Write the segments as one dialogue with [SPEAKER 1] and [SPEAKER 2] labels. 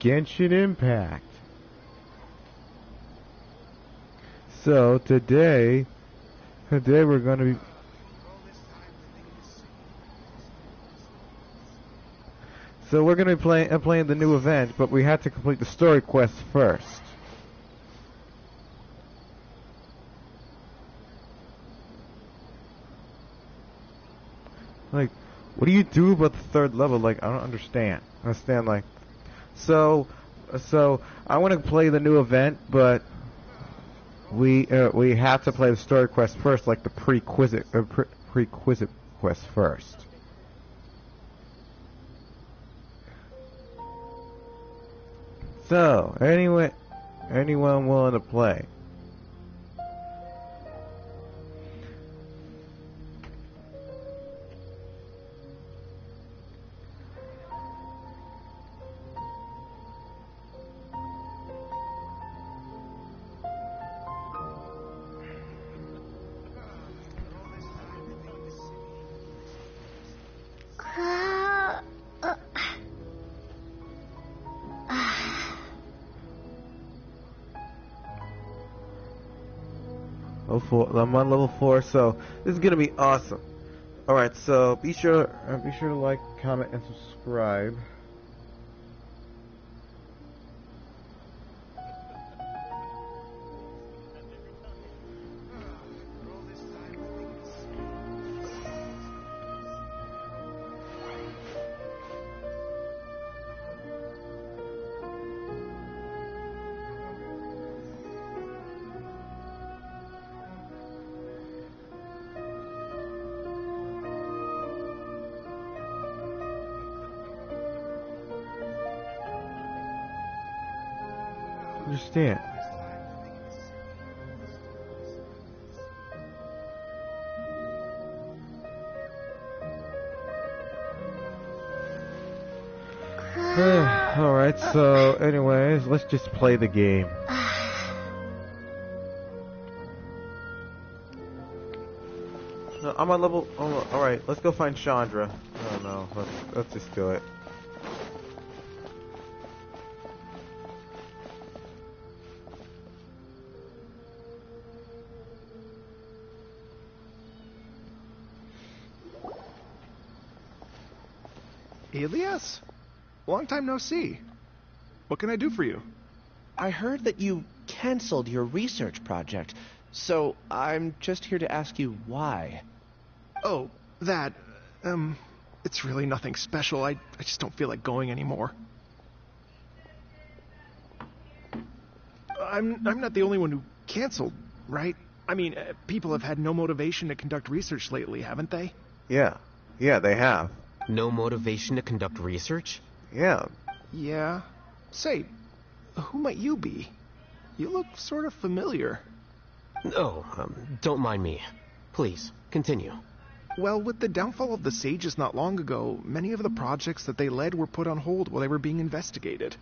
[SPEAKER 1] Genshin Impact. So today we're gonna be playing the new event, but we had to complete the story quest first. Like, what do you do about the third level? Like, I don't understand. Like, so I want to play the new event, but we have to play the story quest first, like the prerequisite quest first. So, anyway, anyone willing to play? I'm on level 4, so this is gonna be awesome. Alright, so be sure to like, comment, and subscribe. Understand. Alright, so anyways, let's just play the game. No, I'm on level... Oh, alright, let's go find Chandra. I don't know, let's just do it.
[SPEAKER 2] Elias? Long time no see. What can I do for you?
[SPEAKER 3] I heard that you canceled your research project, so I'm just here to ask you why.
[SPEAKER 2] Oh, that... it's really nothing special. I just don't feel like going anymore. I'm not the only one who canceled, right? I mean, people have had no motivation to conduct research lately, haven't they?
[SPEAKER 1] Yeah, they have.
[SPEAKER 4] No motivation to conduct research?
[SPEAKER 1] Yeah.
[SPEAKER 2] Yeah. Say, who might you be? You look sort of familiar.
[SPEAKER 4] Oh, don't mind me. Please, continue.
[SPEAKER 2] Well, with the downfall of the Sages not long ago, many of the projects that they led were put on hold while they were being investigated.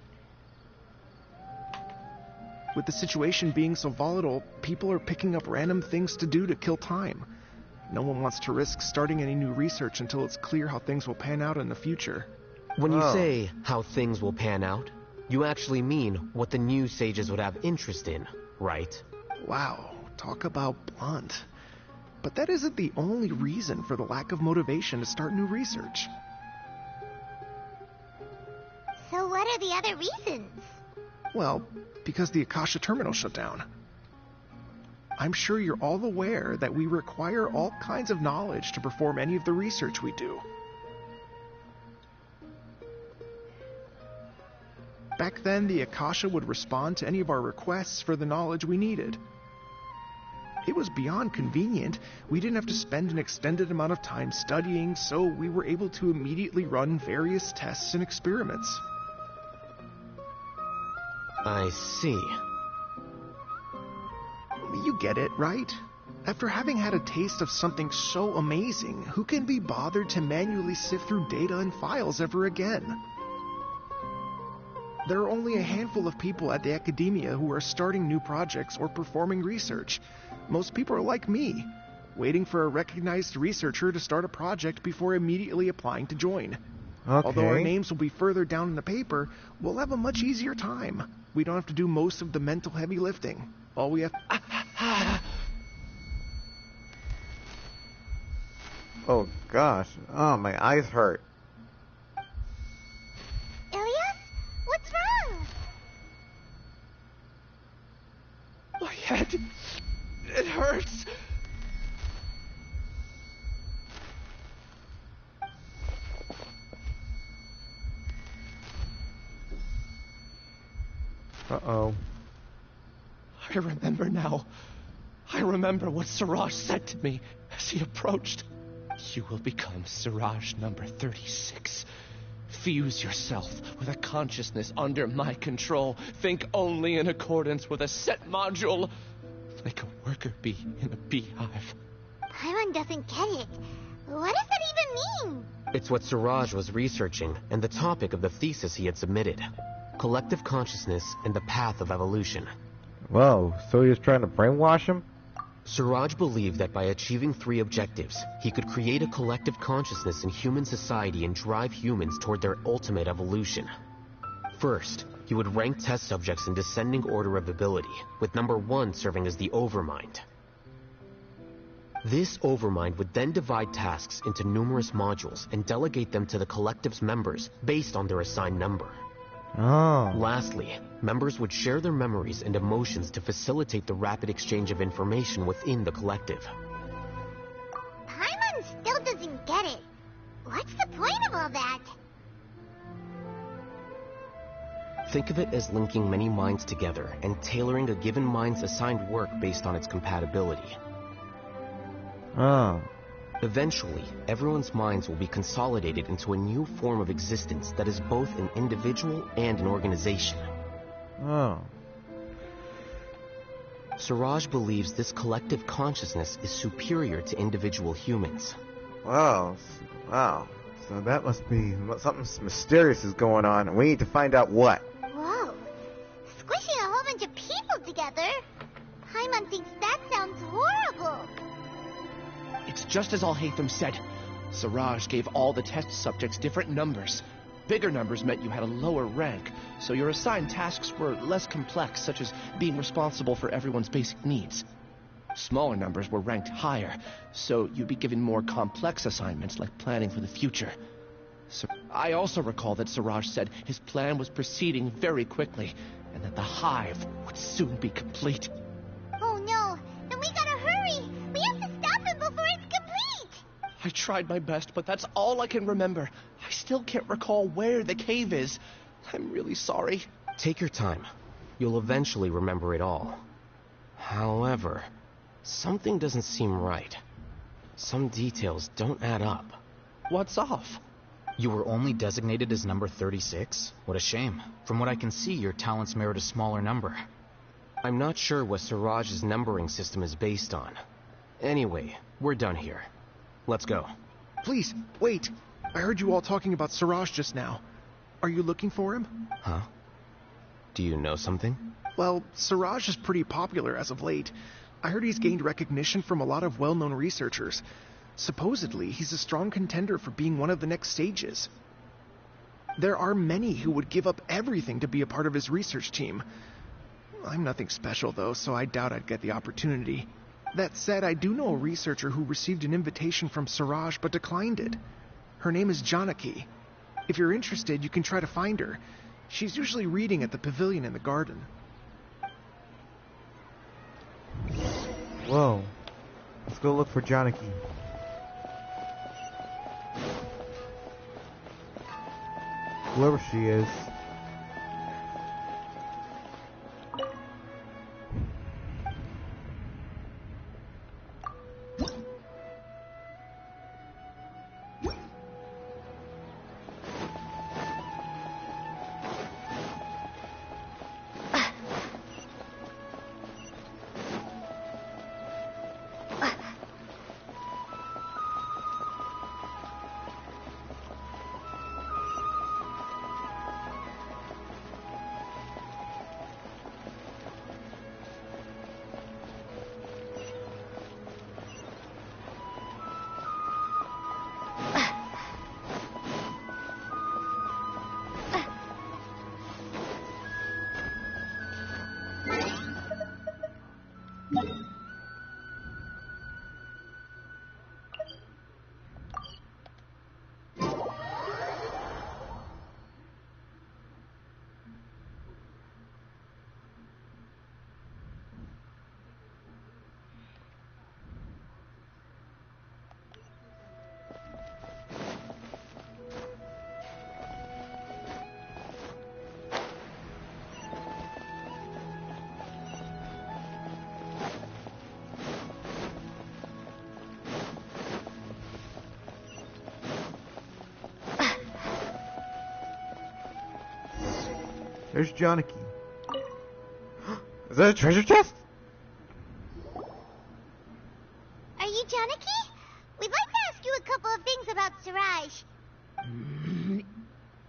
[SPEAKER 2] With the situation being so volatile, people are picking up random things to do to kill time. No one wants to risk starting any new research until it's clear how things will pan out in the future.
[SPEAKER 4] When you say how things will pan out, you actually mean what the new sages would have interest in, right?
[SPEAKER 2] Wow, talk about blunt. But that isn't the only reason for the lack of motivation to start new research.
[SPEAKER 5] So what are the other reasons?
[SPEAKER 2] Well, because the Akasha terminal shut down. I'm sure you're all aware that we require all kinds of knowledge to perform any of the research we do. Back then, the Akasha would respond to any of our requests for the knowledge we needed. It was beyond convenient. We didn't have to spend an extended amount of time studying, so we were able to immediately run various tests and experiments.
[SPEAKER 4] I see.
[SPEAKER 2] You get it, right? After having had a taste of something so amazing, who can be bothered to manually sift through data and files ever again? There are only a handful of people at the academia who are starting new projects or performing research. Most people are like me, waiting for a recognized researcher to start a project before immediately applying to join. Although our
[SPEAKER 1] Okay.
[SPEAKER 2] names will be further down in the paper, we'll have a much easier time. We don't have to do most of the mental heavy lifting. All we have...
[SPEAKER 1] Oh gosh. Oh, my eyes hurt.
[SPEAKER 5] Ilias? What's wrong?
[SPEAKER 3] My head. It hurts.
[SPEAKER 1] Uh-oh.
[SPEAKER 3] I remember now. I remember what Siraj said to me as he approached. You will become Siraj number 36. Fuse yourself with a consciousness under my control. Think only in accordance with a set module. Like a worker bee in a beehive.
[SPEAKER 5] Paimon doesn't get it. What does that even mean?
[SPEAKER 4] It's what Siraj was researching, and the topic of the thesis he had submitted. Collective consciousness and the path of evolution.
[SPEAKER 1] Whoa, so he was trying to brainwash him?
[SPEAKER 4] Siraj believed that by achieving 3 objectives, he could create a collective consciousness in human society and drive humans toward their ultimate evolution. First, he would rank test subjects in descending order of ability, with number 1 serving as the Overmind. This Overmind would then divide tasks into numerous modules and delegate them to the collective's members based on their assigned number.
[SPEAKER 1] Oh.
[SPEAKER 4] Lastly, members would share their memories and emotions to facilitate the rapid exchange of information within the collective.
[SPEAKER 5] Paimon still doesn't get it. What's the point of all that?
[SPEAKER 4] Think of it as linking many minds together and tailoring a given mind's assigned work based on its compatibility.
[SPEAKER 1] Oh.
[SPEAKER 4] Eventually, everyone's minds will be consolidated into a new form of existence that is both an individual and an organization.
[SPEAKER 1] Oh.
[SPEAKER 4] Siraj believes this collective consciousness is superior to individual humans.
[SPEAKER 1] Wow. Wow. So that must be something mysterious is going on, and we need to find out what.
[SPEAKER 5] Whoa. Squishing a whole bunch of people together? Paimon thinks that sounds horrible.
[SPEAKER 3] It's just as Al-Haytham said. Siraj gave all the test subjects different numbers. Bigger numbers meant you had a lower rank, so your assigned tasks were less complex, such as being responsible for everyone's basic needs. Smaller numbers were ranked higher, so you'd be given more complex assignments like planning for the future. So I also recall that Siraj said his plan was proceeding very quickly, and that the hive would soon be complete.
[SPEAKER 5] Oh no, then we gotta hurry. We have to stop him before it's complete.
[SPEAKER 3] I tried my best, but that's all I can remember. I still can't recall where the cave is. I'm really sorry.
[SPEAKER 4] Take your time. You'll eventually remember it all. However, something doesn't seem right. Some details don't add up.
[SPEAKER 3] What's off?
[SPEAKER 6] You were only designated as number 36? What a shame. From what I can see, your talents merit a smaller number.
[SPEAKER 4] I'm not sure what Siraj's numbering system is based on. Anyway, we're done here. Let's go.
[SPEAKER 2] Please, wait. I heard you all talking about Siraj just now. Are you looking for him?
[SPEAKER 4] Huh? Do you know something?
[SPEAKER 2] Well, Siraj is pretty popular as of late. I heard he's gained recognition from a lot of well-known researchers. Supposedly, he's a strong contender for being one of the next sages. There are many who would give up everything to be a part of his research team. I'm nothing special, though, so I doubt I'd get the opportunity. That said, I do know a researcher who received an invitation from Siraj but declined it. Her name is Janaki. If you're interested, you can try to find her. She's usually reading at the pavilion in the garden.
[SPEAKER 1] Whoa. Let's go look for Janaki. Whoever she is. There's Janaki. Is that a treasure chest?
[SPEAKER 5] Are you Janaki? We'd like to ask you a couple of things about Siraj.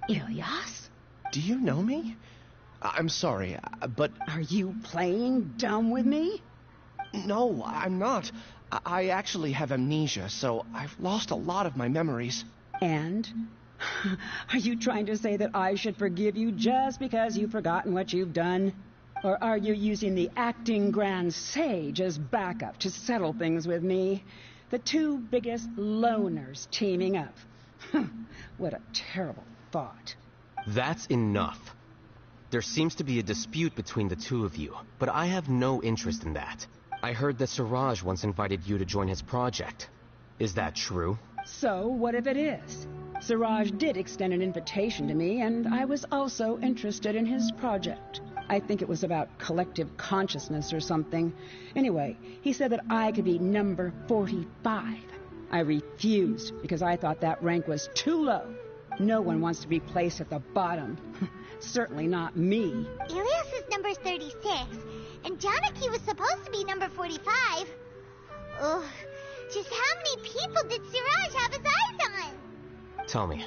[SPEAKER 7] Ilyas?
[SPEAKER 3] Do you know me? I'm sorry, but...
[SPEAKER 7] Are you playing dumb with me?
[SPEAKER 3] No, I'm not. I actually have amnesia, so I've lost a lot of my memories.
[SPEAKER 7] And? Are you trying to say that I should forgive you just because you've forgotten what you've done? Or are you using the acting grand sage as backup to settle things with me? The two biggest loners teaming up. What a terrible thought.
[SPEAKER 4] That's enough. There seems to be a dispute between the two of you, but I have no interest in that. I heard that Siraj once invited you to join his project. Is that true?
[SPEAKER 7] So, what if it is? Siraj did extend an invitation to me, and I was also interested in his project. I think it was about collective consciousness or something. Anyway, he said that I could be number 45. I refused because I thought that rank was too low. No one wants to be placed at the bottom. Certainly not me.
[SPEAKER 5] Ilyas is number 36, and Janaki was supposed to be number 45. Ugh, just how many people did Siraj have his eyes on?
[SPEAKER 4] Tell me,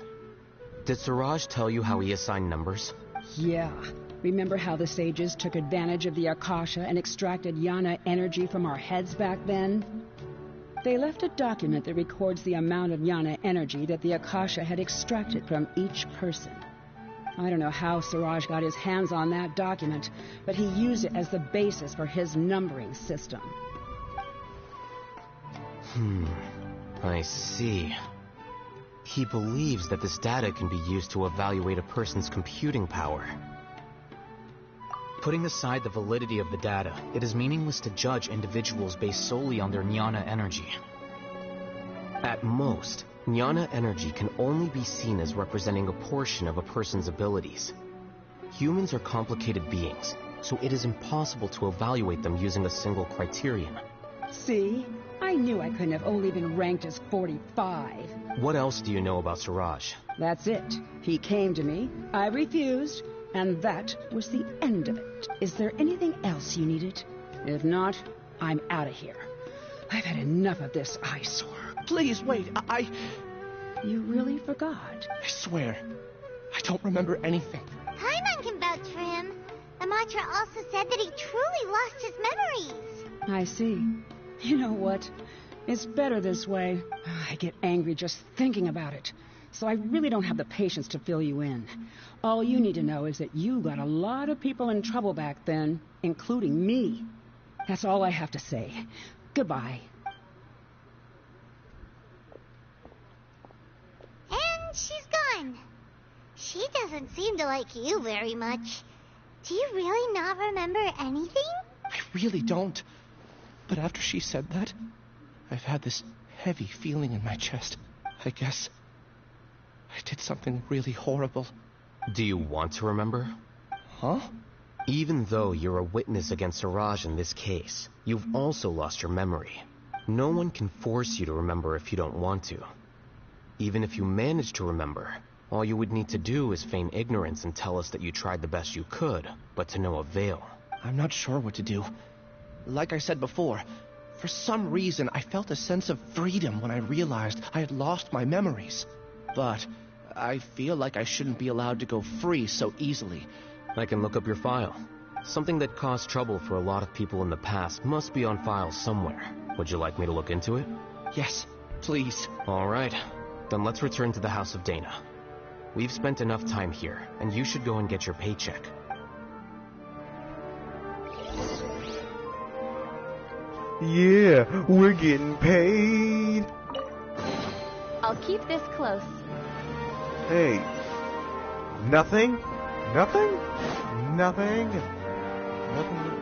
[SPEAKER 4] did Siraj tell you how he assigned numbers?
[SPEAKER 7] Yeah. Remember how the sages took advantage of the Akasha and extracted Yana energy from our heads back then? They left a document that records the amount of Yana energy that the Akasha had extracted from each person. I don't know how Siraj got his hands on that document, but he used it as the basis for his numbering system.
[SPEAKER 4] I see. He believes that this data can be used to evaluate a person's computing power.
[SPEAKER 6] Putting aside the validity of the data, it is meaningless to judge individuals based solely on their jnana energy.
[SPEAKER 4] At most, jnana energy can only be seen as representing a portion of a person's abilities. Humans are complicated beings, so it is impossible to evaluate them using a single criterion.
[SPEAKER 7] See? I knew I couldn't have only been ranked as 45.
[SPEAKER 4] What else do you know about Siraj?
[SPEAKER 7] That's it. He came to me, I refused, and that was the end of it. Is there anything else you needed? If not, I'm out of here. I've had enough of this eyesore.
[SPEAKER 3] Please, wait,
[SPEAKER 7] You really forgot?
[SPEAKER 3] I swear, I don't remember anything.
[SPEAKER 5] Paimon can vouch for him. The mantra also said that he truly lost his memories.
[SPEAKER 7] I see. You know what? It's better this way. I get angry just thinking about it. So I really don't have the patience to fill you in. All you need to know is that you got a lot of people in trouble back then, including me. That's all I have to say. Goodbye.
[SPEAKER 5] And she's gone. She doesn't seem to like you very much. Do you really not remember anything?
[SPEAKER 3] I really don't. But after she said that, I've had this heavy feeling in my chest. I guess I did something really horrible.
[SPEAKER 4] Do you want to remember?
[SPEAKER 3] Huh?
[SPEAKER 4] Even though you're a witness against Siraj in this case, you've also lost your memory. No one can force you to remember if you don't want to. Even if you manage to remember, all you would need to do is feign ignorance and tell us that you tried the best you could, but to no avail.
[SPEAKER 3] I'm not sure what to do. Like I said before, for some reason I felt a sense of freedom when I realized I had lost my memories. But I feel like I shouldn't be allowed to go free so easily.
[SPEAKER 4] I can look up your file. Something that caused trouble for a lot of people in the past must be on file somewhere. Would you like me to look into it?
[SPEAKER 3] Yes, please.
[SPEAKER 4] All right. Then let's return to the House of Dana. We've spent enough time here, and you should go and get your paycheck.
[SPEAKER 1] Yeah, we're getting paid.
[SPEAKER 8] I'll keep this close.
[SPEAKER 1] Hey, nothing? Nothing? Nothing? Nothing?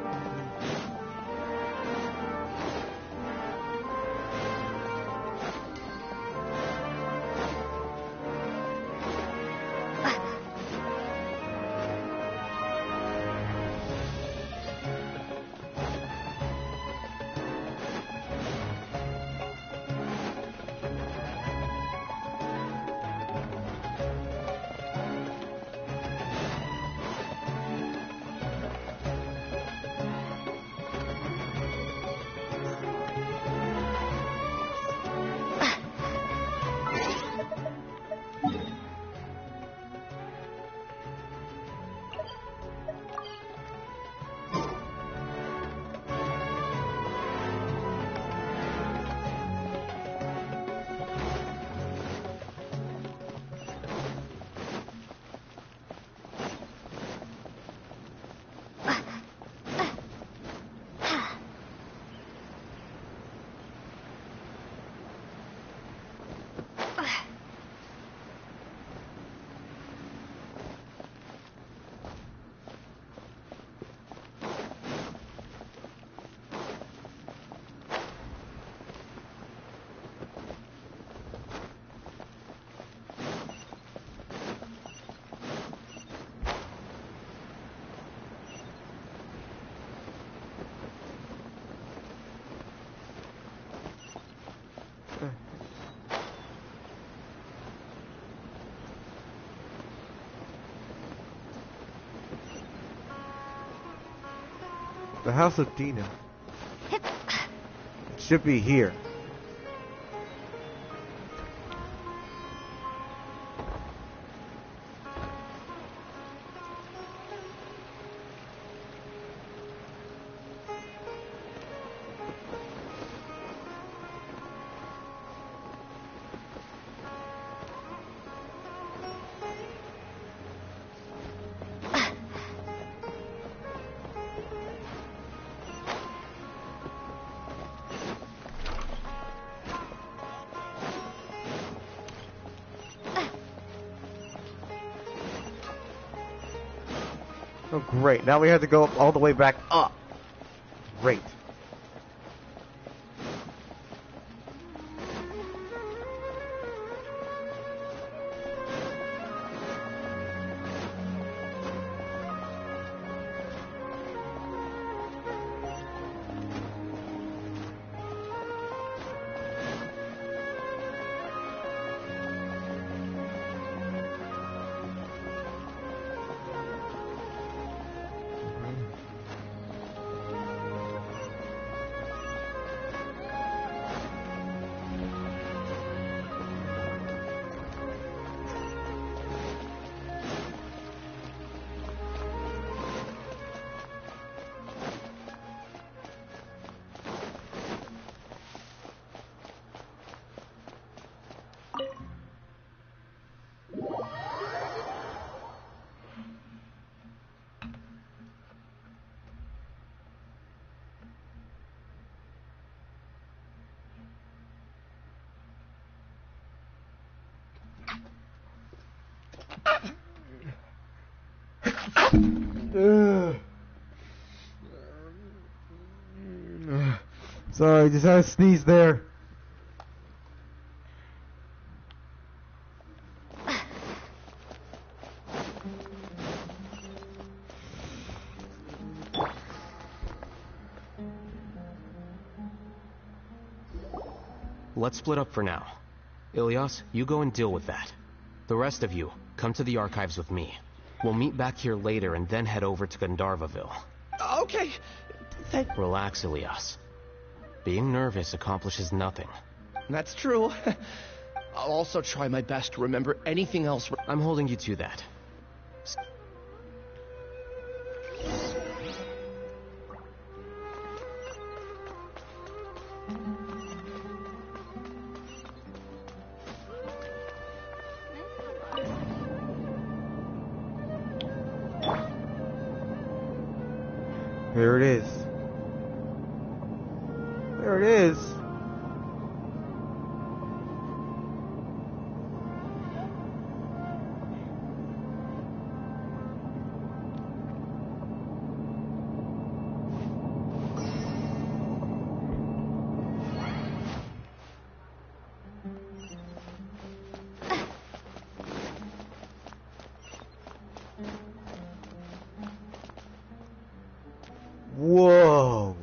[SPEAKER 1] The House of Dina. It should be here. Oh, great. Now we have to go up all the way back up. Great. Sorry, just had to sneeze there.
[SPEAKER 4] Let's split up for now. Ilias, you go and deal with that. The rest of you, come to the archives with me. We'll meet back here later and then head over to Gandharvaville.
[SPEAKER 3] Okay.
[SPEAKER 4] Relax, Ilias. Being nervous accomplishes nothing.
[SPEAKER 3] That's true. I'll also try my best to remember anything else.
[SPEAKER 4] I'm holding you to that.
[SPEAKER 1] There it is. There it is. Whoa.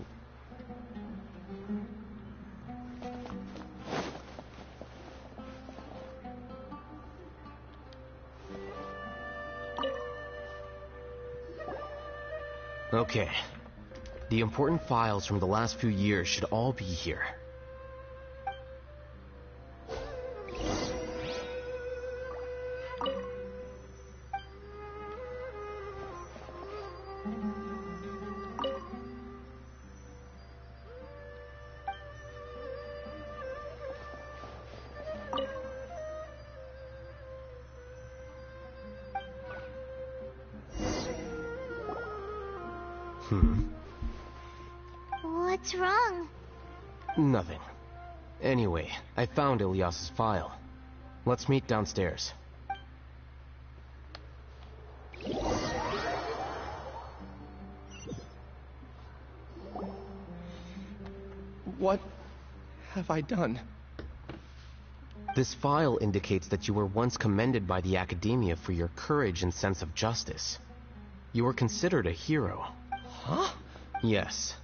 [SPEAKER 4] Okay. The important files from the last few years should all be here.
[SPEAKER 5] What's wrong?
[SPEAKER 4] Nothing. Anyway, I found Ilias's file. Let's meet downstairs.
[SPEAKER 3] What have I done?
[SPEAKER 4] This file indicates that you were once commended by the Academia for your courage and sense of justice. You were considered a hero.
[SPEAKER 3] Huh?
[SPEAKER 4] Yes.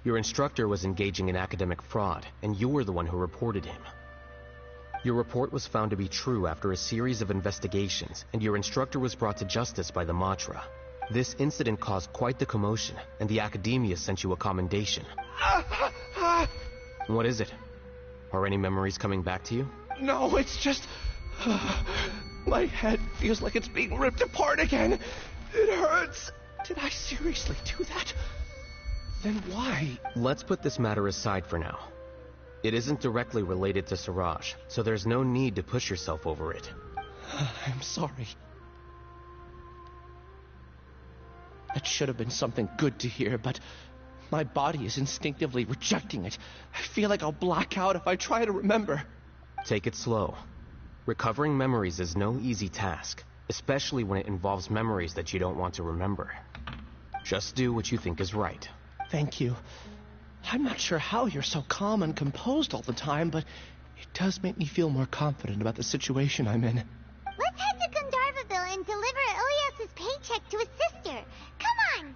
[SPEAKER 4] Your instructor was engaging in academic fraud, and you were the one who reported him. Your report was found to be true after a series of investigations, and your instructor was brought to justice by the Matra. This incident caused quite the commotion, and the Academia sent you a commendation. What is it? Are any memories coming back to you?
[SPEAKER 3] No, it's just... my head feels like it's being ripped apart again. It hurts. Did I seriously do that? Then why?
[SPEAKER 4] Let's put this matter aside for now. It isn't directly related to Siraj, so there's no need to push yourself over it.
[SPEAKER 3] I'm sorry. That should have been something good to hear, but my body is instinctively rejecting it. I feel like I'll black out if I try to remember.
[SPEAKER 4] Take it slow. Recovering memories is no easy task, especially when it involves memories that you don't want to remember. Just do what you think is right.
[SPEAKER 3] Thank you. I'm not sure how you're so calm and composed all the time, but it does make me feel more confident about the situation I'm in.
[SPEAKER 5] Let's head to Gandharvaville and deliver Ilyas's paycheck to his sister. Come on!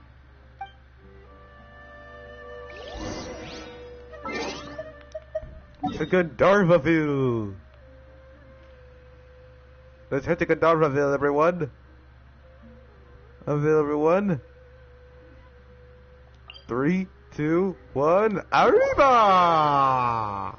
[SPEAKER 1] To Gandharvaville! Let's head to Gandharvaville, everyone! Everyone! 3, 2, 1, arriba!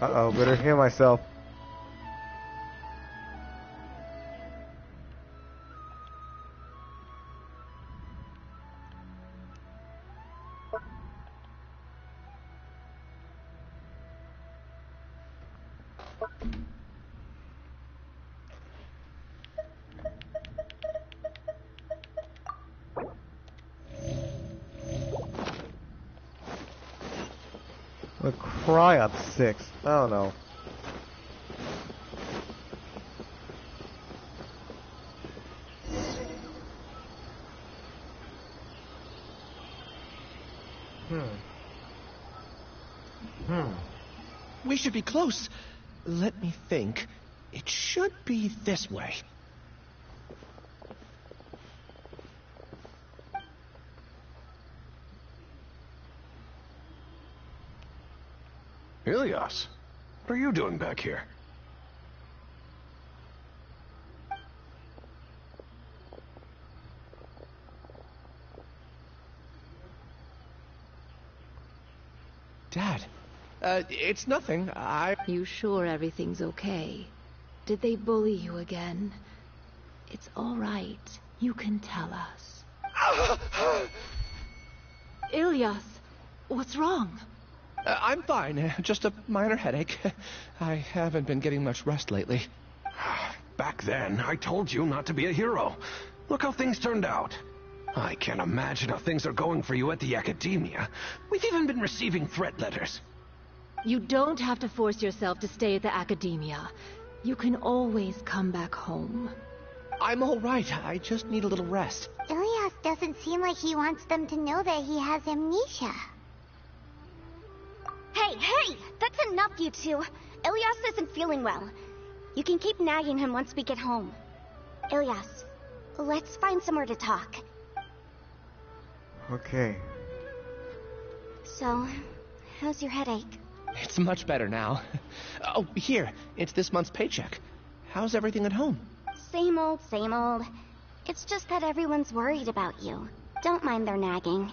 [SPEAKER 1] Uh-oh, better heal myself. The Cryot 6. I don't know.
[SPEAKER 3] We should be close. Let me think. It should be this way.
[SPEAKER 9] Ilyas, what are you doing back here?
[SPEAKER 3] Dad, it's nothing.
[SPEAKER 8] You sure everything's okay? Did they bully you again? It's all right. You can tell us. Ilyas, what's wrong?
[SPEAKER 3] I'm fine. Just a minor headache. I haven't been getting much rest lately.
[SPEAKER 9] Back then, I told you not to be a hero. Look how things turned out. I can't imagine how things are going for you at the Academia. We've even been receiving threat letters.
[SPEAKER 8] You don't have to force yourself to stay at the Academia. You can always come back home.
[SPEAKER 3] I'm all right. I just need a little rest.
[SPEAKER 5] Ilyas doesn't seem like he wants them to know that he has amnesia.
[SPEAKER 10] Hey, that's enough, you two. Ilyas isn't feeling well. You can keep nagging him once we get home. Ilyas, let's find somewhere to talk.
[SPEAKER 1] Okay.
[SPEAKER 10] So, how's your headache?
[SPEAKER 3] It's much better now. Oh, here, it's this month's paycheck. How's everything at home?
[SPEAKER 10] Same old, same old. It's just that everyone's worried about you. Don't mind their nagging.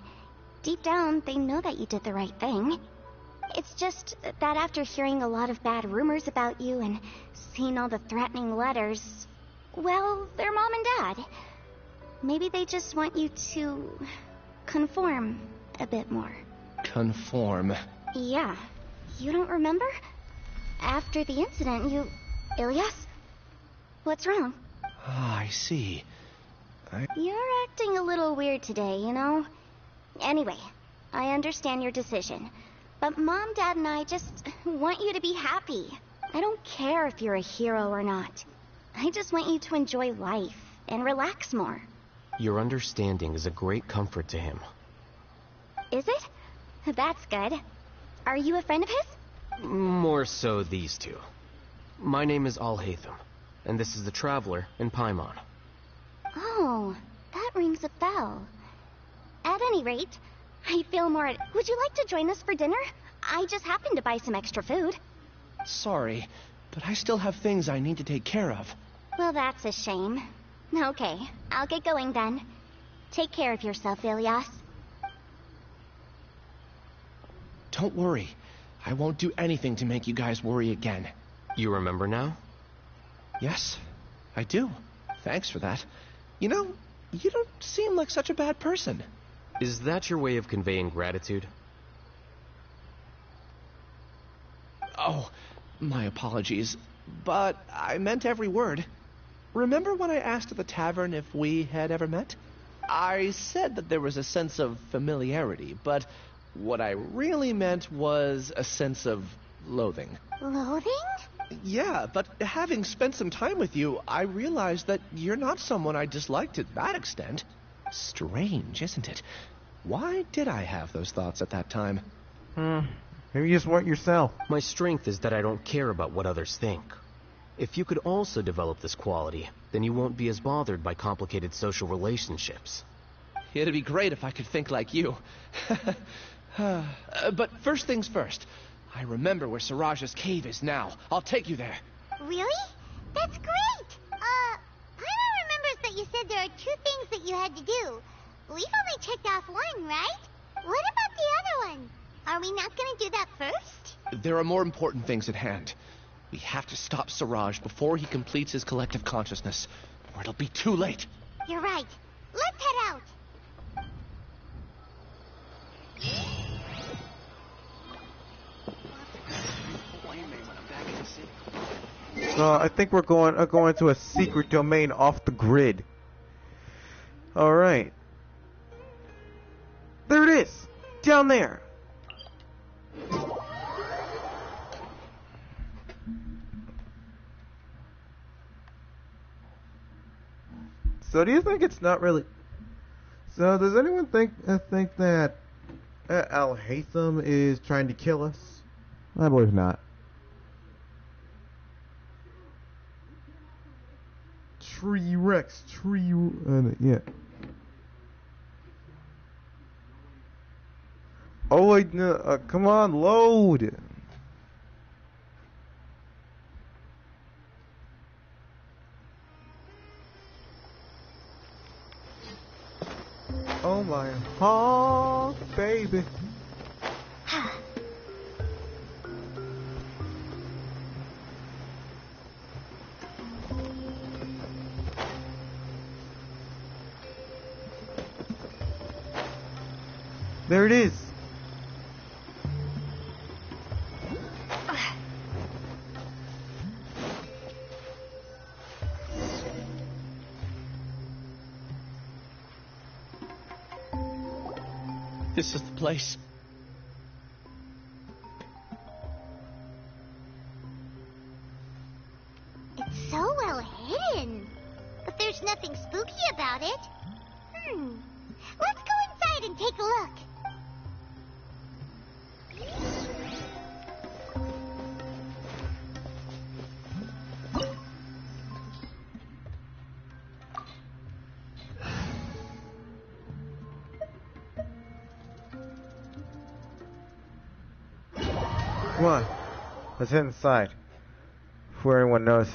[SPEAKER 10] Deep down, they know that you did the right thing. It's just that after hearing a lot of bad rumors about you and seeing all the threatening letters, well, they're mom and dad. Maybe they just want you to conform a bit more.
[SPEAKER 3] Conform.
[SPEAKER 10] Yeah. You don't remember? After the incident, Ilyas? What's wrong?
[SPEAKER 3] Ah, I see.
[SPEAKER 10] You're acting a little weird today, you know? Anyway, I understand your decision. But Mom, Dad, and I just want you to be happy. I don't care if you're a hero or not. I just want you to enjoy life and relax more.
[SPEAKER 4] Your understanding is a great comfort to him.
[SPEAKER 10] Is it? That's good. Are you a friend of his?
[SPEAKER 4] More so these two. My name is Al-Haytham, and this is the Traveler in Paimon.
[SPEAKER 10] Oh, that rings a bell. At any rate, I feel more... Would you like to join us for dinner? I just happened to buy some extra food.
[SPEAKER 3] Sorry, but I still have things I need to take care of.
[SPEAKER 10] Well, that's a shame. Okay, I'll get going then. Take care of yourself, Ilyas.
[SPEAKER 3] Don't worry. I won't do anything to make you guys worry again.
[SPEAKER 4] You remember now?
[SPEAKER 3] Yes, I do. Thanks for that. You know, you don't seem like such a bad person.
[SPEAKER 4] Is that your way of conveying gratitude?
[SPEAKER 3] Oh, my apologies. But I meant every word. Remember when I asked at the tavern if we had ever met? I said that there was a sense of familiarity, but what I really meant was a sense of loathing.
[SPEAKER 10] Loathing?
[SPEAKER 3] Yeah, but having spent some time with you, I realized that you're not someone I dislike to that extent. Strange, isn't it? Why did I have those thoughts at that time?
[SPEAKER 1] Maybe you just weren't yourself.
[SPEAKER 4] My strength is that I don't care about what others think. If you could also develop this quality, then you won't be as bothered by complicated social relationships.
[SPEAKER 3] It'd be great if I could think like you. But first things first. I remember where Siraj's cave is now. I'll take you there.
[SPEAKER 5] Really? That's great! Paimon remembers that you said there are 2 things that you had to do. We've only checked off 1, right? What about the other one? Are we not gonna do that first?
[SPEAKER 3] There are more important things at hand. We have to stop Siraj before he completes his collective consciousness, or it'll be too late.
[SPEAKER 5] You're right. Let's head out.
[SPEAKER 1] I think we're going to a secret domain off the grid. All right. There it is. Down there. So do you think it's not really... So does anyone think that Al-Haytham is trying to kill us? I believe not. Tree Rex, yeah. Oh wait, no, come on, load. Oh my heart, baby. There it is.
[SPEAKER 3] This is the place.
[SPEAKER 5] It's so well hidden. But there's nothing spooky about it. Let's go inside and take a look.
[SPEAKER 1] Come on. Let's head inside. Before anyone notices.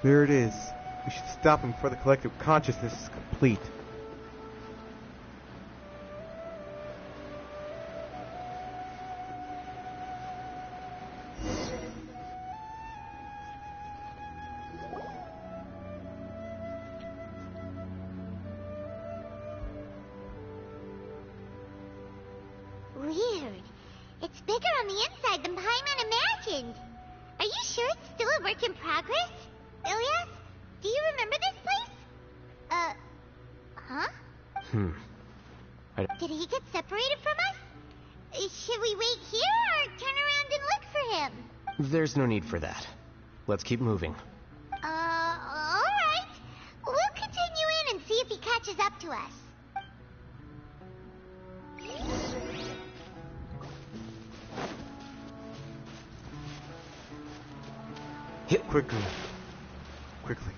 [SPEAKER 1] There it is. We should stop him before the collective consciousness is complete.
[SPEAKER 5] Weird. It's bigger on the inside than Paimon imagined. Are you sure it's still a work in progress? Ilias, do you remember this place? Huh? Did he get separated from us? Should we wait here or turn around and look for him?
[SPEAKER 4] There's no need for that. Let's keep moving.
[SPEAKER 5] Alright. We'll continue in and see if he catches up to us.
[SPEAKER 1] Hit quickly. Quickly.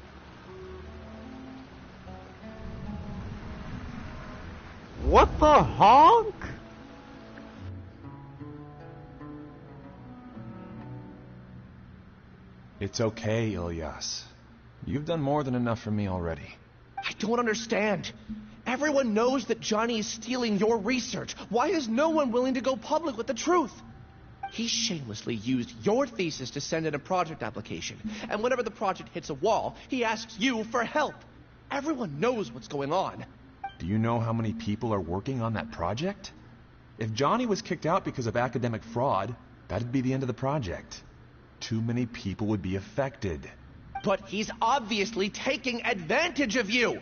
[SPEAKER 1] What the honk?
[SPEAKER 2] It's okay, Ilias. You've done more than enough for me already.
[SPEAKER 3] I don't understand. Everyone knows that Johnny is stealing your research. Why is no one willing to go public with the truth? He shamelessly used your thesis to send in a project application, and whenever the project hits a wall, he asks you for help. Everyone knows what's going on.
[SPEAKER 2] Do you know how many people are working on that project? If Johnny was kicked out because of academic fraud, that'd be the end of the project. Too many people would be affected.
[SPEAKER 3] But he's obviously taking advantage of you.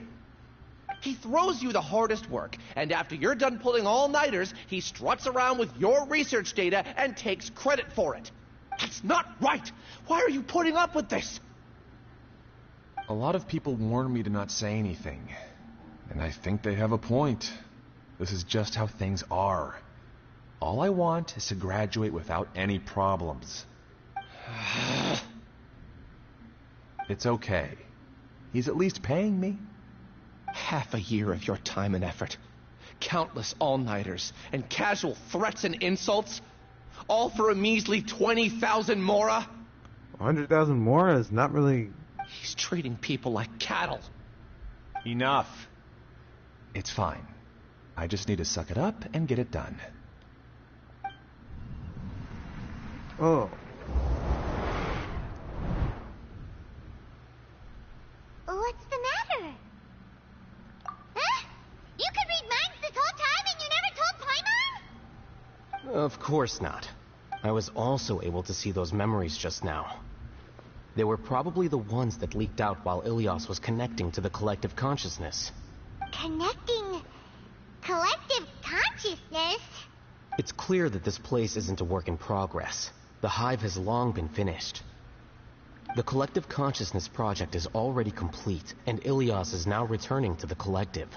[SPEAKER 3] He throws you the hardest work, and after you're done pulling all-nighters, he struts around with your research data and takes credit for it. That's not right! Why are you putting up with this?
[SPEAKER 2] A lot of people warn me to not say anything, and I think they have a point. This is just how things are. All I want is to graduate without any problems. It's okay. He's at least paying me.
[SPEAKER 3] Half a year of your time and effort. Countless all-nighters and casual threats and insults. All for a measly 20,000 mora?
[SPEAKER 1] 100,000 mora is not really...
[SPEAKER 3] He's treating people like cattle.
[SPEAKER 2] Enough. It's fine. I just need to suck it up and get it done.
[SPEAKER 1] Oh.
[SPEAKER 5] What's the matter? Huh? You could read minds this whole time and you never told Paimon?
[SPEAKER 4] Of course not. I was also able to see those memories just now. They were probably the ones that leaked out while Ilias was connecting to the collective consciousness.
[SPEAKER 5] Connecting collective consciousness?
[SPEAKER 4] It's clear that this place isn't a work in progress. The hive has long been finished. The collective consciousness project is already complete, and Ilias is now returning to the collective.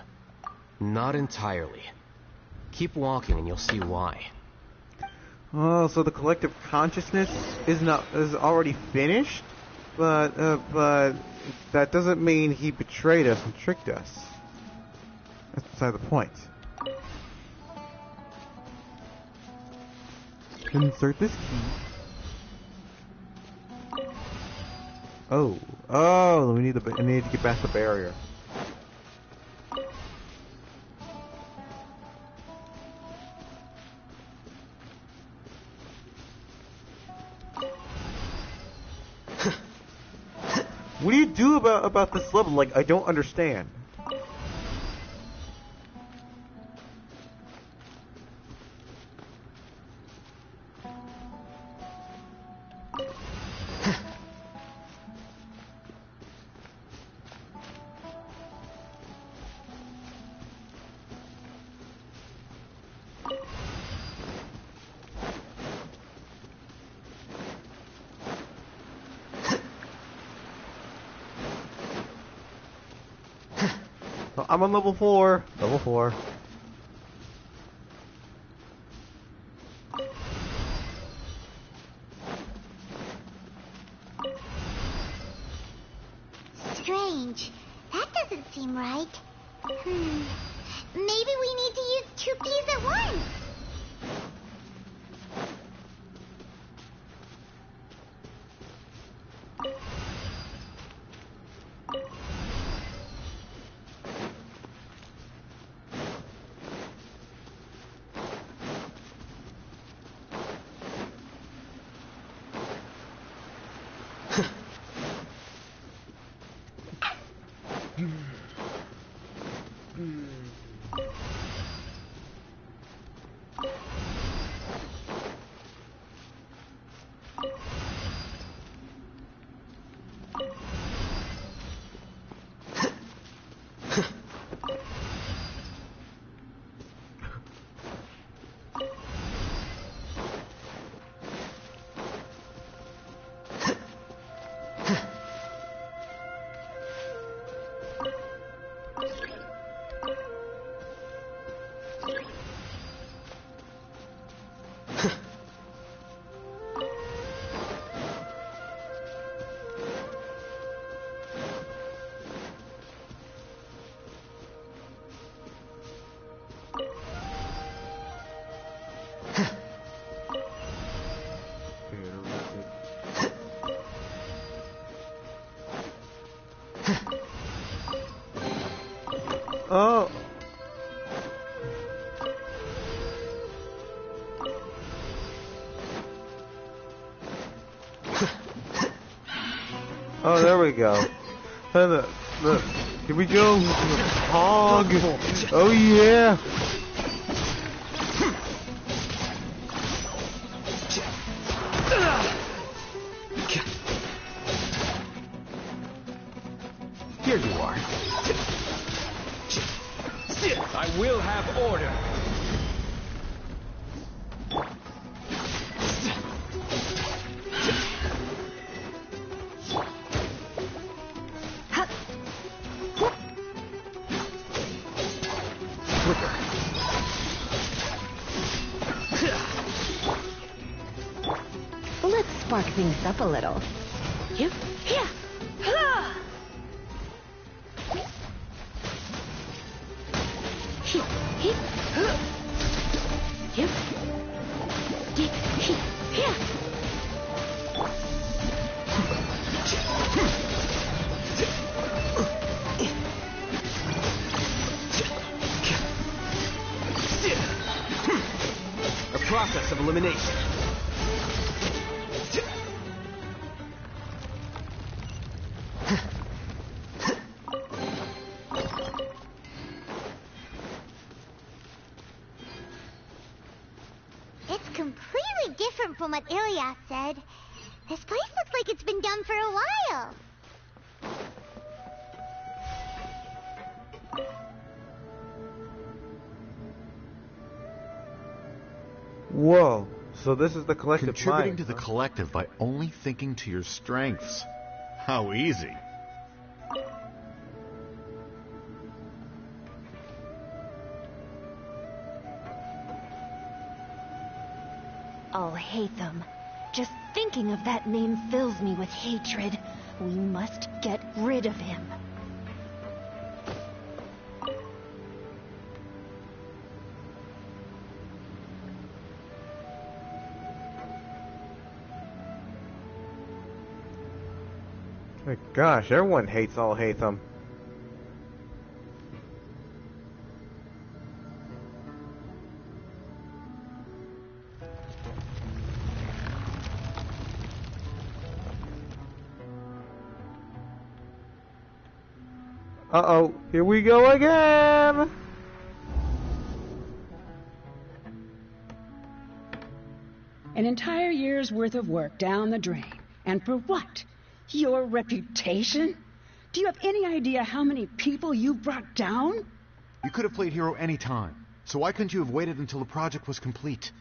[SPEAKER 4] Not entirely. Keep walking and you'll see why.
[SPEAKER 1] Oh, so the collective consciousness is already finished? But that doesn't mean he betrayed us and tricked us. That's beside the point. Insert this key. Oh, we need to get past the barrier. What do you do about this level? Like, I don't understand. I'm on level 4. Level 4.
[SPEAKER 5] Strange. That doesn't seem right. Maybe we need to use 2 keys at once.
[SPEAKER 1] Oh. Oh, there we go. Look, here we go. Hog. Oh yeah.
[SPEAKER 9] Here you are. I will have order.
[SPEAKER 8] Let's spark things up a little. Yep. Yeah.
[SPEAKER 3] A process of elimination.
[SPEAKER 5] It's completely different from what Ilias said. This place looks like it's been done for a while.
[SPEAKER 1] Whoa. So this is the collective
[SPEAKER 11] Contributing
[SPEAKER 1] mind,
[SPEAKER 11] to the
[SPEAKER 1] huh?
[SPEAKER 11] collective by only thinking to your strengths. How easy.
[SPEAKER 8] I'll hate them. Just thinking of that name fills me with hatred. We must get rid of him.
[SPEAKER 1] My gosh, everyone hates all Hatham. Uh-oh, here we go again!
[SPEAKER 7] An entire year's worth of work down the drain. And for what? Your reputation? Do you have any idea how many people you brought down?
[SPEAKER 11] You could have played hero any time. So why couldn't you have waited until the project was complete?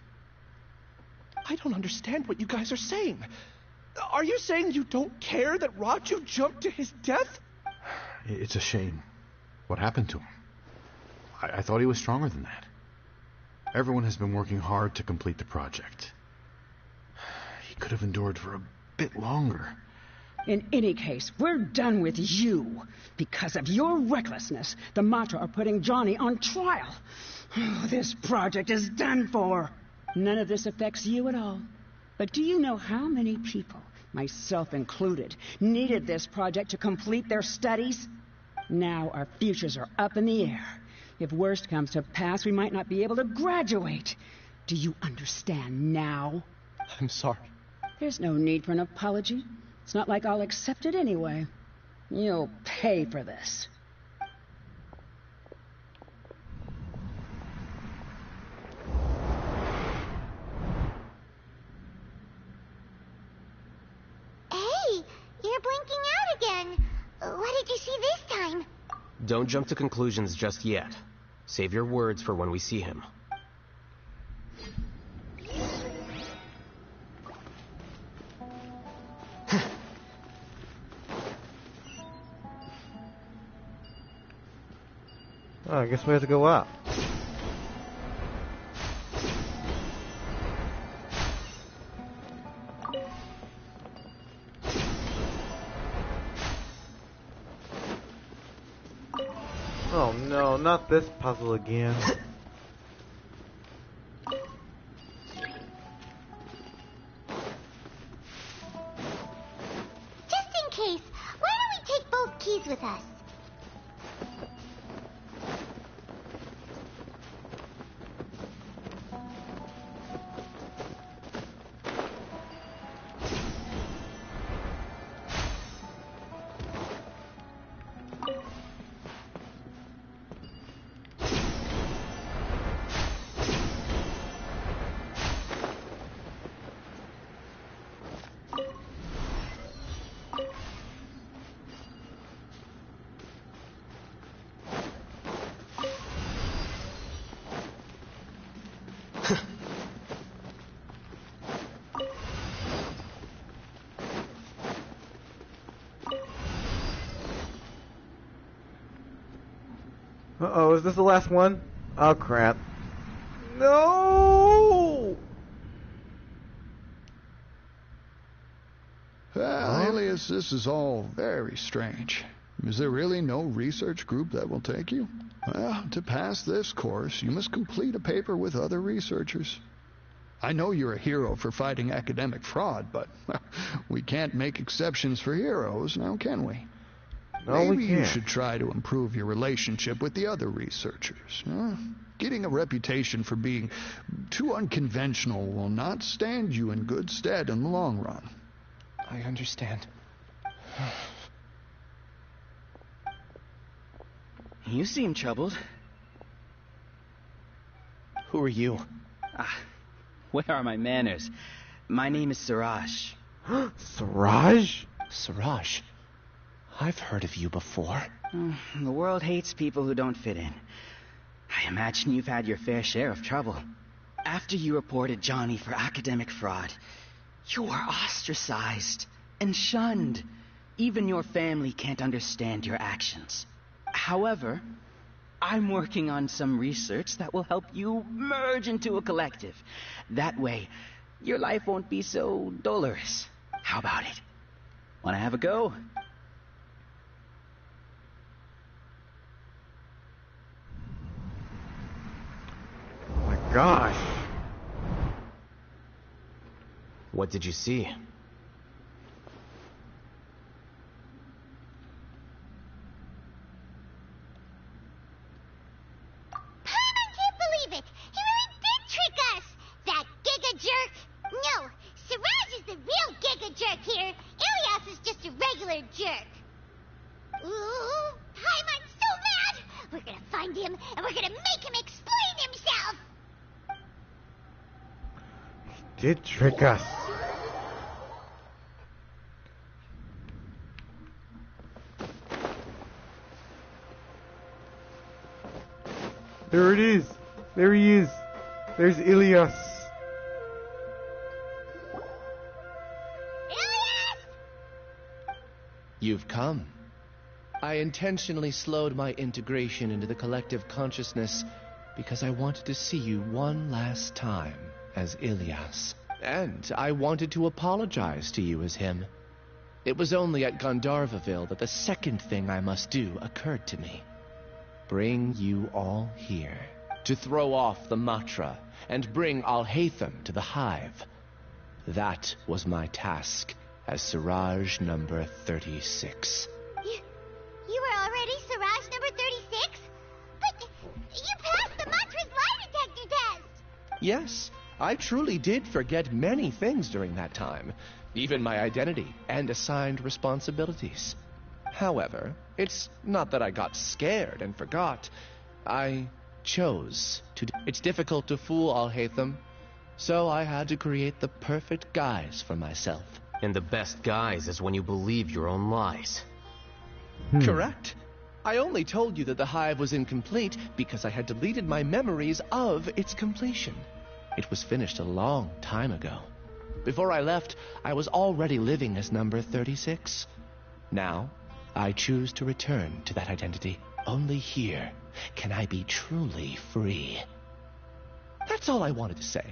[SPEAKER 3] I don't understand what you guys are saying. Are you saying you don't care that Raju jumped to his death?
[SPEAKER 11] It's a shame. What happened to him? I thought he was stronger than that. Everyone has been working hard to complete the project. He could have endured for a bit longer.
[SPEAKER 7] In any case, we're done with you. Because of your recklessness, the Matra are putting Johnny on trial. This project is done for. None of this affects you at all. But do you know how many people, myself included, needed this project to complete their studies? Now our futures are up in the air. If worst comes to pass, we might not be able to graduate. Do you understand now?
[SPEAKER 3] I'm sorry.
[SPEAKER 7] There's no need for an apology. It's not like I'll accept it anyway. You'll pay for this.
[SPEAKER 5] Hey, you're blinking out again. What did you see this time?
[SPEAKER 4] Don't jump to conclusions just yet. Save your words for when we see him.
[SPEAKER 1] Oh, I guess we have to go up. Oh no, not this puzzle again.
[SPEAKER 5] Just in case, why don't we take both keys with us?
[SPEAKER 1] Uh-oh, is this the last one? Oh, crap. No!
[SPEAKER 12] Well, Alias, this is all very strange. Is there really no research group that will take you? Well, to pass this course, you must complete a paper with other researchers. I know you're a hero for fighting academic fraud, but we can't make exceptions for heroes, now can we?
[SPEAKER 1] No,
[SPEAKER 12] Maybe
[SPEAKER 1] we can't.
[SPEAKER 12] you should try to improve your relationship with the other researchers. Getting a reputation for being too unconventional will not stand you in good stead in the long run.
[SPEAKER 3] I understand.
[SPEAKER 13] You seem troubled.
[SPEAKER 3] Who are you?
[SPEAKER 13] Where are my manners? My name is Siraj.
[SPEAKER 1] Siraj?
[SPEAKER 3] Siraj. I've heard of you before.
[SPEAKER 13] The world hates people who don't fit in. I imagine you've had your fair share of trouble. After you reported Johnny for academic fraud, you were ostracized and shunned. Even your family can't understand your actions. However, I'm working on some research that will help you merge into a collective. That way, your life won't be so dolorous. How about it? Want to have a go?
[SPEAKER 1] Oh my gosh.
[SPEAKER 4] What did you see?
[SPEAKER 5] I can't believe it! He really did trick us! That Giga Jerk! No, Siraj is the real Giga Jerk here. Ilias is just a regular jerk. Ooh, Paimon's so mad! We're gonna find him, and we're gonna make him explain himself!
[SPEAKER 1] He did trick us. There it is. There he is. There's Ilias.
[SPEAKER 3] You've come. I intentionally slowed my integration into the collective consciousness because I wanted to see you one last time as Ilias. And I wanted to apologize to you as him. It was only at Gandharvaville that the second thing I must do occurred to me. Bring you all here to throw off the Matra and bring Alhaitham to the Hive. That was my task as Siraj number 36.
[SPEAKER 5] You were already Siraj number 36? But you passed the Matra's lie detector test!
[SPEAKER 3] Yes, I truly did forget many things during that time, even my identity and assigned responsibilities. However, it's not that I got scared and forgot. I chose to. It's difficult to fool Alhaitham, so I had to create the perfect guise for myself.
[SPEAKER 4] And the best guise is when you believe your own lies.
[SPEAKER 3] Correct. I only told you that the hive was incomplete because I had deleted my memories of its completion. It was finished a long time ago. Before I left, I was already living as number 36. Now, I choose to return to that identity. Only here can I be truly free. That's all I wanted to say.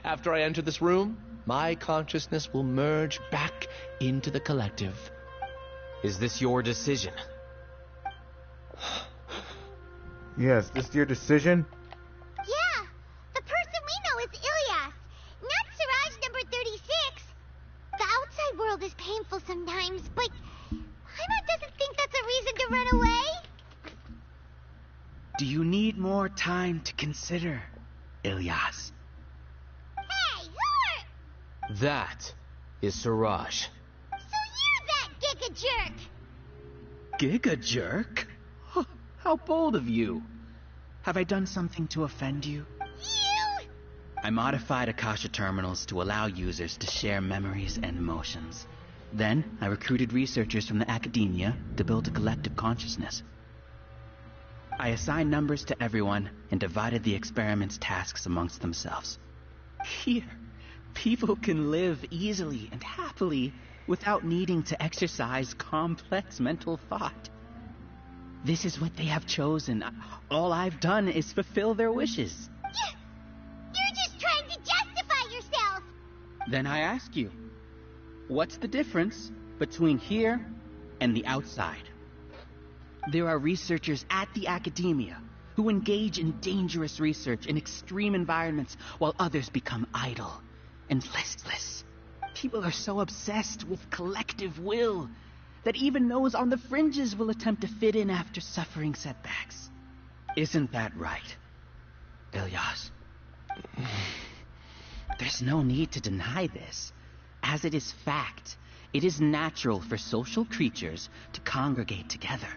[SPEAKER 3] After I enter this room, my consciousness will merge back into the collective.
[SPEAKER 4] Is this your decision?
[SPEAKER 1] Yes, this is your decision?
[SPEAKER 5] Yeah, the person we know is Ilias, not Siraj number 36. The outside world is painful sometimes, but Paimon doesn't think that's a reason to run away.
[SPEAKER 13] Do you need more time to consider, Ilias?
[SPEAKER 5] Hey, who are...
[SPEAKER 4] That is Siraj.
[SPEAKER 5] So you're that Giga Jerk!
[SPEAKER 13] Giga Jerk? Huh, how bold of you. Have I done something to offend you?
[SPEAKER 5] You?
[SPEAKER 13] I modified Akasha terminals to allow users to share memories and emotions. Then, I recruited researchers from the academia to build a collective consciousness. I assigned numbers to everyone and divided the experiment's tasks amongst themselves. Here, people can live easily and happily without needing to exercise complex mental thought. This is what they have chosen. All I've done is fulfill their wishes.
[SPEAKER 5] You're just trying to justify yourself!
[SPEAKER 13] Then I ask you, what's the difference between here and the outside? There are researchers at the academia who engage in dangerous research in extreme environments while others become idle and listless. People are so obsessed with collective will that even those on the fringes will attempt to fit in after suffering setbacks. Isn't that right, Ilias? There's no need to deny this. As it is fact, it is natural for social creatures to congregate together.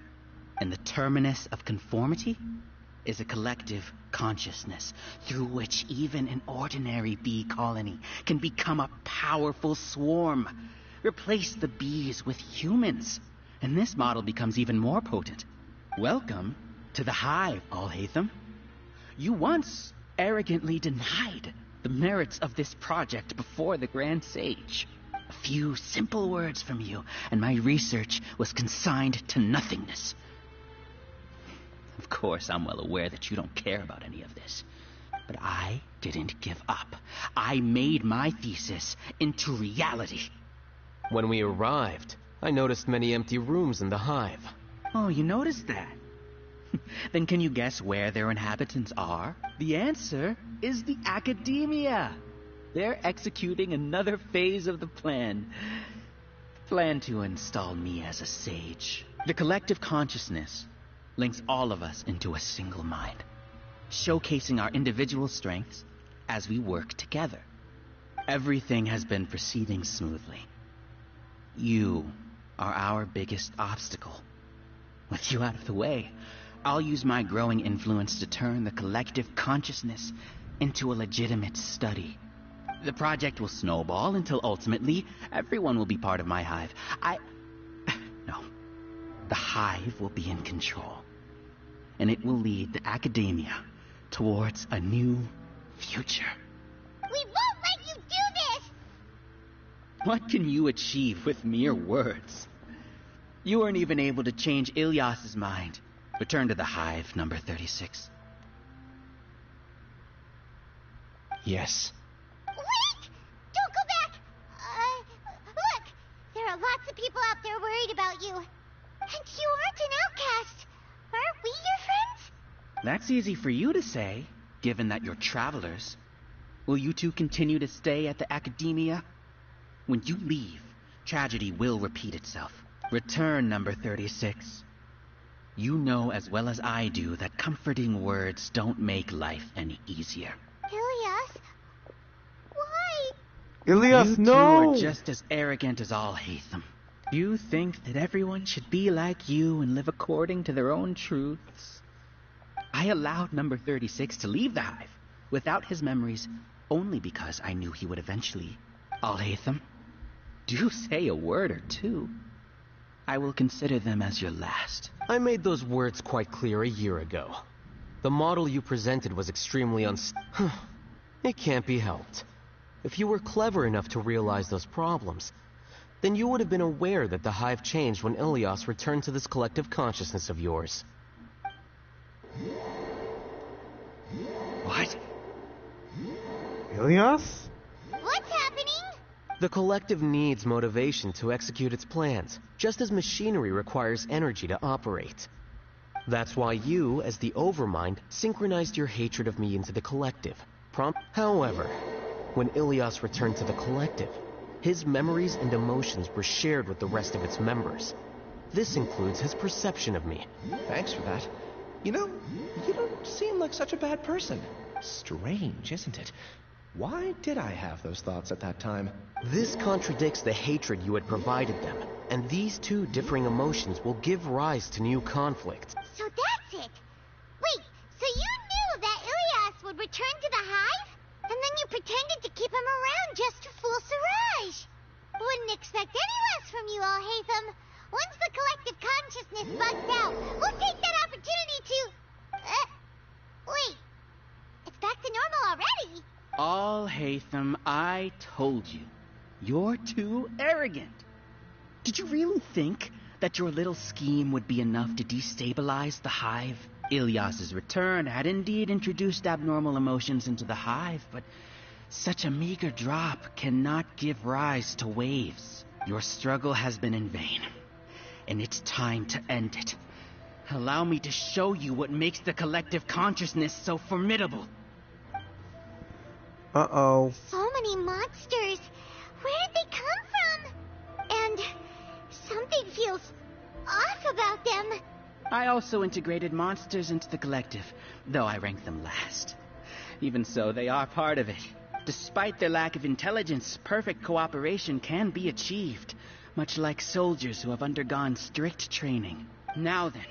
[SPEAKER 13] And the terminus of conformity is a collective consciousness through which even an ordinary bee colony can become a powerful swarm. Replace the bees with humans, and this model becomes even more potent. Welcome to the hive, Alhaitham. You once arrogantly denied the merits of this project before the Grand Sage. A few simple words from you, and my research was consigned to nothingness. Of course, I'm well aware that you don't care about any of this. But I didn't give up. I made my thesis into reality.
[SPEAKER 4] When we arrived, I noticed many empty rooms in the hive.
[SPEAKER 13] Oh, you noticed that? Then can you guess where their inhabitants are? The answer is the academia. They're executing another phase of the plan. Plan to install me as a sage. The collective consciousness links all of us into a single mind, showcasing our individual strengths as we work together. Everything has been proceeding smoothly. You are our biggest obstacle. With you out of the way, I'll use my growing influence to turn the collective consciousness into a legitimate study. The project will snowball until ultimately everyone will be part of my hive. No. The hive will be in control. And it will lead the academia towards a new future.
[SPEAKER 5] We won't let you do this!
[SPEAKER 13] What can you achieve with mere words? You weren't even able to change Ilyas's mind. Return to the hive, number 36.
[SPEAKER 3] Yes.
[SPEAKER 5] Wait! Don't go back! Look! There are lots of people out there worried about you. And you aren't an outcast. Aren't we your friends?
[SPEAKER 13] That's easy for you to say, given that you're travelers. Will you two continue to stay at the academia? When you leave, tragedy will repeat itself. Return, number 36. You know as well as I do that comforting words don't make life any easier.
[SPEAKER 5] Ilyas? Why?
[SPEAKER 1] Ilyas,
[SPEAKER 13] you
[SPEAKER 1] no!
[SPEAKER 13] two are just as arrogant as all Hatham. You think that everyone should be like you and live according to their own truths. I allowed number 36 to leave the hive without his memories only because I knew he would eventually. Al-Hatham, do say a word or two. I will consider them as your last.
[SPEAKER 4] I made those words quite clear a year ago. The model you presented was extremely It can't be helped. If you were clever enough to realize those problems, then you would have been aware that the hive changed when Ilyas returned to this collective consciousness of yours.
[SPEAKER 13] What?
[SPEAKER 1] Ilyas?
[SPEAKER 5] What's happening?
[SPEAKER 4] The collective needs motivation to execute its plans, just as machinery requires energy to operate. That's why you, as the Overmind, synchronized your hatred of me into the collective. However, when Ilyas returned to the collective, his memories and emotions were shared with the rest of its members. This includes his perception of me.
[SPEAKER 3] Thanks for that. You know, you don't seem like such a bad person. Strange, isn't it? Why did I have those thoughts at that time?
[SPEAKER 4] This contradicts the hatred you had provided them, and these two differing emotions will give rise to new conflict.
[SPEAKER 5] So that's it. Wait, so you knew that Ilyas would return to the hive? And then you pretended to keep him around just to fool Siraj. Wouldn't expect any less from you, Al-Hatham. Once the collective consciousness bugs out, we'll take that opportunity to... wait. It's back to normal already.
[SPEAKER 13] Al-Hatham, I told you. You're too arrogant. Did you really think that your little scheme would be enough to destabilize the hive? Ilyas's return had indeed introduced abnormal emotions into the hive, but such a meager drop cannot give rise to waves. Your struggle has been in vain, and it's time to end it. Allow me to show you what makes the collective consciousness so formidable.
[SPEAKER 1] Uh-oh.
[SPEAKER 5] So many monsters. Where did they come from? And something feels off about them.
[SPEAKER 13] I also integrated monsters into the collective, though I ranked them last. Even so, they are part of it. Despite their lack of intelligence, perfect cooperation can be achieved, much like soldiers who have undergone strict training. Now then,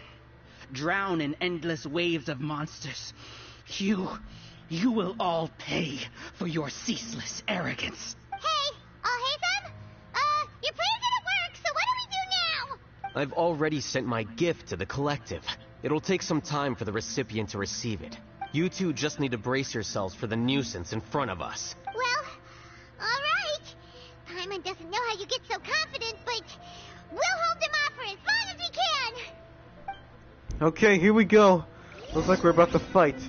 [SPEAKER 13] drown in endless waves of monsters. You will all pay for your ceaseless arrogance.
[SPEAKER 5] Hey, Al-Hatham? Your plan didn't work, so what do we do now?
[SPEAKER 4] I've already sent my gift to the collective. It'll take some time for the recipient to receive it. You two just need to brace yourselves for the nuisance in front of us.
[SPEAKER 5] Well, alright. Paimon doesn't know how you get so confident, but we'll hold him off for as long as we can.
[SPEAKER 1] Okay, here we go. Looks like we're about to fight.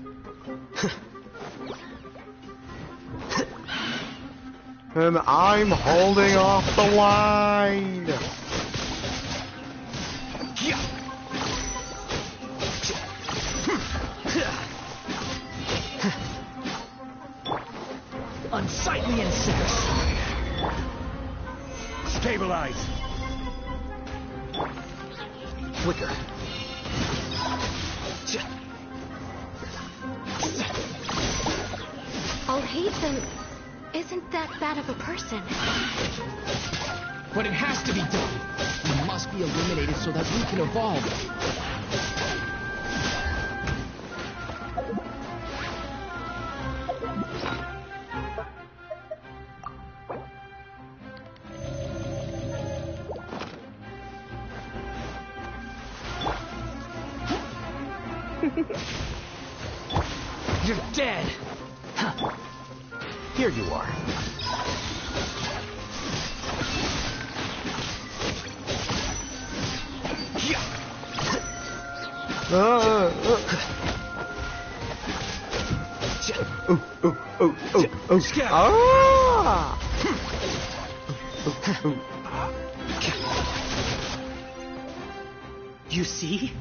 [SPEAKER 1] And I'm holding off the line.
[SPEAKER 3] Unsightly insects!
[SPEAKER 9] Stabilize!
[SPEAKER 4] Flicker.
[SPEAKER 8] Al-Hatham isn't that bad of a person.
[SPEAKER 3] But it has to be done. We must be eliminated so that we can evolve. You're dead!
[SPEAKER 4] Huh. Here you are.
[SPEAKER 13] You see?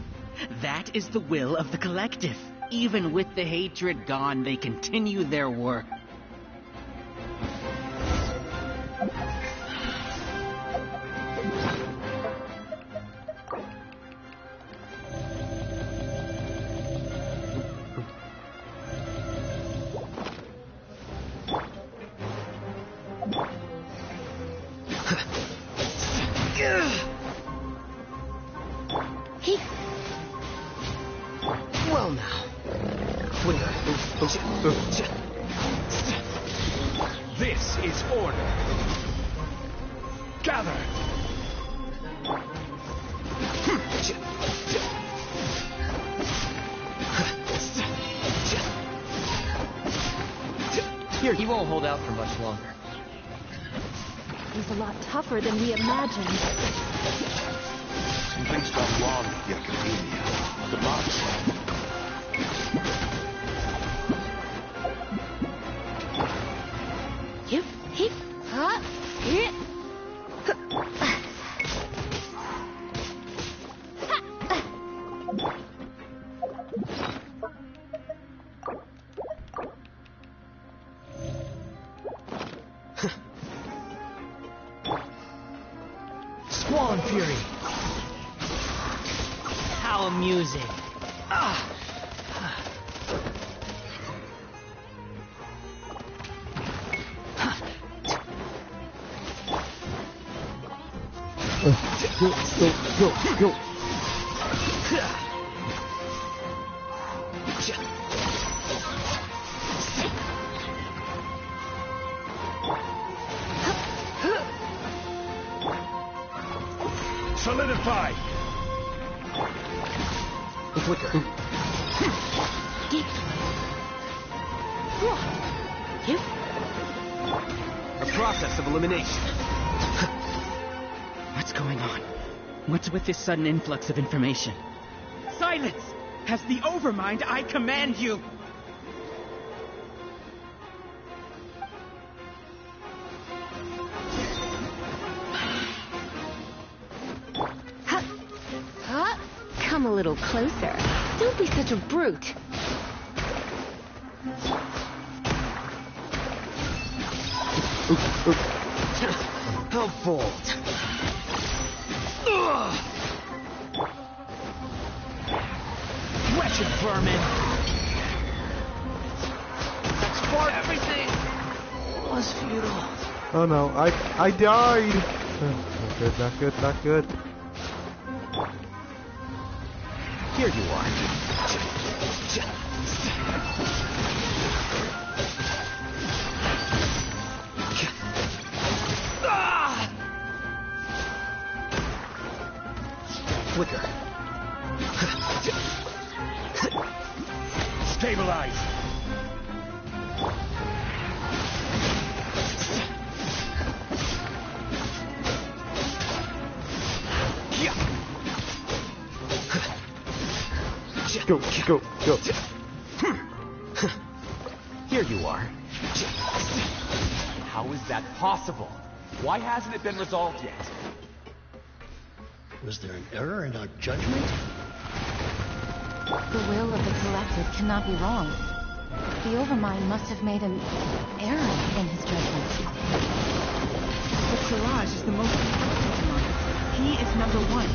[SPEAKER 13] That is the will of the collective. Even with the hatred gone, they continue their work.
[SPEAKER 4] Well now.
[SPEAKER 9] This is order. Gather.
[SPEAKER 3] Here, he won't hold out for much longer.
[SPEAKER 8] He's a lot tougher than we imagined.
[SPEAKER 9] Something's gone wrong with the Academia. The box.
[SPEAKER 3] Squall Fury.
[SPEAKER 13] How amusing.
[SPEAKER 1] Go.
[SPEAKER 9] Solidify.
[SPEAKER 4] The flicker.
[SPEAKER 3] A process of elimination.
[SPEAKER 13] What's going on? What's with this sudden influx of information? Silence! As the Overmind, I command you!
[SPEAKER 8] Come a little closer. Don't be such a brute.
[SPEAKER 3] How bold.
[SPEAKER 13] Wretched vermin!
[SPEAKER 3] That's far everything was futile.
[SPEAKER 1] Oh no, I died. Not good.
[SPEAKER 4] Here you are. Flicker.
[SPEAKER 9] Stabilize.
[SPEAKER 1] Go.
[SPEAKER 4] Here you are.
[SPEAKER 3] How is that possible? Why hasn't it been resolved yet?
[SPEAKER 14] Was there an error in our judgment?
[SPEAKER 8] The will of the collective cannot be wrong. The Overmind must have made an error in his judgment.
[SPEAKER 13] But Siraj is the most important one. He is number one.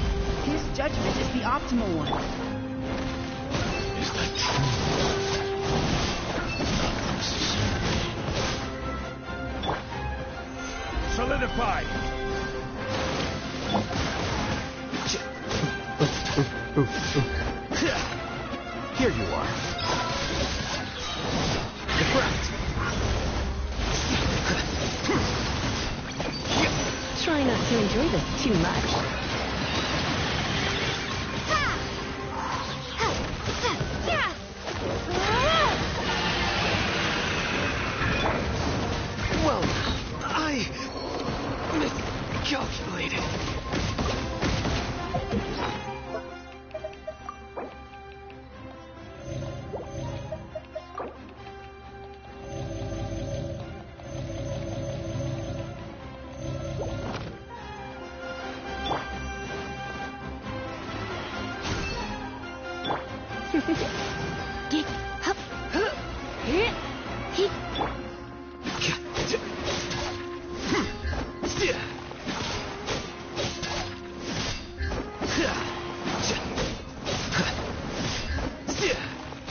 [SPEAKER 13] His judgment is the optimal one.
[SPEAKER 14] Is that true? Not necessarily.
[SPEAKER 9] Solidify.
[SPEAKER 4] Here you are. Deflect.
[SPEAKER 8] Try not to enjoy this too much.
[SPEAKER 3] Well, I miscalculated.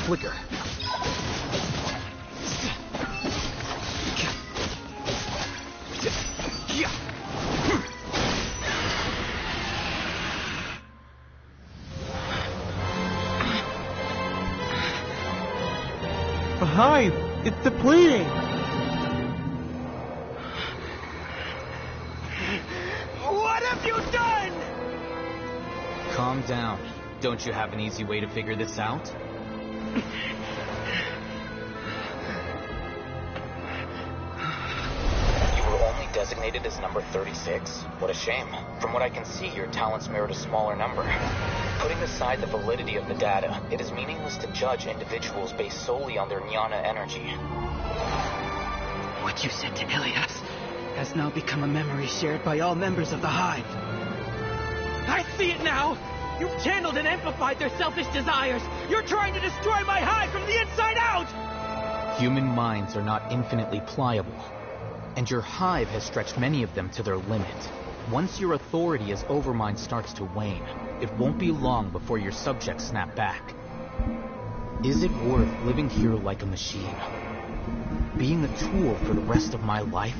[SPEAKER 6] flicker.
[SPEAKER 1] The hive! It's depleting!
[SPEAKER 15] What have you done?
[SPEAKER 6] Calm down. Don't you have an easy way to figure this out? You were only designated as number 36? What a shame. From what I can see, your talents merit a smaller number. Putting aside the validity of the data, it is meaningless to judge individuals based solely on their jnana energy.
[SPEAKER 13] What you said to Ilias has now become a memory shared by all members of the Hive.
[SPEAKER 15] I see it now! You've channeled and amplified their selfish desires! You're trying to destroy my hive from the inside out!
[SPEAKER 6] Human minds are not infinitely pliable, and your hive has stretched many of them to their limit. Once your authority as Overmind starts to wane, it won't be long before your subjects snap back. Is it worth living here like a machine? Being a tool for the rest of my life?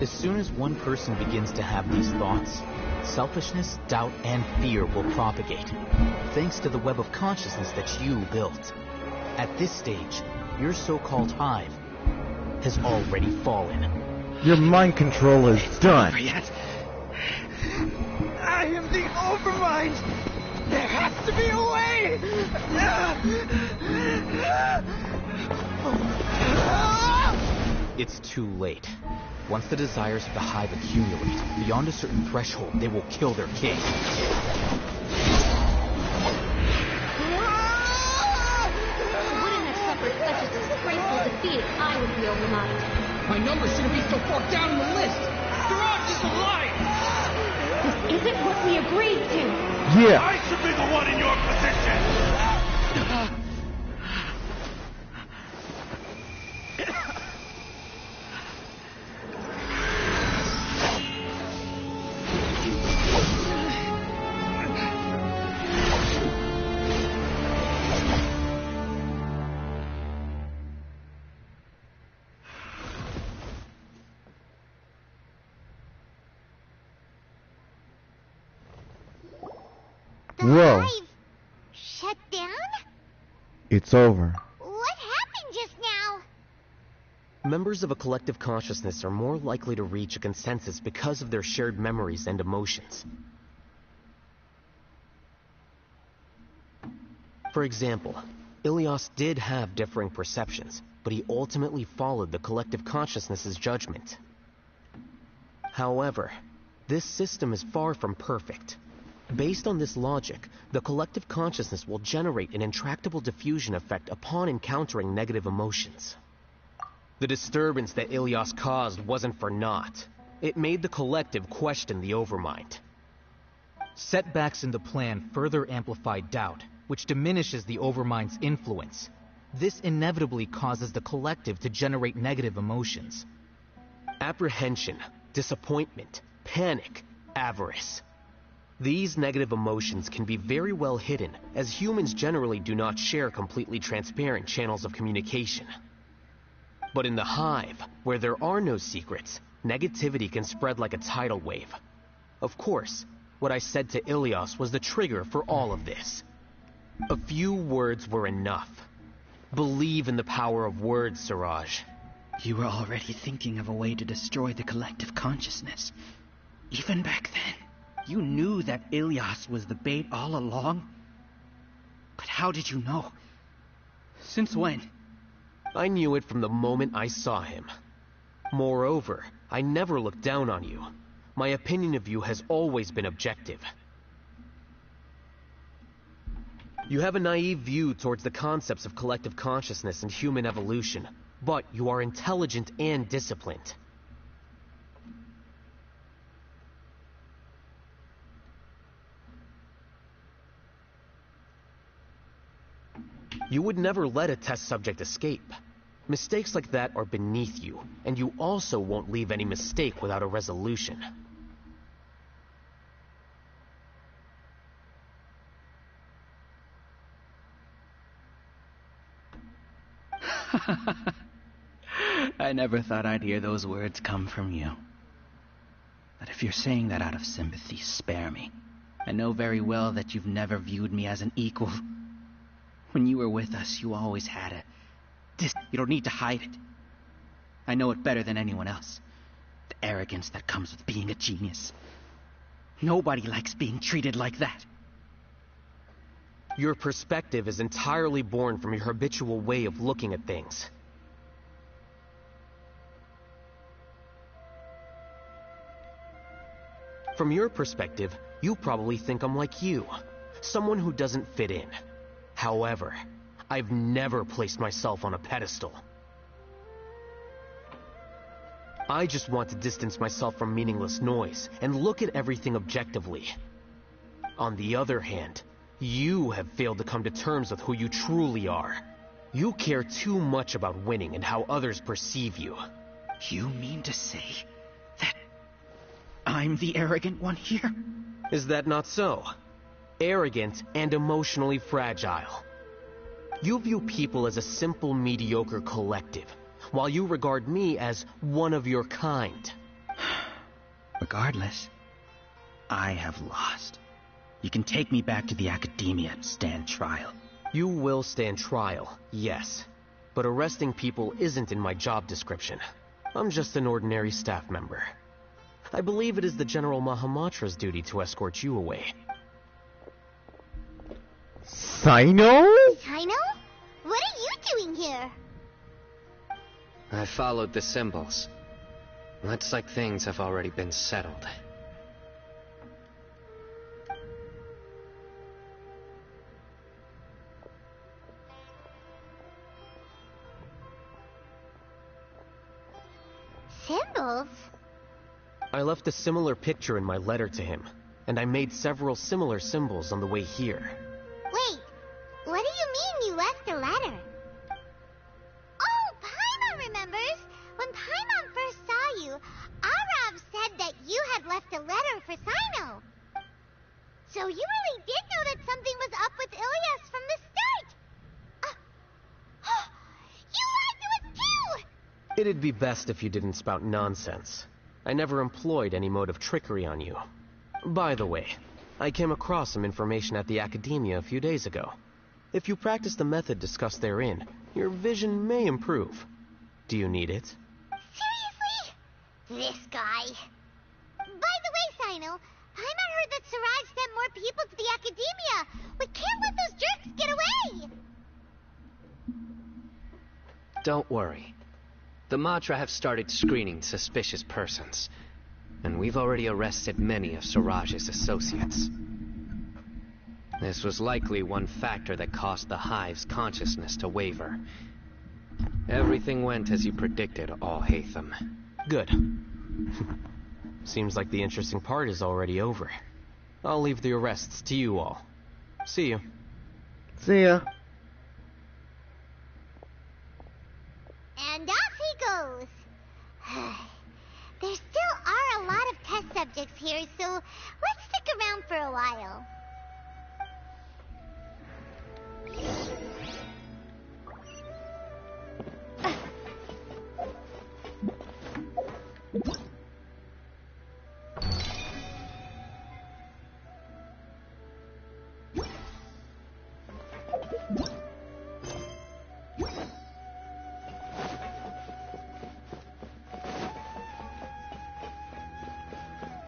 [SPEAKER 6] As soon as one person begins to have these thoughts, selfishness, doubt, and fear will propagate, thanks to the web of consciousness that you built. At this stage, your so-called hive has already fallen.
[SPEAKER 1] Your mind control is done.
[SPEAKER 13] Not yet.
[SPEAKER 15] I am the Overmind! There has to be a way!
[SPEAKER 6] It's too late. Once the desires of the hive accumulate, beyond a certain threshold, they will kill their king.
[SPEAKER 16] I wouldn't have suffered such a disgraceful defeat if I was the Overmind.
[SPEAKER 15] My number shouldn't be so far down the list! Garage is alive!
[SPEAKER 16] This isn't what we agreed to!
[SPEAKER 1] Yeah!
[SPEAKER 14] I should be the one in your position!
[SPEAKER 1] Whoa.
[SPEAKER 5] Hive shut down?
[SPEAKER 1] It's over.
[SPEAKER 5] What happened just now?
[SPEAKER 4] Members of a collective consciousness are more likely to reach a consensus because of their shared memories and emotions. For example, Ilias did have differing perceptions, but he ultimately followed the collective consciousness's judgment. However, this system is far from perfect. Based on this logic, the collective consciousness will generate an intractable diffusion effect upon encountering negative emotions. The disturbance that Ilias caused wasn't for naught. It made the collective question the Overmind.
[SPEAKER 6] Setbacks in the plan further amplify doubt, which diminishes the Overmind's influence. This inevitably causes the collective to generate negative emotions.
[SPEAKER 4] Apprehension, disappointment, panic, avarice. These negative emotions can be very well hidden, as humans generally do not share completely transparent channels of communication. But in the hive, where there are no secrets, negativity can spread like a tidal wave. Of course, what I said to Ilias was the trigger for all of this. A few words were enough. Believe in the power of words, Siraj.
[SPEAKER 13] You were already thinking of a way to destroy the collective consciousness. Even back then, you knew that Ilias was the bait all along? But how did you know? Since when?
[SPEAKER 4] I knew it from the moment I saw him. Moreover, I never looked down on you. My opinion of you has always been objective. You have a naive view towards the concepts of collective consciousness and human evolution, but you are intelligent and disciplined. You would never let a test subject escape. Mistakes like that are beneath you, and you also won't leave any mistake without a resolution.
[SPEAKER 13] I never thought I'd hear those words come from you. But if you're saying that out of sympathy, spare me. I know very well that you've never viewed me as an equal. When you were with us, you always had a... You don't need to hide it. I know it better than anyone else. The arrogance that comes with being a genius. Nobody likes being treated like that.
[SPEAKER 4] Your perspective is entirely born from your habitual way of looking at things. From your perspective, you probably think I'm like you, someone who doesn't fit in. However, I've never placed myself on a pedestal. I just want to distance myself from meaningless noise and look at everything objectively. On the other hand, you have failed to come to terms with who you truly are. You care too much about winning and how others perceive you.
[SPEAKER 13] You mean to say that I'm the arrogant one here?
[SPEAKER 4] Is that not so? Arrogant and emotionally fragile. You view people as a simple, mediocre collective, while you regard me as one of your kind.
[SPEAKER 13] Regardless, I have lost. You can take me back to the academia and stand trial.
[SPEAKER 4] You will stand trial, yes. But arresting people isn't in my job description. I'm just an ordinary staff member. I believe it is the General Mahamatra's duty to escort you away.
[SPEAKER 1] Sino?
[SPEAKER 5] Sino? What are you doing here?
[SPEAKER 17] I followed the symbols. Looks like things have already been settled.
[SPEAKER 5] Symbols?
[SPEAKER 4] I left a similar picture in my letter to him, and I made several similar symbols on the way here.
[SPEAKER 5] Wait, what do you mean you left a letter? Oh, Paimon remembers! When Paimon first saw you, Arav said that you had left a letter for Sino. So you really did know that something was up with Ilias from the start! You lied to us too!
[SPEAKER 4] It'd be best if you didn't spout nonsense. I never employed any mode of trickery on you. By the way, I came across some information at the Academia a few days ago. If you practice the method discussed therein, your vision may improve. Do you need it?
[SPEAKER 5] Seriously? This guy. By the way, Sino, Paimon heard that Siraj sent more people to the Academia. We can't let those jerks get away!
[SPEAKER 17] Don't worry. The Matra have started screening suspicious persons, and we've already arrested many of Siraj's associates. This was likely one factor that caused the Hive's consciousness to waver. Everything went as you predicted, All-Hatham.
[SPEAKER 4] Good. Seems like the interesting part is already over. I'll leave the arrests to you all. See you.
[SPEAKER 1] See ya.
[SPEAKER 5] And off he goes. There still are a lot of test subjects here, so let's stick around for a while.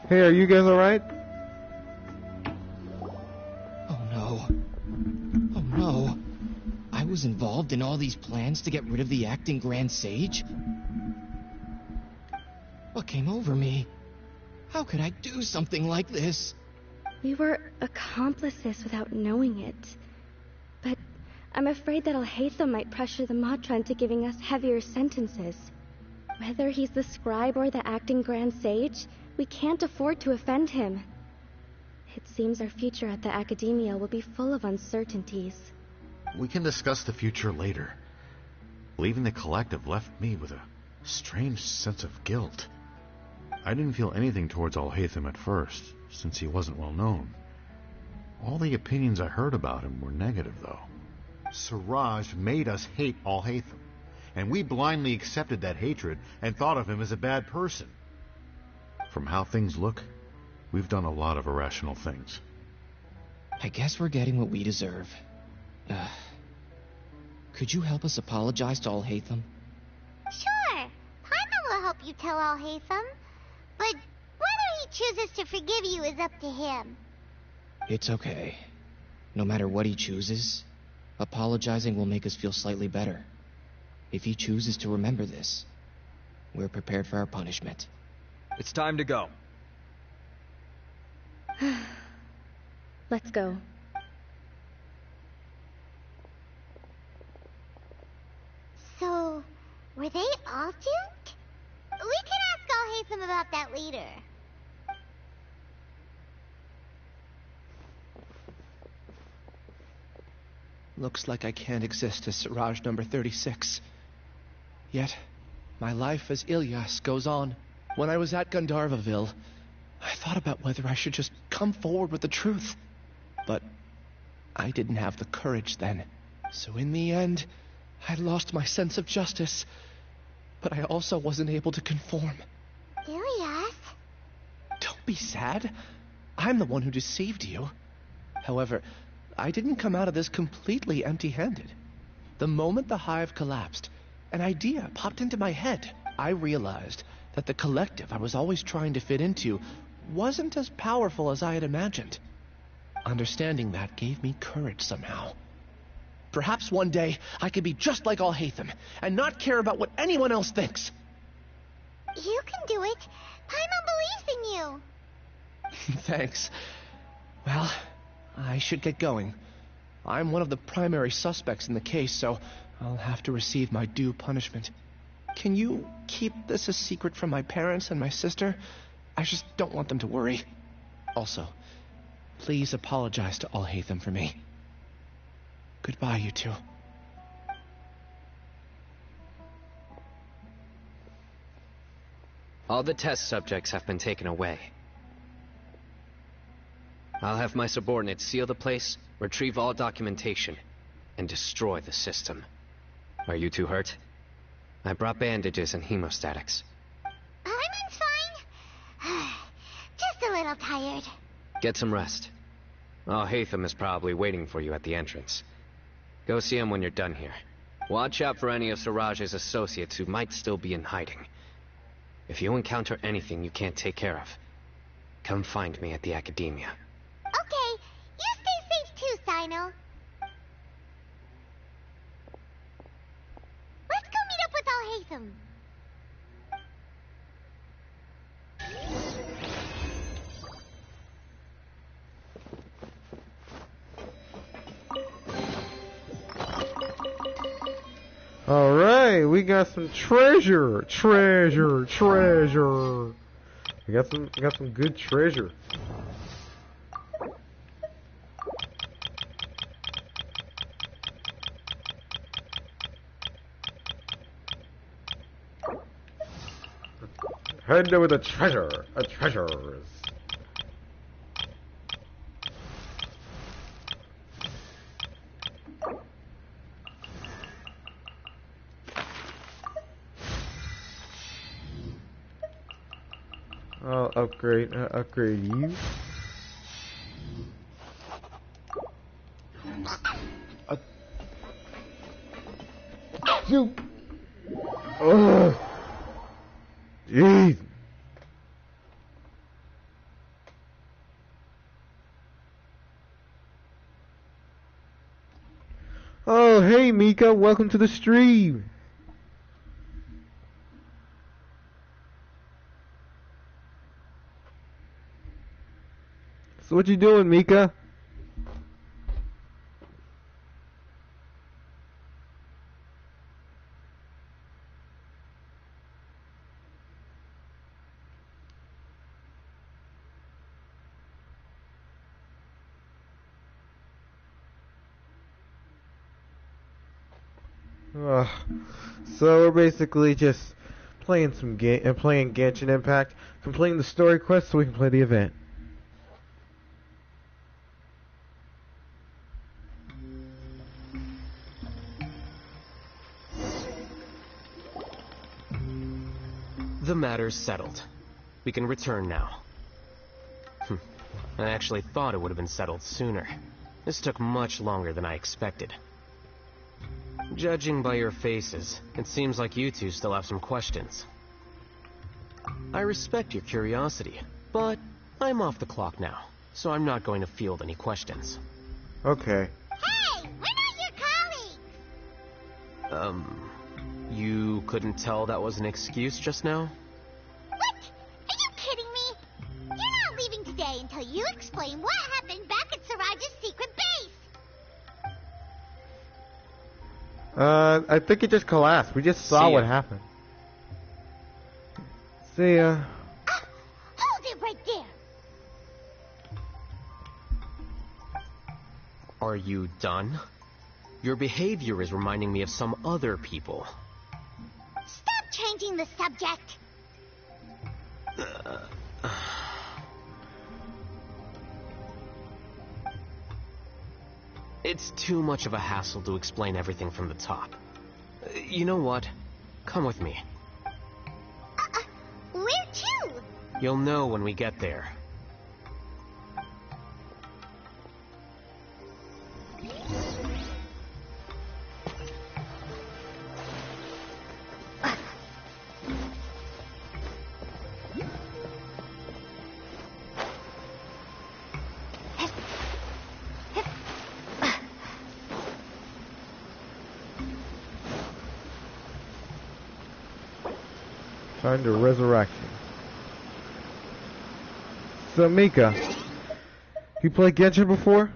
[SPEAKER 1] Hey, are you guys alright?
[SPEAKER 18] Oh no. Oh no. I was involved in all these plans to get rid of the acting Grand Sage? What came over me? How could I do something like this?
[SPEAKER 19] We were accomplices without knowing it. But I'm afraid that Al-Haytham might pressure the Matra into giving us heavier sentences. Whether he's the scribe or the acting Grand Sage, we can't afford to offend him. It seems our future at the Academia will be full of uncertainties.
[SPEAKER 11] We can discuss the future later. Leaving the collective left me with a strange sense of guilt. I didn't feel anything towards Al-Haytham at first, since he wasn't well known. All the opinions I heard about him were negative, though.
[SPEAKER 20] Siraj made us hate Al-Haytham.
[SPEAKER 11] and we blindly accepted that hatred and thought of him as a bad person. From how things look, we've done a lot of irrational things.
[SPEAKER 18] I guess we're getting what we deserve. Could you help us apologize to Alhaitham?
[SPEAKER 5] Sure. Paimon will help you tell Alhaitham. But whether he chooses to forgive you is up to him.
[SPEAKER 18] It's okay. No matter what he chooses, apologizing will make us feel slightly better. If he chooses to remember this, we're prepared for our punishment.
[SPEAKER 20] It's time to go.
[SPEAKER 19] Let's go.
[SPEAKER 5] So, were they all doomed? We can ask Alhaitham about that later.
[SPEAKER 3] Looks like I can't exist as Siraj number 36. Yet, my life as Ilyas goes on. When I was at Gandharvaville, I thought about whether I should just come forward with the truth. But I didn't have the courage then. So in the end, I lost my sense of justice. But I also wasn't able to conform.
[SPEAKER 5] Ilyas?
[SPEAKER 3] Don't be sad. I'm the one who deceived you. However, I didn't come out of this completely empty-handed. The moment the hive collapsed, an idea popped into my head. I realized that the collective I was always trying to fit into wasn't as powerful as I had imagined. Understanding that gave me courage somehow. Perhaps one day I could be just like Alhaitham and not care about what anyone else thinks.
[SPEAKER 5] You can do it. Paimon believes in you.
[SPEAKER 3] Thanks. Well, I should get going. I'm one of the primary suspects in the case, so I'll have to receive my due punishment. Can you keep this a secret from my parents and my sister? I just don't want them to worry. Also, please apologize to Alhaitham for me. Goodbye, you two.
[SPEAKER 17] All the test subjects have been taken away. I'll have my subordinates seal the place, retrieve all documentation, and destroy the system. Are you two hurt? I brought bandages and hemostatics.
[SPEAKER 5] Paimon's fine. Just a little tired.
[SPEAKER 17] Get some rest. Alhaitham is probably waiting for you at the entrance. Go see him when you're done here. Watch out for any of Siraj's associates who might still be in hiding. If you encounter anything you can't take care of, come find me at the Academia.
[SPEAKER 5] Okay, you stay safe too, Sino. Let's go meet up with Alhaitham.
[SPEAKER 1] Alright, we got some treasure. Treasure. We got some good treasure. Head over the treasure. Treasures. I'll upgrade you. Shoot! Ugh! Jeez! Oh, hey Mika, welcome to the stream. So what you doing, Mika? So we're basically just playing some playing Genshin Impact, completing the story quest so we can play the event.
[SPEAKER 4] The matter's settled. We can return now. I actually thought it would have been settled sooner. This took much longer than I expected. Judging by your faces, it seems like you two still have some questions. I respect your curiosity, but I'm off the clock now, so I'm not going to field any questions.
[SPEAKER 1] Okay.
[SPEAKER 5] Hey, we're not your colleagues!
[SPEAKER 4] You couldn't tell that was an excuse just now?
[SPEAKER 5] What? Are you kidding me? You're not leaving today until you explain what happened back at Siraj's secret base!
[SPEAKER 1] I think it just collapsed. We just saw what happened. See ya.
[SPEAKER 5] Hold it right there!
[SPEAKER 4] Are you done? Your behavior is reminding me of some other people.
[SPEAKER 5] Stop changing the subject!
[SPEAKER 4] It's too much of a hassle to explain everything from the top. You know what? Come with me.
[SPEAKER 5] Where to?
[SPEAKER 4] You'll know when we get there.
[SPEAKER 1] Time to resurrect you. So Mika, you played Genshin before?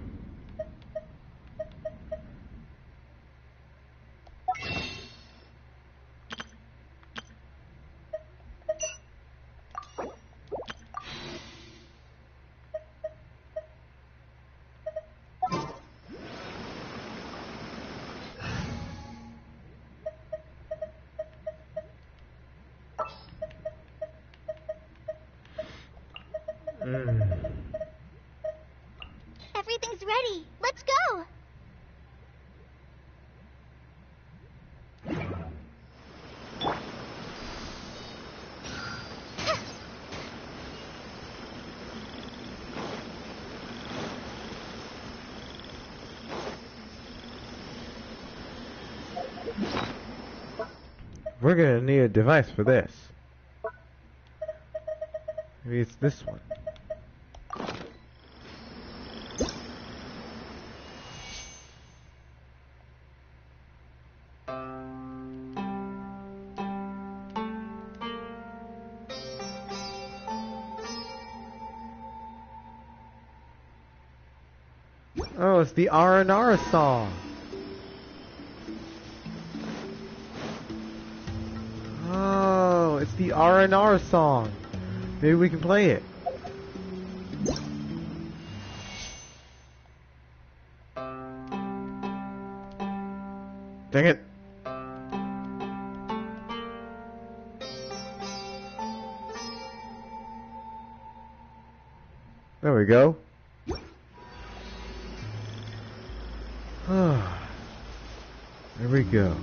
[SPEAKER 5] Everything's ready. Let's go!
[SPEAKER 1] We're gonna need a device for this. Maybe it's this one. Oh, it's the R&R song. Oh, it's the R&R song. Maybe we can play it. Dang it. There we go. There we go.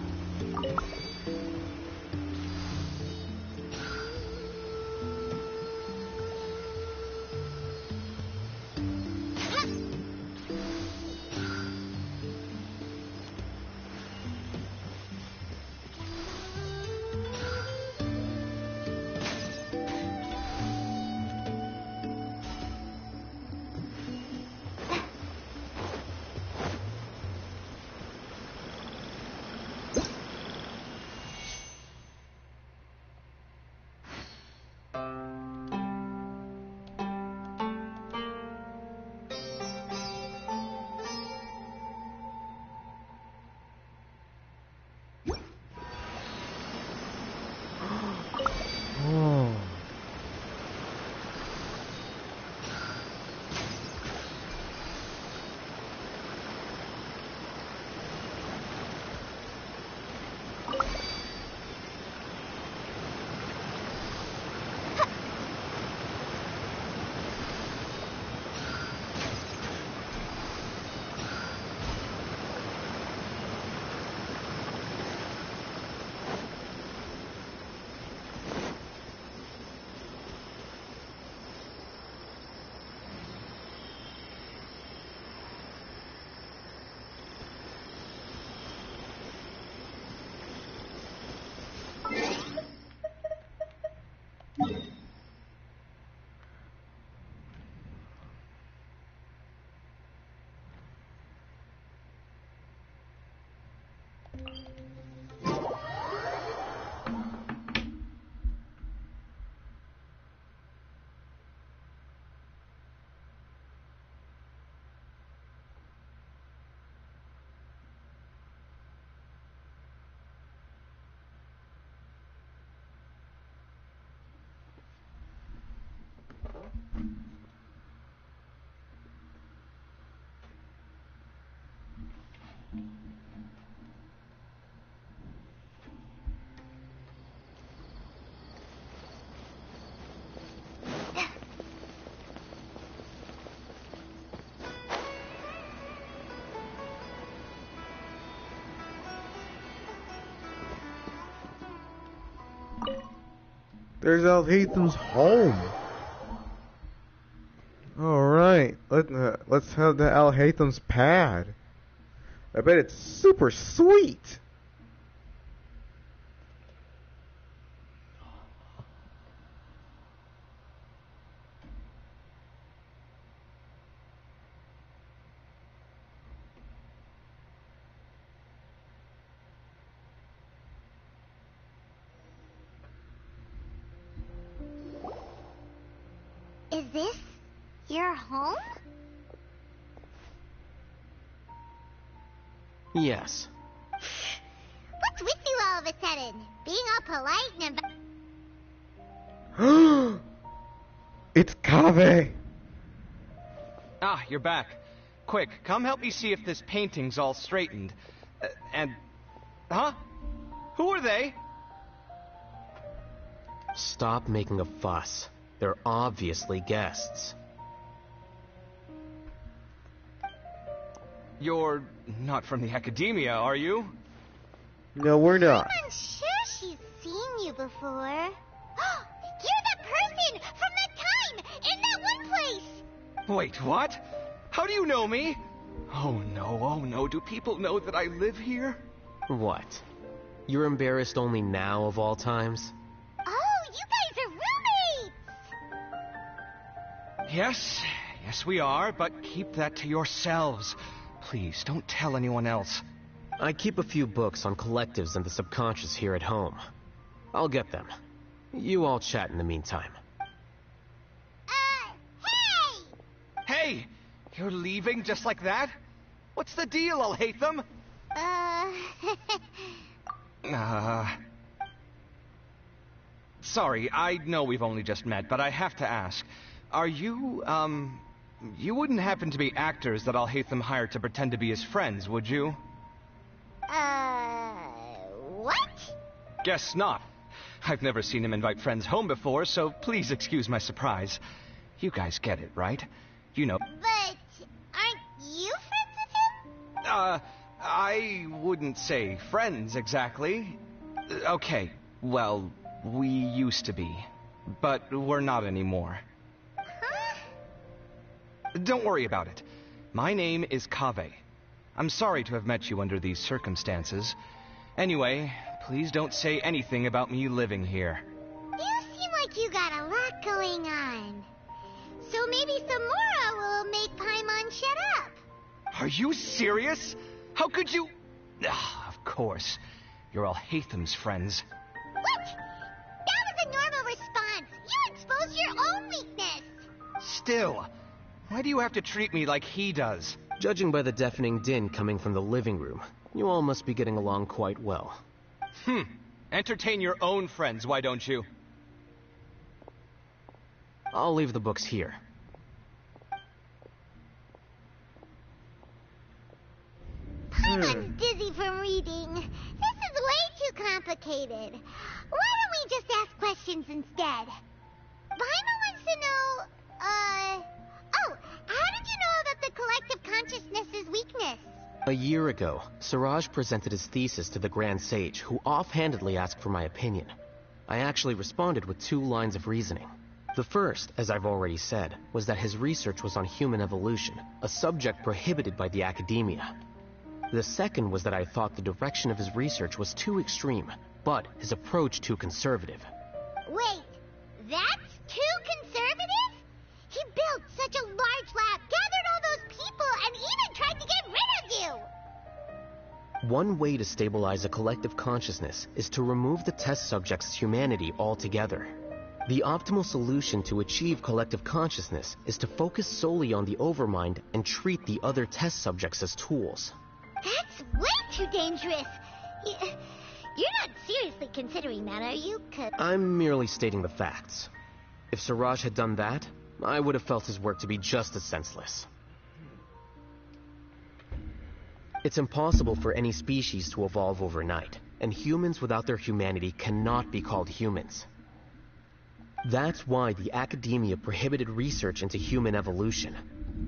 [SPEAKER 1] There's Alhaitham's home. Alright, let's head to Alhaitham's pad. I bet it's super sweet.
[SPEAKER 5] Is this your home?
[SPEAKER 4] Yes.
[SPEAKER 5] What's with you all of a sudden? Being all polite and...
[SPEAKER 1] It's Kaveh!
[SPEAKER 15] Ah, you're back. Quick, come help me see if this painting's all straightened. Huh? Who are they?
[SPEAKER 4] Stop making a fuss. They're obviously guests.
[SPEAKER 15] You're not from the academia, are you?
[SPEAKER 1] No, we're not.
[SPEAKER 5] I'm sure she's seen you before. You're the person from that time in that one place!
[SPEAKER 15] Wait, what? How do you know me? Oh no, do people know that I live here?
[SPEAKER 4] What? You're embarrassed only now of all times?
[SPEAKER 5] Oh, you guys are roommates!
[SPEAKER 15] Yes, we are, but keep that to yourselves. Please, don't tell anyone else.
[SPEAKER 4] I keep a few books on collectives and the subconscious here at home. I'll get them. You all chat in the meantime.
[SPEAKER 5] Hey!
[SPEAKER 15] Hey! You're leaving just like that? What's the deal, Alhaitham? Sorry, I know we've only just met, but I have to ask. Are you, you wouldn't happen to be actors that Alhaitham hired to pretend to be his friends, would you?
[SPEAKER 5] What?
[SPEAKER 15] Guess not. I've never seen him invite friends home before, so please excuse my surprise. You guys get it, right? You know.
[SPEAKER 5] But aren't you friends with him?
[SPEAKER 15] I wouldn't say friends exactly. Okay, well, we used to be, but we're not anymore.
[SPEAKER 5] Huh?
[SPEAKER 15] Don't worry about it. My name is Kaveh. I'm sorry to have met you under these circumstances. Anyway, please don't say anything about me living here.
[SPEAKER 5] You seem like you got a lot going on. So maybe Samora will make Paimon shut up.
[SPEAKER 15] Are you serious? How could you... Of course. You're Alhaitham's friends.
[SPEAKER 5] What? That was a normal response. You exposed your own weakness.
[SPEAKER 15] Still, why do you have to treat me like he does?
[SPEAKER 4] Judging by the deafening din coming from the living room, you all must be getting along quite well.
[SPEAKER 15] Entertain your own friends, why don't you?
[SPEAKER 4] I'll leave the books here.
[SPEAKER 5] Paimon's dizzy from reading. This is way too complicated. Why don't we just ask questions instead? Paimon wants to know, oh, how did you know that the collective consciousness is weakness?
[SPEAKER 4] A year ago, Siraj presented his thesis to the Grand Sage, who offhandedly asked for my opinion. I actually responded with 2 lines of reasoning. The first, as I've already said, was that his research was on human evolution, a subject prohibited by the academia. The second was that I thought the direction of his research was too extreme, but his approach too conservative.
[SPEAKER 5] Wait, that's too conservative? He built such a large lab, gathered all those people, and even tried to get rid of you!
[SPEAKER 4] One way to stabilize a collective consciousness is to remove the test subject's humanity altogether. The optimal solution to achieve collective consciousness is to focus solely on the overmind and treat the other test subjects as tools.
[SPEAKER 5] That's way too dangerous. You're not seriously considering that, are you?
[SPEAKER 4] I'm merely stating the facts. If Siraj had done that, I would have felt his work to be just as senseless. It's impossible for any species to evolve overnight, and humans without their humanity cannot be called humans. That's why the academia prohibited research into human evolution.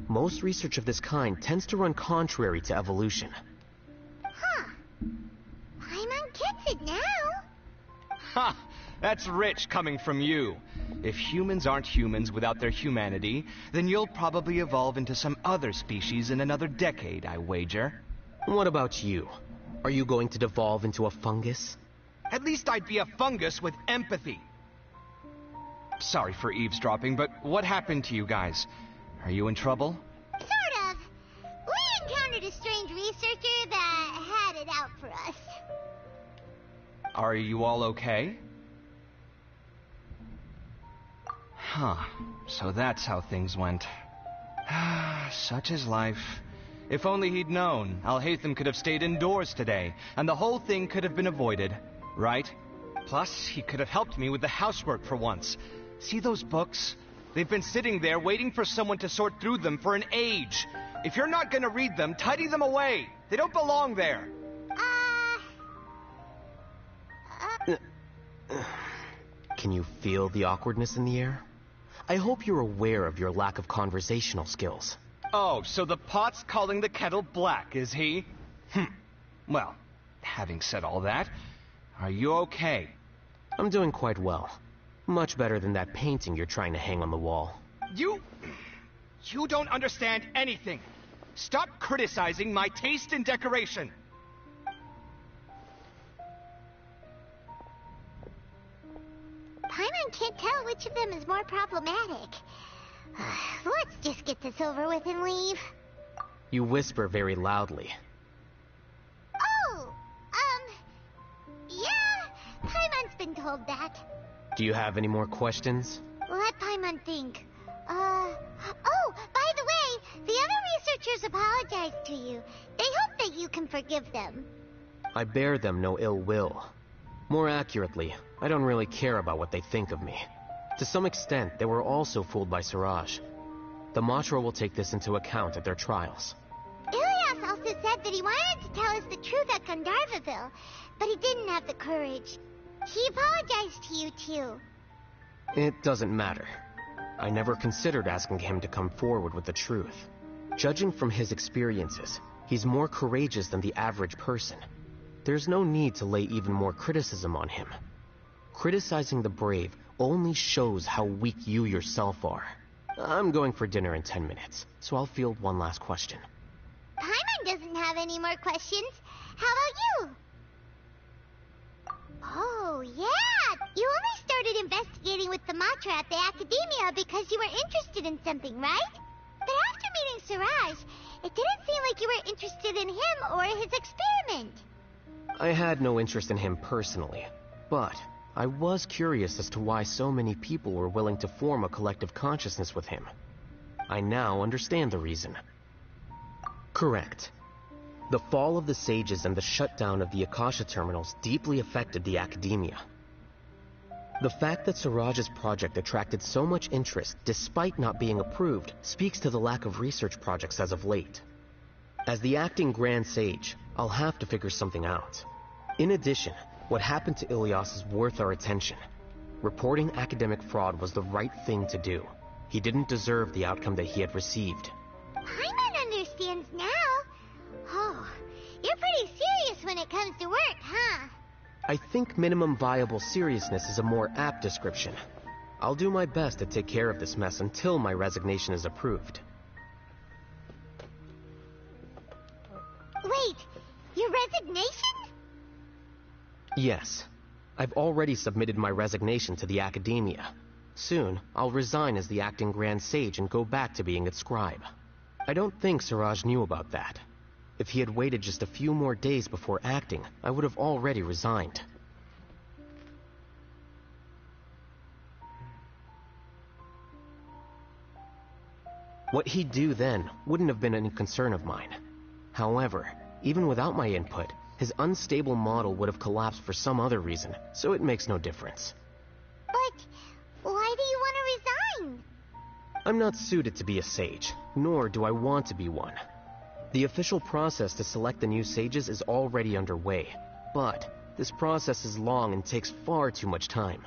[SPEAKER 4] Most research of this kind tends to run contrary to evolution.
[SPEAKER 5] Huh. Paimon gets it now.
[SPEAKER 15] Ha! That's rich coming from you. If humans aren't humans without their humanity, then you'll probably evolve into some other species in another decade, I wager.
[SPEAKER 4] What about you? Are you going to devolve into a fungus?
[SPEAKER 15] At least I'd be a fungus with empathy. Sorry for eavesdropping, but what happened to you guys? Are you in trouble?
[SPEAKER 5] Sort of. We encountered a strange researcher that had it out for us.
[SPEAKER 15] Are you all okay? Huh. So that's how things went. Such is life. If only he'd known, Alhaitham could have stayed indoors today, and the whole thing could have been avoided, right? Plus, he could have helped me with the housework for once. See those books? They've been sitting there waiting for someone to sort through them for an age. If you're not gonna read them, tidy them away. They don't belong there.
[SPEAKER 4] Can you feel the awkwardness in the air? I hope you're aware of your lack of conversational skills.
[SPEAKER 15] Oh, so the pot's calling the kettle black, is he? Well, having said all that, are you okay?
[SPEAKER 4] I'm doing quite well. Much better than that painting you're trying to hang on the wall.
[SPEAKER 15] You don't understand anything. Stop criticizing my taste in decoration.
[SPEAKER 5] Paimon can't tell which of them is more problematic. Let's just get this over with and leave.
[SPEAKER 4] You whisper very loudly.
[SPEAKER 5] Oh, yeah, Paimon's been told that.
[SPEAKER 4] Do you have any more questions?
[SPEAKER 5] Let Paimon think. Oh, by the way, the other researchers apologized to you. They hope that you can forgive them.
[SPEAKER 4] I bear them no ill will. More accurately, I don't really care about what they think of me. To some extent, they were also fooled by Siraj. The Matra will take this into account at their trials.
[SPEAKER 5] Ilias also said that he wanted to tell us the truth at Gandharvaville, but he didn't have the courage. He apologized to you, too.
[SPEAKER 4] It doesn't matter. I never considered asking him to come forward with the truth. Judging from his experiences, he's more courageous than the average person. There's no need to lay even more criticism on him. Criticizing the brave only shows how weak you yourself are. I'm going for dinner in 10 minutes, so I'll field one last question.
[SPEAKER 5] Paimon doesn't have any more questions. How about you? Oh, yeah! You only started investigating with the Matra at the Academia because you were interested in something, right? But after meeting Siraj, it didn't seem like you were interested in him or his experiment.
[SPEAKER 4] I had no interest in him personally, but I was curious as to why so many people were willing to form a collective consciousness with him. I now understand the reason. Correct. The fall of the Sages and the shutdown of the Akasha terminals deeply affected the Academia. The fact that Siraj's project attracted so much interest despite not being approved speaks to the lack of research projects as of late. As the acting Grand Sage, I'll have to figure something out. In addition, what happened to Ilias is worth our attention. Reporting academic fraud was the right thing to do. He didn't deserve the outcome that he had received.
[SPEAKER 5] Paimon understands now. Oh, you're pretty serious when it comes to work, huh?
[SPEAKER 4] I think minimum viable seriousness is a more apt description. I'll do my best to take care of this mess until my resignation is approved.
[SPEAKER 5] Wait, your resignation?
[SPEAKER 4] Yes. I've already submitted my resignation to the Academia. Soon, I'll resign as the acting Grand Sage and go back to being its scribe. I don't think Siraj knew about that. If he had waited just a few more days before acting, I would have already resigned. What he'd do then wouldn't have been any concern of mine. However, even without my input, his unstable model would have collapsed for some other reason, so it makes no difference.
[SPEAKER 5] But why do you want to resign?
[SPEAKER 4] I'm not suited to be a sage, nor do I want to be one. The official process to select the new sages is already underway, but this process is long and takes far too much time.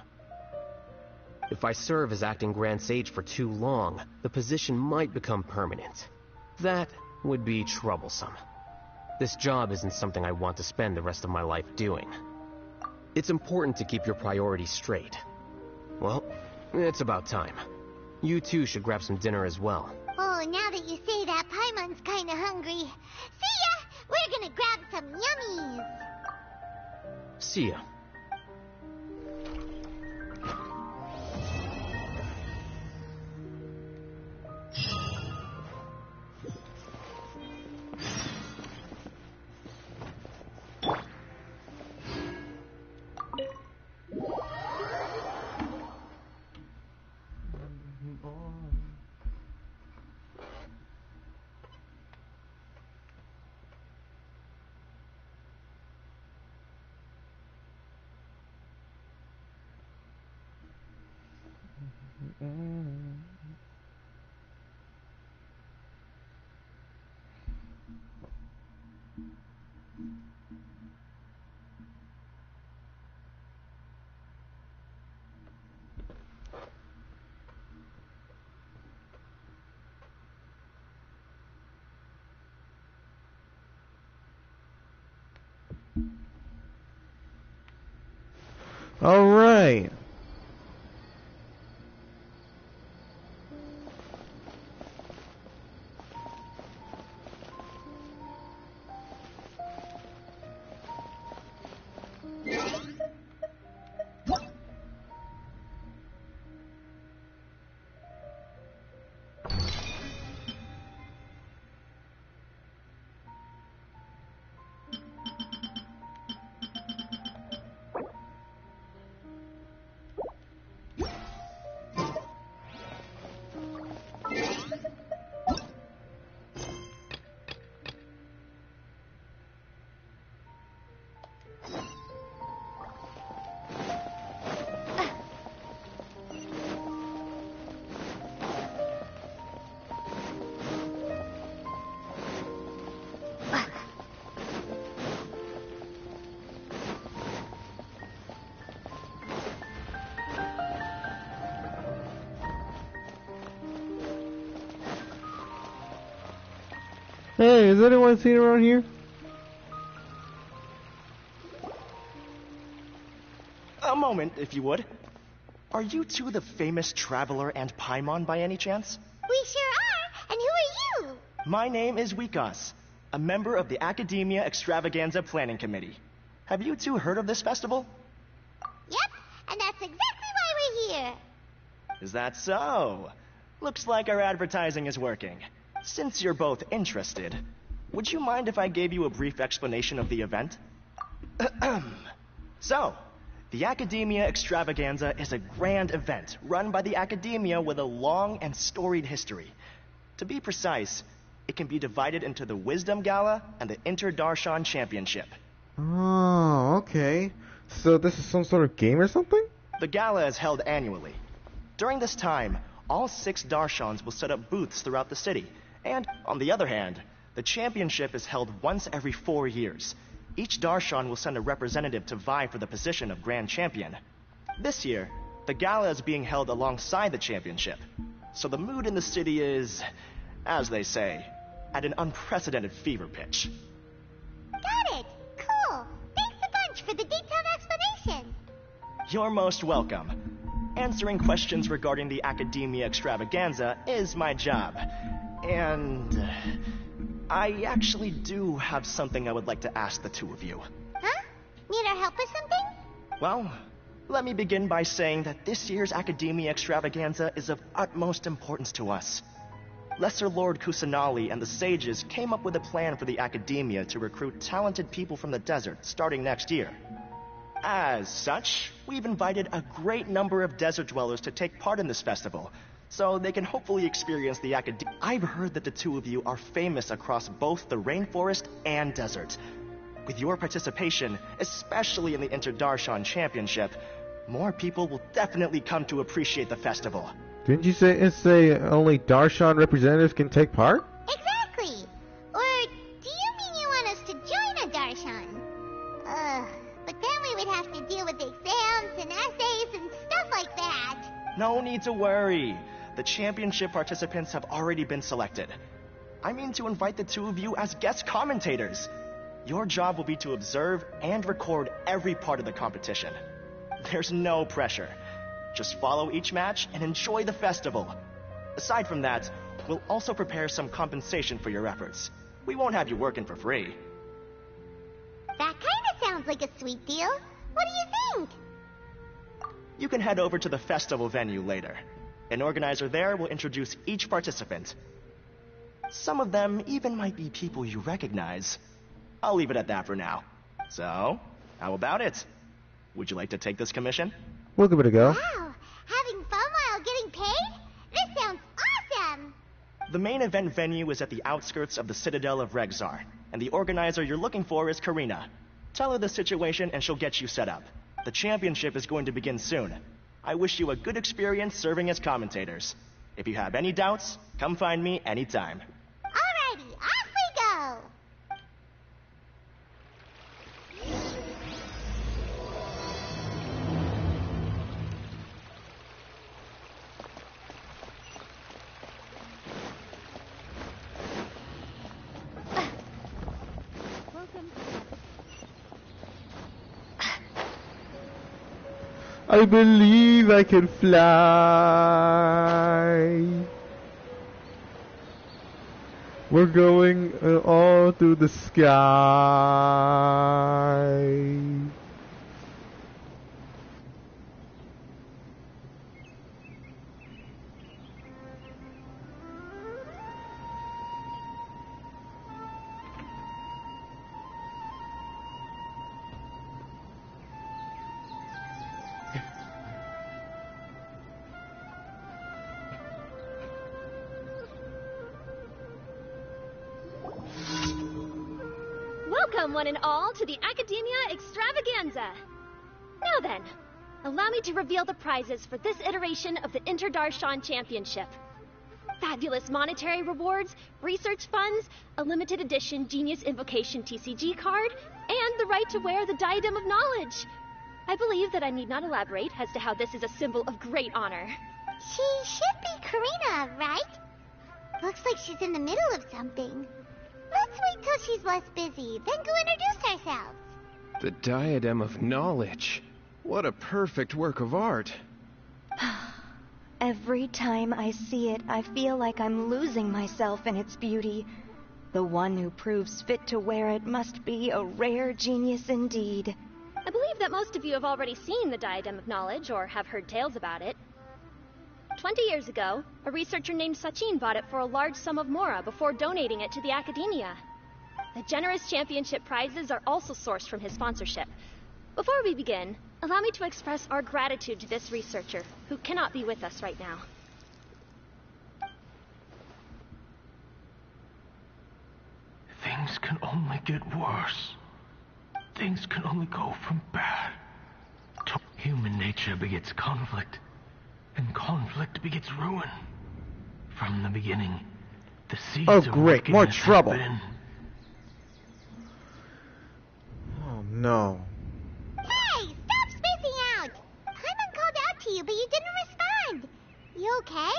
[SPEAKER 4] If I serve as acting Grand Sage for too long, the position might become permanent. That would be troublesome. This job isn't something I want to spend the rest of my life doing. It's important to keep your priorities straight. Well, it's about time. You two should grab some dinner as well.
[SPEAKER 5] Oh, now that you say that, Paimon's kinda hungry. See ya! We're gonna grab some yummies!
[SPEAKER 4] See ya.
[SPEAKER 1] All right. Hey, has anyone seen around here?
[SPEAKER 3] A moment, if you would. Are you two the famous Traveler and Paimon by any chance?
[SPEAKER 5] We sure are! And who are you?
[SPEAKER 3] My name is Wikas, a member of the Academia Extravaganza Planning Committee. Have you two heard of this festival?
[SPEAKER 5] Yep, and that's exactly why we're here.
[SPEAKER 3] Is that so? Looks like our advertising is working. Since you're both interested, would you mind if I gave you a brief explanation of the event? So, the Academia Extravaganza is a grand event run by the Academia with a long and storied history. To be precise, it can be divided into the Wisdom Gala and the Inter-Darshan Championship.
[SPEAKER 1] Oh, okay. So this is some sort of game or something?
[SPEAKER 3] The gala is held annually. During this time, all 6 Darshans will set up booths throughout the city. And, on the other hand, the championship is held once every 4 years. Each Darshan will send a representative to vie for the position of Grand Champion. This year, the gala is being held alongside the championship. So the mood in the city is, as they say, at an unprecedented fever pitch.
[SPEAKER 5] Got it! Cool! Thanks a bunch for the detailed explanation!
[SPEAKER 3] You're most welcome. Answering questions regarding the Academia Extravaganza is my job. And I actually do have something I would like to ask the two of you.
[SPEAKER 5] Huh? Need our help with something?
[SPEAKER 3] Well, let me begin by saying that this year's Academia Extravaganza is of utmost importance to us. Lesser Lord Kusanali and the sages came up with a plan for the Academia to recruit talented people from the desert starting next year. As such, we've invited a great number of desert dwellers to take part in this festival, so they can hopefully experience the Academia. I've heard that the two of you are famous across both the rainforest and desert. With your participation, especially in the Inter-Darshan Championship, more people will definitely come to appreciate the festival.
[SPEAKER 1] Didn't you say only Darshan representatives can take part?
[SPEAKER 5] Exactly! Or do you mean you want us to join a Darshan? But then we would have to deal with exams and essays and stuff like that.
[SPEAKER 3] No need to worry. The championship participants have already been selected. I mean to invite the two of you as guest commentators.
[SPEAKER 21] Your job will be to observe and record every part of the competition. There's no pressure. Just follow each match and enjoy the festival. Aside from that, we'll also prepare some compensation for your efforts. We won't have you working for free.
[SPEAKER 5] That kinda sounds like a sweet deal. What do you think?
[SPEAKER 21] You can head over to the festival venue later. An organizer there will introduce each participant. Some of them even might be people you recognize. I'll leave it at that for now. So, how about it? Would you like to take this commission?
[SPEAKER 1] We'll give it a go.
[SPEAKER 5] Wow, having fun while getting paid? This sounds awesome!
[SPEAKER 21] The main event venue is at the outskirts of the Citadel of Regzar, and the organizer you're looking for is Karina. Tell her the situation and she'll get you set up. The championship is going to begin soon. I wish you a good experience serving as commentators. If you have any doubts, come find me anytime.
[SPEAKER 5] Alrighty, off we go!
[SPEAKER 1] I believe I can fly. We're going all through the sky.
[SPEAKER 22] Welcome, one and all, to the Academia Extravaganza. Now then, allow me to reveal the prizes for this iteration of the Inter-Darshan Championship. Fabulous monetary rewards, research funds, a limited edition Genius Invocation TCG card, and the right to wear the Diadem of Knowledge. I believe that I need not elaborate as to how this is a symbol of great honor.
[SPEAKER 5] She should be Karina, right? Looks like she's in the middle of something. Let's wait till she's less busy, then go introduce ourselves.
[SPEAKER 23] The Diadem of Knowledge. What a perfect work of art.
[SPEAKER 8] Every time I see it, I feel like I'm losing myself in its beauty. The one who proves fit to wear it must be a rare genius indeed.
[SPEAKER 22] I believe that most of you have already seen the Diadem of Knowledge or have heard tales about it. 20 years ago, a researcher named Sachin bought it for a large sum of mora before donating it to the Academia. The generous championship prizes are also sourced from his sponsorship. Before we begin, allow me to express our gratitude to this researcher, who cannot be with us right now.
[SPEAKER 9] Things can only get worse. Things can only go from bad to human nature begets conflict. And conflict begets ruin. From the beginning, the seeds
[SPEAKER 1] oh,
[SPEAKER 9] of
[SPEAKER 1] great, more
[SPEAKER 9] wickedness
[SPEAKER 1] trouble.
[SPEAKER 9] have been.
[SPEAKER 1] Oh, no.
[SPEAKER 5] Hey, stop spacing out! Paimon called out to you, but you didn't respond. You okay?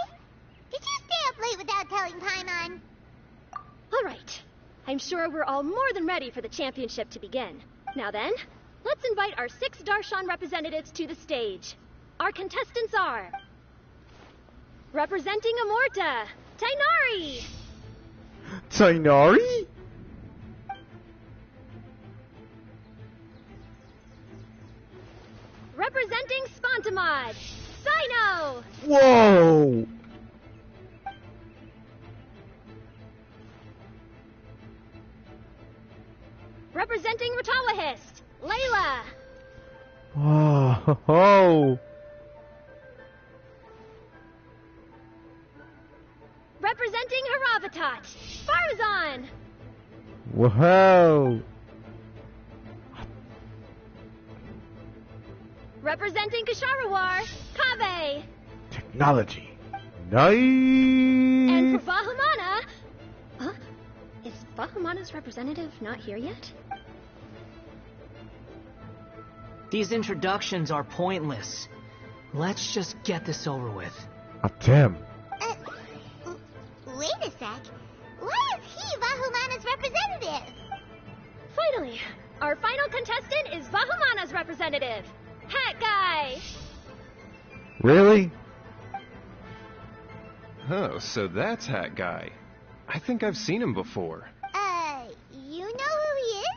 [SPEAKER 5] Did you stay up late without telling Paimon?
[SPEAKER 22] All right. I'm sure we're all more than ready for the championship to begin. Now then, let's invite our 6 Darshan representatives to the stage. Our contestants are... representing Amorta, Tainari!
[SPEAKER 1] Tainari?
[SPEAKER 22] Representing Spontamod, Sino!
[SPEAKER 1] Whoa!
[SPEAKER 22] Representing Ratawahist, Layla!
[SPEAKER 1] Whoa!
[SPEAKER 22] Representing Haravatat, Farazan!
[SPEAKER 1] Whoa!
[SPEAKER 22] Representing Kasharawar, Kabe!
[SPEAKER 1] Technology. Nice!
[SPEAKER 22] And for Bahumana... Huh? Is Bahumana's representative not here yet?
[SPEAKER 24] These introductions are pointless. Let's just get this over with.
[SPEAKER 1] Tim.
[SPEAKER 5] Wait a sec. Why is he Bahumana's representative?
[SPEAKER 22] Finally, our final contestant is Vahumana's representative, Hat Guy.
[SPEAKER 1] Really?
[SPEAKER 23] Oh, so that's Hat Guy. I think I've seen him before.
[SPEAKER 5] You know who he is?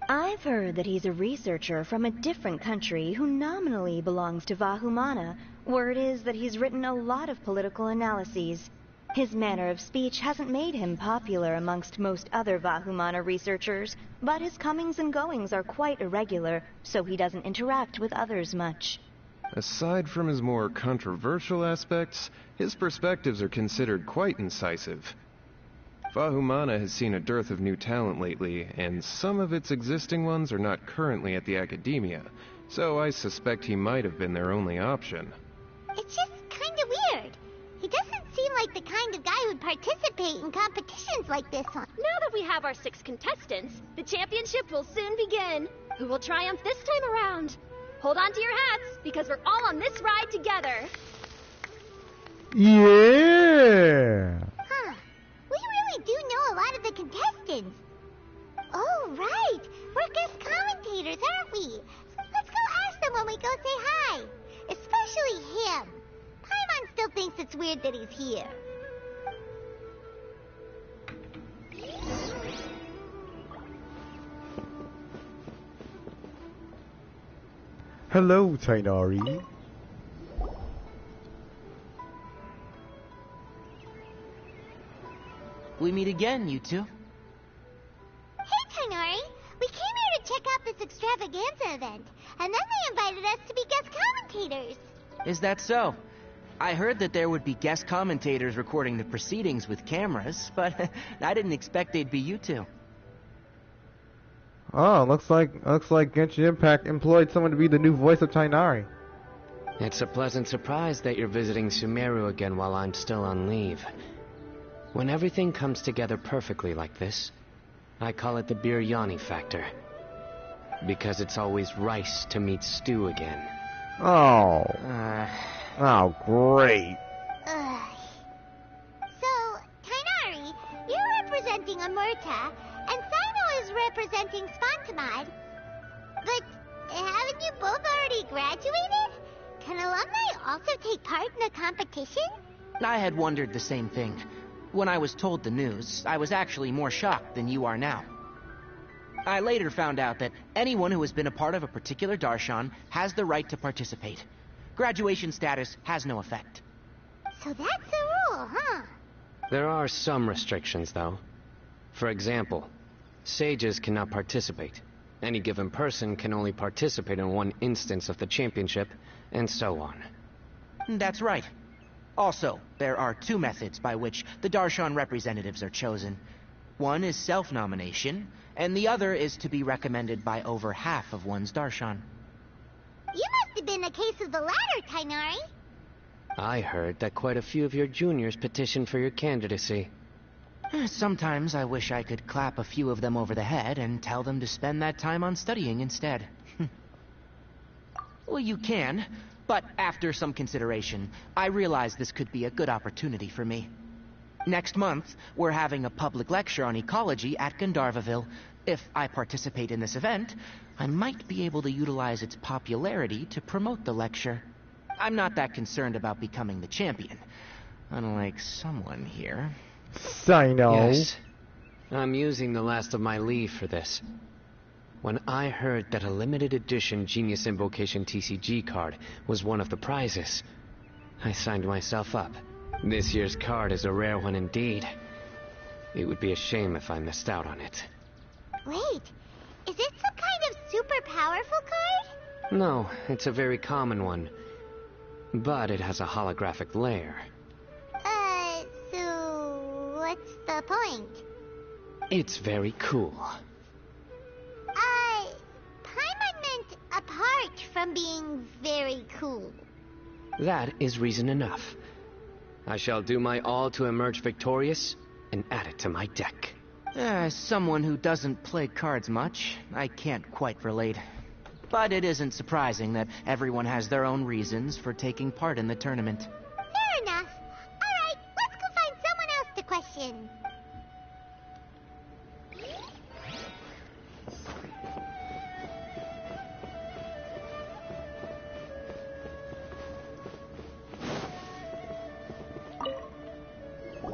[SPEAKER 8] I've heard that he's a researcher from a different country who nominally belongs to Vahumana. Word is that he's written a lot of political analyses. His manner of speech hasn't made him popular amongst most other Vahumana researchers, but his comings and goings are quite irregular, so he doesn't interact with others much.
[SPEAKER 23] Aside from his more controversial aspects, his perspectives are considered quite incisive. Vahumana has seen a dearth of new talent lately, and some of its existing ones are not currently at the academia, so I suspect he might have been their only option.
[SPEAKER 5] It's just kinda weird. He doesn't seem like the kind of guy who'd participate in competitions like this one.
[SPEAKER 22] Now that we have our 6 contestants, the championship will soon begin. Who will triumph this time around? Hold on to your hats, because we're all on this ride together.
[SPEAKER 1] Yeah!
[SPEAKER 5] Huh. We really do know a lot of the contestants. Oh, right. We're guest commentators, aren't we? Let's go ask them when we go say hi. Especially him. Paimon still thinks it's weird that he's here.
[SPEAKER 1] Hello, Tainari.
[SPEAKER 13] We meet again, you two.
[SPEAKER 5] Hey, Tainari. We came here to check out this extravaganza event, and then they invited us to be guest commentators.
[SPEAKER 13] Is that so? I heard that there would be guest commentators recording the proceedings with cameras, but I didn't expect they'd be you two.
[SPEAKER 1] Oh, looks like Genshin Impact employed someone to be the new voice of Tainari.
[SPEAKER 17] It's a pleasant surprise that you're visiting Sumeru again while I'm still on leave. When everything comes together perfectly like this, I call it the biryani factor. Because it's always rice to meet stew again.
[SPEAKER 1] Oh. Oh, great.
[SPEAKER 5] So, Tainari, you're representing Amurta, and Sino is representing Spantamad. But haven't you both already graduated? Can alumni also take part in the competition?
[SPEAKER 13] I had wondered the same thing. When I was told the news, I was actually more shocked than you are now. I later found out that anyone who has been a part of a particular darshan has the right to participate. Graduation status has no effect.
[SPEAKER 5] So that's the rule, huh?
[SPEAKER 17] There are some restrictions, though. For example, sages cannot participate. Any given person can only participate in one instance of the championship, and so on.
[SPEAKER 13] That's right. Also, there are 2 methods by which the darshan representatives are chosen. One is self-nomination, and the other is to be recommended by over half of one's darshan.
[SPEAKER 5] You must have been a case of the latter, Tainari.
[SPEAKER 17] I heard that quite a few of your juniors petitioned for your candidacy.
[SPEAKER 13] Sometimes I wish I could clap a few of them over the head and tell them to spend that time on studying instead. Well, you can, but after some consideration, I realize this could be a good opportunity for me. Next month, we're having a public lecture on ecology at Gandharvaville. If I participate in this event, I might be able to utilize its popularity to promote the lecture. I'm not that concerned about becoming the champion, unlike someone here.
[SPEAKER 1] Sino.
[SPEAKER 17] Yes. I'm using the last of my leave for this. When I heard that a limited edition Genius Invocation TCG card was one of the prizes, I signed myself up. This year's card is a rare one indeed. It would be a shame if I missed out on it.
[SPEAKER 5] Wait, is it some kind of super powerful card?
[SPEAKER 17] No, it's a very common one. But it has a holographic layer.
[SPEAKER 5] So what's the point?
[SPEAKER 17] It's very cool.
[SPEAKER 5] Paimon meant apart from being very cool.
[SPEAKER 17] That is reason enough. I shall do my all to emerge victorious and add it to my deck.
[SPEAKER 13] As someone who doesn't play cards much, I can't quite relate. But it isn't surprising that everyone has their own reasons for taking part in the tournament.
[SPEAKER 5] Fair enough. Alright, let's go find someone else to question.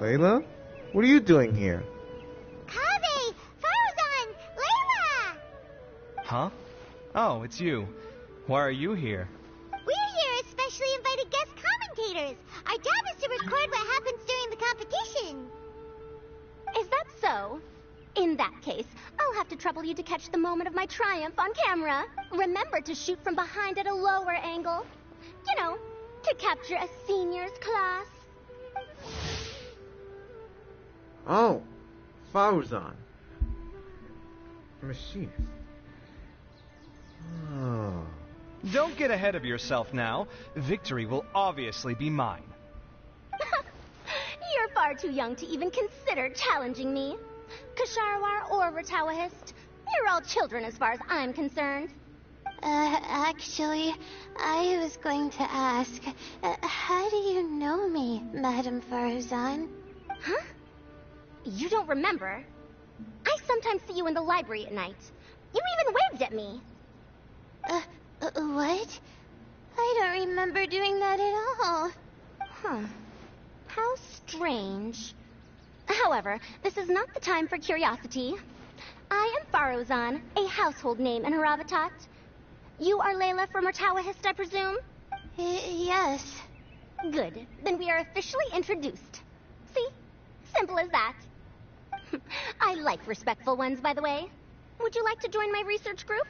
[SPEAKER 1] Layla? What are you doing here?
[SPEAKER 5] Kaveh! Farazan! Layla!
[SPEAKER 15] Huh? Oh, it's you. Why are you here?
[SPEAKER 5] We're here as specially invited guest commentators. Our job is to record what happens during the competition.
[SPEAKER 22] Is that so? In that case, I'll have to trouble you to catch the moment of my triumph on camera. Remember to shoot from behind at a lower angle. You know, to capture a senior's class.
[SPEAKER 1] Oh, Fauzan. Machine. Oh.
[SPEAKER 15] Don't get ahead of yourself now. Victory will obviously be mine.
[SPEAKER 22] You're far too young to even consider challenging me. Kasharwar or Ratawahist, you're all children as far as I'm concerned.
[SPEAKER 5] Actually, I was going to ask, how do you know me, Madame Farazan?
[SPEAKER 22] Huh? You don't remember? I sometimes see you in the library at night. You even waved at me.
[SPEAKER 5] What? I don't remember doing that at all.
[SPEAKER 22] Huh. How strange. However, this is not the time for curiosity. I am Farazan, a household name in Haravatat. You are Layla from Ratawahist, I presume?
[SPEAKER 5] Yes.
[SPEAKER 22] Good. Then we are officially introduced. See? Simple as that. I like respectful ones, by the way. Would you like to join my research group?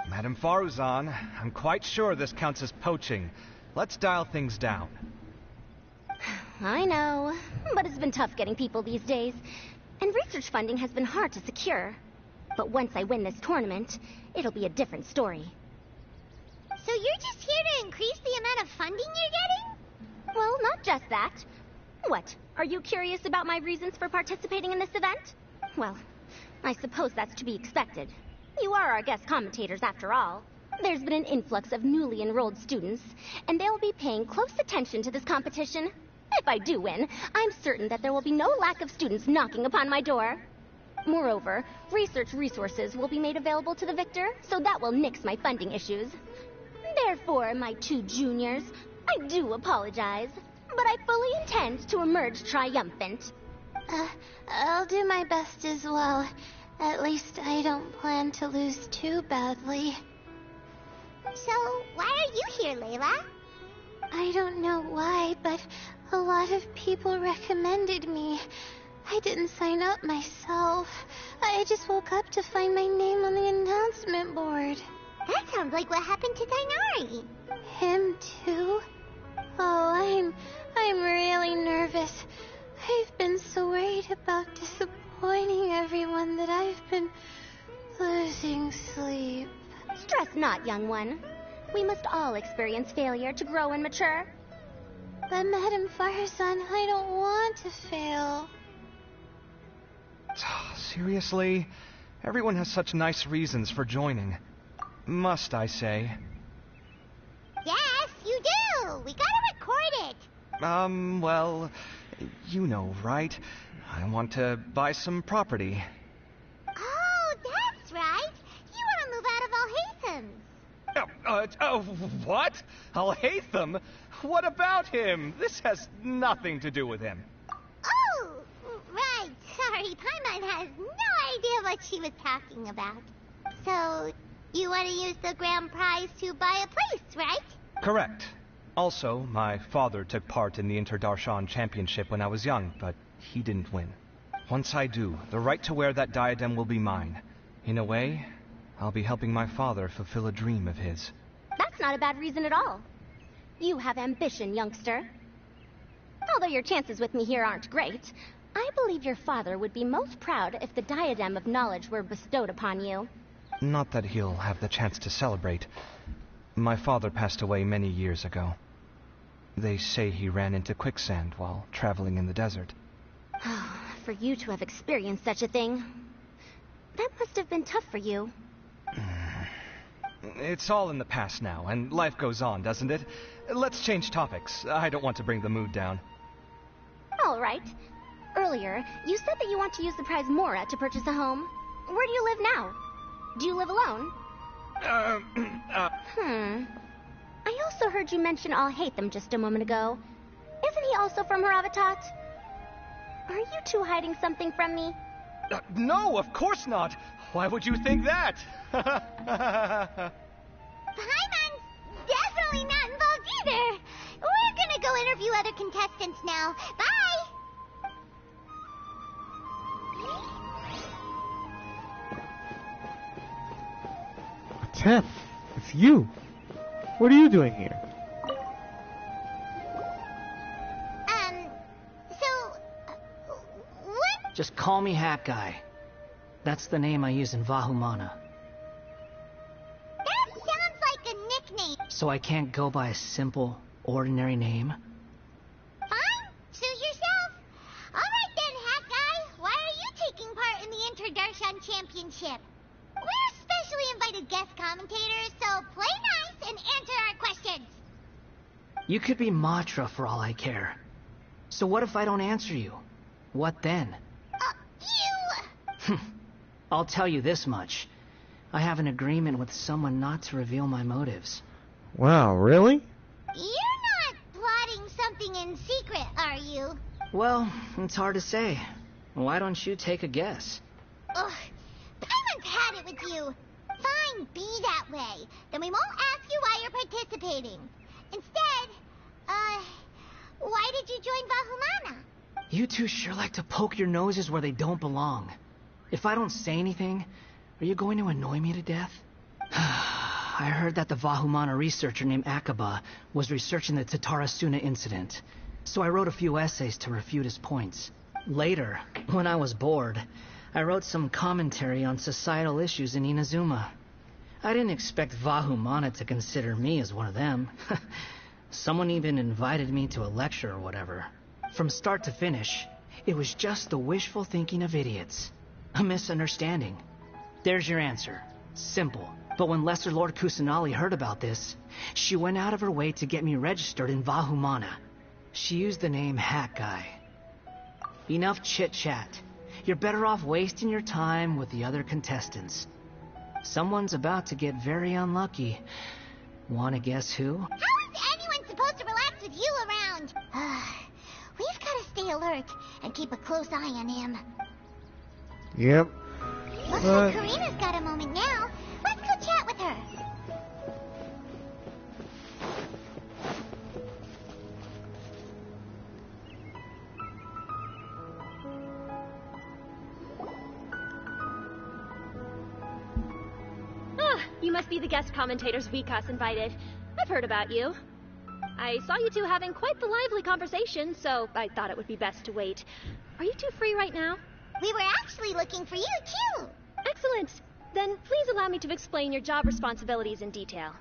[SPEAKER 15] Madame Faruzan, I'm quite sure this counts as poaching. Let's dial things down.
[SPEAKER 22] I know, but it's been tough getting people these days. And research funding has been hard to secure. But once I win this tournament, it'll be a different story.
[SPEAKER 5] So you're just here to increase the amount of funding you're getting?
[SPEAKER 22] Well, not just that. What, are you curious about my reasons for participating in this event? Well, I suppose that's to be expected. You are our guest commentators, after all. There's been an influx of newly enrolled students, and they'll be paying close attention to this competition. If I do win, I'm certain that there will be no lack of students knocking upon my door. Moreover, research resources will be made available to the victor, so that will nix my funding issues. Therefore, my two juniors, I do apologize, but I fully intend to emerge triumphant.
[SPEAKER 5] I'll do my best as well. At least I don't plan to lose too badly. So, why are you here, Layla? I don't know why, but a lot of people recommended me. I didn't sign up myself. I just woke up to find my name on the announcement board. That sounds like what happened to Dainari. Him too? Oh, I'm really nervous. I've been so worried about disappointing everyone that I've been losing sleep.
[SPEAKER 22] Stress not, young one. We must all experience failure to grow and mature.
[SPEAKER 5] But Madame Farazan, I don't want to fail.
[SPEAKER 15] Seriously? Everyone has such nice reasons for joining. Must I say?
[SPEAKER 5] Yes, you do! We gotta record it!
[SPEAKER 15] Well, you know, right? I want to buy some property.
[SPEAKER 5] Oh, that's right! You want to move out of Al-Haytham.
[SPEAKER 15] What? Al-Haytham? What about him? This has nothing to do with him.
[SPEAKER 5] Oh, right. Sorry, Paimon has no idea what she was talking about. So, you want to use the grand prize to buy a place, right?
[SPEAKER 15] Correct. Also, my father took part in the Interdarshan Championship when I was young, but he didn't win. Once I do, the right to wear that diadem will be mine. In a way, I'll be helping my father fulfill a dream of his.
[SPEAKER 22] That's not a bad reason at all. You have ambition, youngster. Although your chances with me here aren't great, I believe your father would be most proud if the diadem of knowledge were bestowed upon you.
[SPEAKER 15] Not that he'll have the chance to celebrate. My father passed away many years ago. They say he ran into quicksand while traveling in the desert.
[SPEAKER 22] For you to have experienced such a thing, that must have been tough for you.
[SPEAKER 15] It's all in the past now, and life goes on, doesn't it? Let's change topics. I don't want to bring the mood down.
[SPEAKER 22] All right. Earlier, you said that you want to use the prize Mora to purchase a home. Where do you live now? Do you live alone?
[SPEAKER 16] I also heard you mention Alhaitham just a moment ago. Isn't he also from Haravatat? Are you two hiding something from me?
[SPEAKER 20] No, of course not. Why would you think that?
[SPEAKER 5] Paimon's definitely not involved either. We're gonna go interview other contestants now. Bye!
[SPEAKER 1] Tef, it's you. What are you doing here?
[SPEAKER 5] What?
[SPEAKER 24] Just call me Hat Guy. That's the name I use in Vahumana.
[SPEAKER 5] That sounds like a nickname.
[SPEAKER 24] So I can't go by a simple, ordinary name?
[SPEAKER 5] Fine, suit yourself. Alright then, Hat Guy. Why are you taking part in the Interdarshan Championship? We're specially invited guest commentators, so play nice and answer our questions.
[SPEAKER 24] You could be Matra for all I care. So what if I don't answer you? What then?
[SPEAKER 5] You...
[SPEAKER 24] I'll tell you this much. I have an agreement with someone not to reveal my motives.
[SPEAKER 1] Wow, really?
[SPEAKER 5] You're not plotting something in secret, are you?
[SPEAKER 24] Well, it's hard to say. Why don't you take a guess?
[SPEAKER 5] Ugh, Paimon's had it with you. Fine, be that way. Then we won't ask you why you're participating. Instead, why did you join Vahumana?
[SPEAKER 24] You two sure like to poke your noses where they don't belong. If I don't say anything, are you going to annoy me to death? I heard that the Vahumana researcher named Akaba was researching the Tatarasuna incident, so I wrote a few essays to refute his points. Later, when I was bored, I wrote some commentary on societal issues in Inazuma. I didn't expect Vahumana to consider me as one of them. Someone even invited me to a lecture or whatever. From start to finish, it was just the wishful thinking of idiots. A misunderstanding. There's your answer. Simple. But when Lesser Lord Kusanali heard about this, she went out of her way to get me registered in Vahumana. She used the name Hat Guy. Enough chit-chat. You're better off wasting your time with the other contestants. Someone's about to get very unlucky. Wanna guess who?
[SPEAKER 5] How is anyone supposed to relax with you around? We've gotta stay alert and keep a close eye on him.
[SPEAKER 1] Yep.
[SPEAKER 5] Looks like Karina's got a moment now. Let's go chat with her.
[SPEAKER 22] You must be the guest commentators Vikas invited. I've heard about you. I saw you two having quite the lively conversation, so I thought it would be best to wait. Are you two free right now?
[SPEAKER 5] We were actually looking for you, too.
[SPEAKER 22] Excellent. Then please allow me to explain your job responsibilities in detail.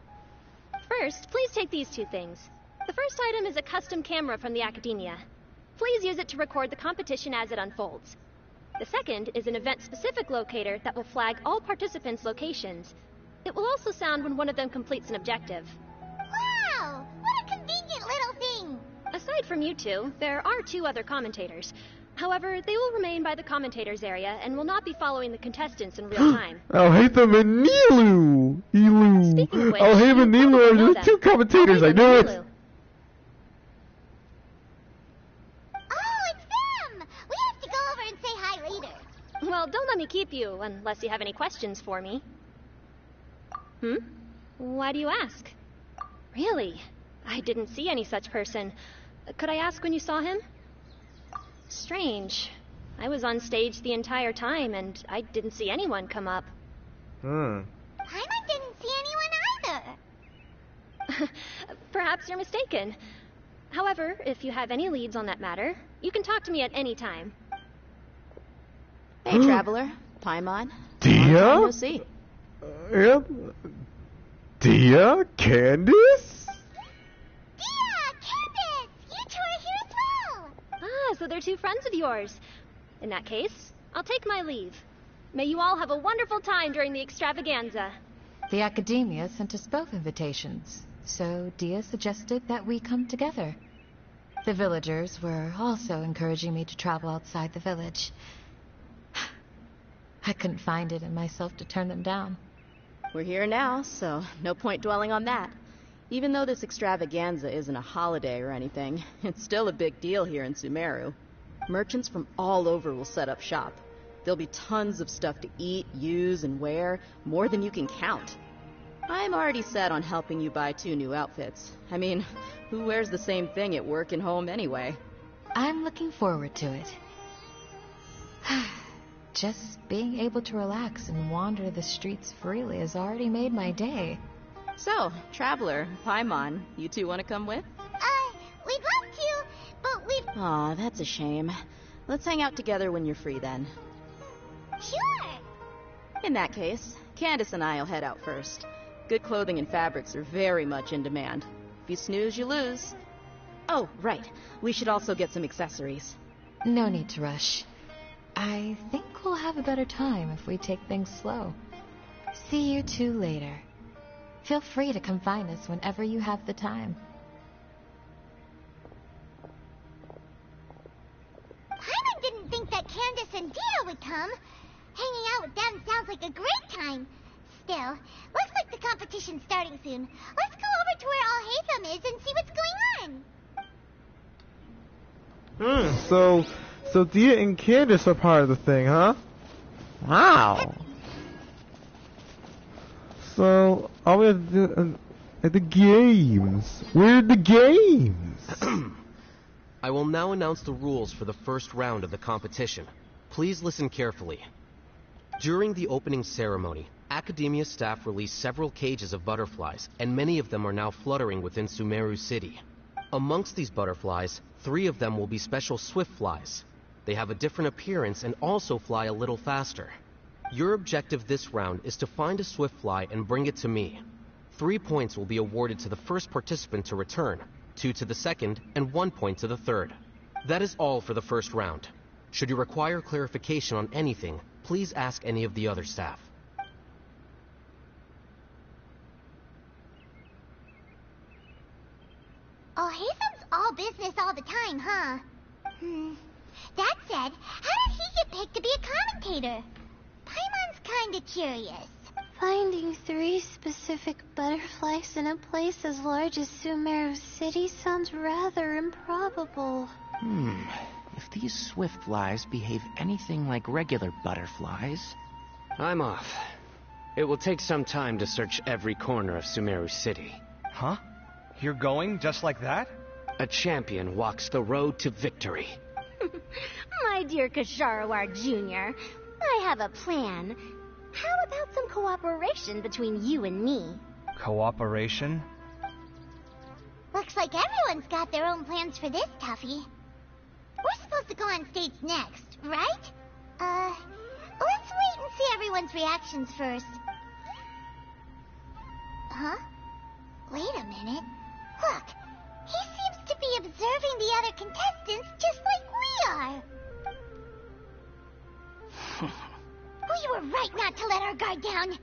[SPEAKER 22] First, please take these two things. The first item is a custom camera from the Academia. Please use it to record the competition as it unfolds. The second is an event-specific locator that will flag all participants' locations. It will also sound when one of them completes an objective.
[SPEAKER 5] Wow! What a convenient little thing!
[SPEAKER 22] Aside from you two, there are two other commentators. However, they will remain by the commentators area and will not be following the contestants in real time.
[SPEAKER 1] Alhaitham and Nilu! Alhaitham and Nilu are the two commentators, I knew it!
[SPEAKER 5] Oh, it's them! We have to go over and say hi later.
[SPEAKER 22] Well, don't let me keep you, unless you have any questions for me. Why do you ask? Really? I didn't see any such person. Could I ask when you saw him? Strange. I was on stage the entire time, and I didn't see anyone come up.
[SPEAKER 5] Paimon didn't see anyone either.
[SPEAKER 22] Perhaps you're mistaken. However, if you have any leads on that matter, you can talk to me at any time.
[SPEAKER 2] Hey, Traveler. Paimon.
[SPEAKER 1] Dia?
[SPEAKER 2] Go see.
[SPEAKER 1] Yep. Dia? Candace?
[SPEAKER 22] So they're two friends of yours. In that case, I'll take my leave. May you all have a wonderful time during the extravaganza.
[SPEAKER 7] The Academia sent us both invitations, so Dia suggested that we come together. The villagers were also encouraging me to travel outside the village. I couldn't find it in myself to turn them down.
[SPEAKER 2] We're here now, so no point dwelling on that. Even though this extravaganza isn't a holiday or anything, it's still a big deal here in Sumeru. Merchants from all over will set up shop. There'll be tons of stuff to eat, use, and wear, more than you can count. I'm already set on helping you buy 2 new outfits. I mean, who wears the same thing at work and home anyway?
[SPEAKER 7] I'm looking forward to it. Just being able to relax and wander the streets freely has already made my day.
[SPEAKER 2] So, Traveler, Paimon, you two want to come with?
[SPEAKER 5] We'd love to, but we've...
[SPEAKER 2] Aw, that's a shame. Let's hang out together when you're free then.
[SPEAKER 5] Sure!
[SPEAKER 2] In that case, Candace and I'll head out first. Good clothing and fabrics are very much in demand. If you snooze, you lose. Oh, right. We should also get some accessories.
[SPEAKER 7] No need to rush. I think we'll have a better time if we take things slow. See you two later. Feel free to come find us whenever you have the time.
[SPEAKER 5] Paimon didn't think that Candace and Dia would come. Hanging out with them sounds like a great time. Still, looks like the competition's starting soon. Let's go over to where Alhaitham is and see what's going on.
[SPEAKER 1] So Dia and Candace are part of the thing, huh? Wow. So, all we have to do at the games. Where are the games?
[SPEAKER 4] I will now announce the rules for the first round of the competition. Please listen carefully. During the opening ceremony, Academia staff released several cages of butterflies, and many of them are now fluttering within Sumeru City. Amongst these butterflies, 3 of them will be special swift flies. They have a different appearance and also fly a little faster. Your objective this round is to find a swift fly and bring it to me. 3 points will be awarded to the first participant to return, 2 to the second, and 1 point to the third. That is all for the first round. Should you require clarification on anything, please ask any of the other staff.
[SPEAKER 5] Alhaitham's all business all the time, huh? That said, how did he get picked to be a commentator? Paimon's kinda curious.
[SPEAKER 10] Finding 3 specific butterflies in a place as large as Sumeru City sounds rather improbable.
[SPEAKER 13] If these swift flies behave anything like regular butterflies...
[SPEAKER 17] I'm off. It will take some time to search every corner of Sumeru City.
[SPEAKER 20] Huh? You're going just like that?
[SPEAKER 17] A champion walks the road to victory.
[SPEAKER 16] My dear Kasharawar Jr., I have a plan. How about some cooperation between you and me?
[SPEAKER 20] Cooperation?
[SPEAKER 5] Looks like everyone's got their own plans for this, Tuffy. We're supposed to go on stage next, right? Let's wait and see everyone's reactions first. Huh? Wait a minute. Look, he seems to be observing the other contestants just like we are. We were right not to let our guard down.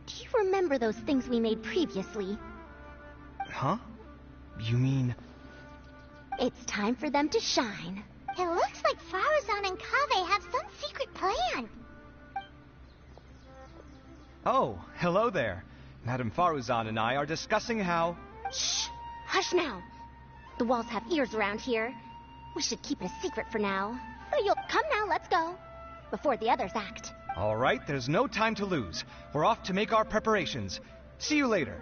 [SPEAKER 16] Do you remember those things we made previously?
[SPEAKER 20] Huh? You mean...
[SPEAKER 16] It's time for them to shine.
[SPEAKER 5] It looks like Faruzan and Kaveh have some secret plan.
[SPEAKER 20] Oh, hello there. Madame Faruzan and I are discussing how...
[SPEAKER 16] Shh! Hush now. The walls have ears around here. We should keep it a secret for now. But you'll come now, let's go. Before the others act.
[SPEAKER 20] All right, there's no time to lose. We're off to make our preparations. See you later.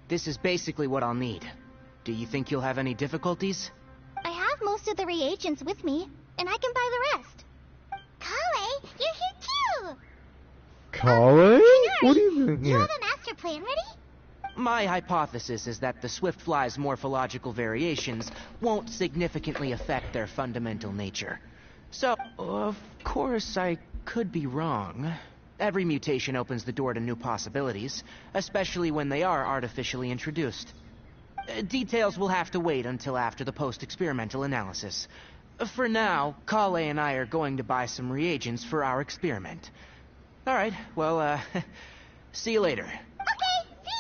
[SPEAKER 13] This is basically what I'll need. Do you think you'll have any difficulties?
[SPEAKER 16] I have most of the reagents with me, and I can buy the rest.
[SPEAKER 5] Kale, you're here too!
[SPEAKER 1] Kale? What are you doing
[SPEAKER 5] You
[SPEAKER 1] here?
[SPEAKER 5] have a master plan ready?
[SPEAKER 13] My hypothesis is that the swift fly's morphological variations won't significantly affect their fundamental nature. So, of course, I could be wrong. Every mutation opens the door to new possibilities, especially when they are artificially introduced. Details will have to wait until after the post-experimental analysis. For now, Kale and I are going to buy some reagents for our experiment. Alright, well, see you later.
[SPEAKER 5] Okay, see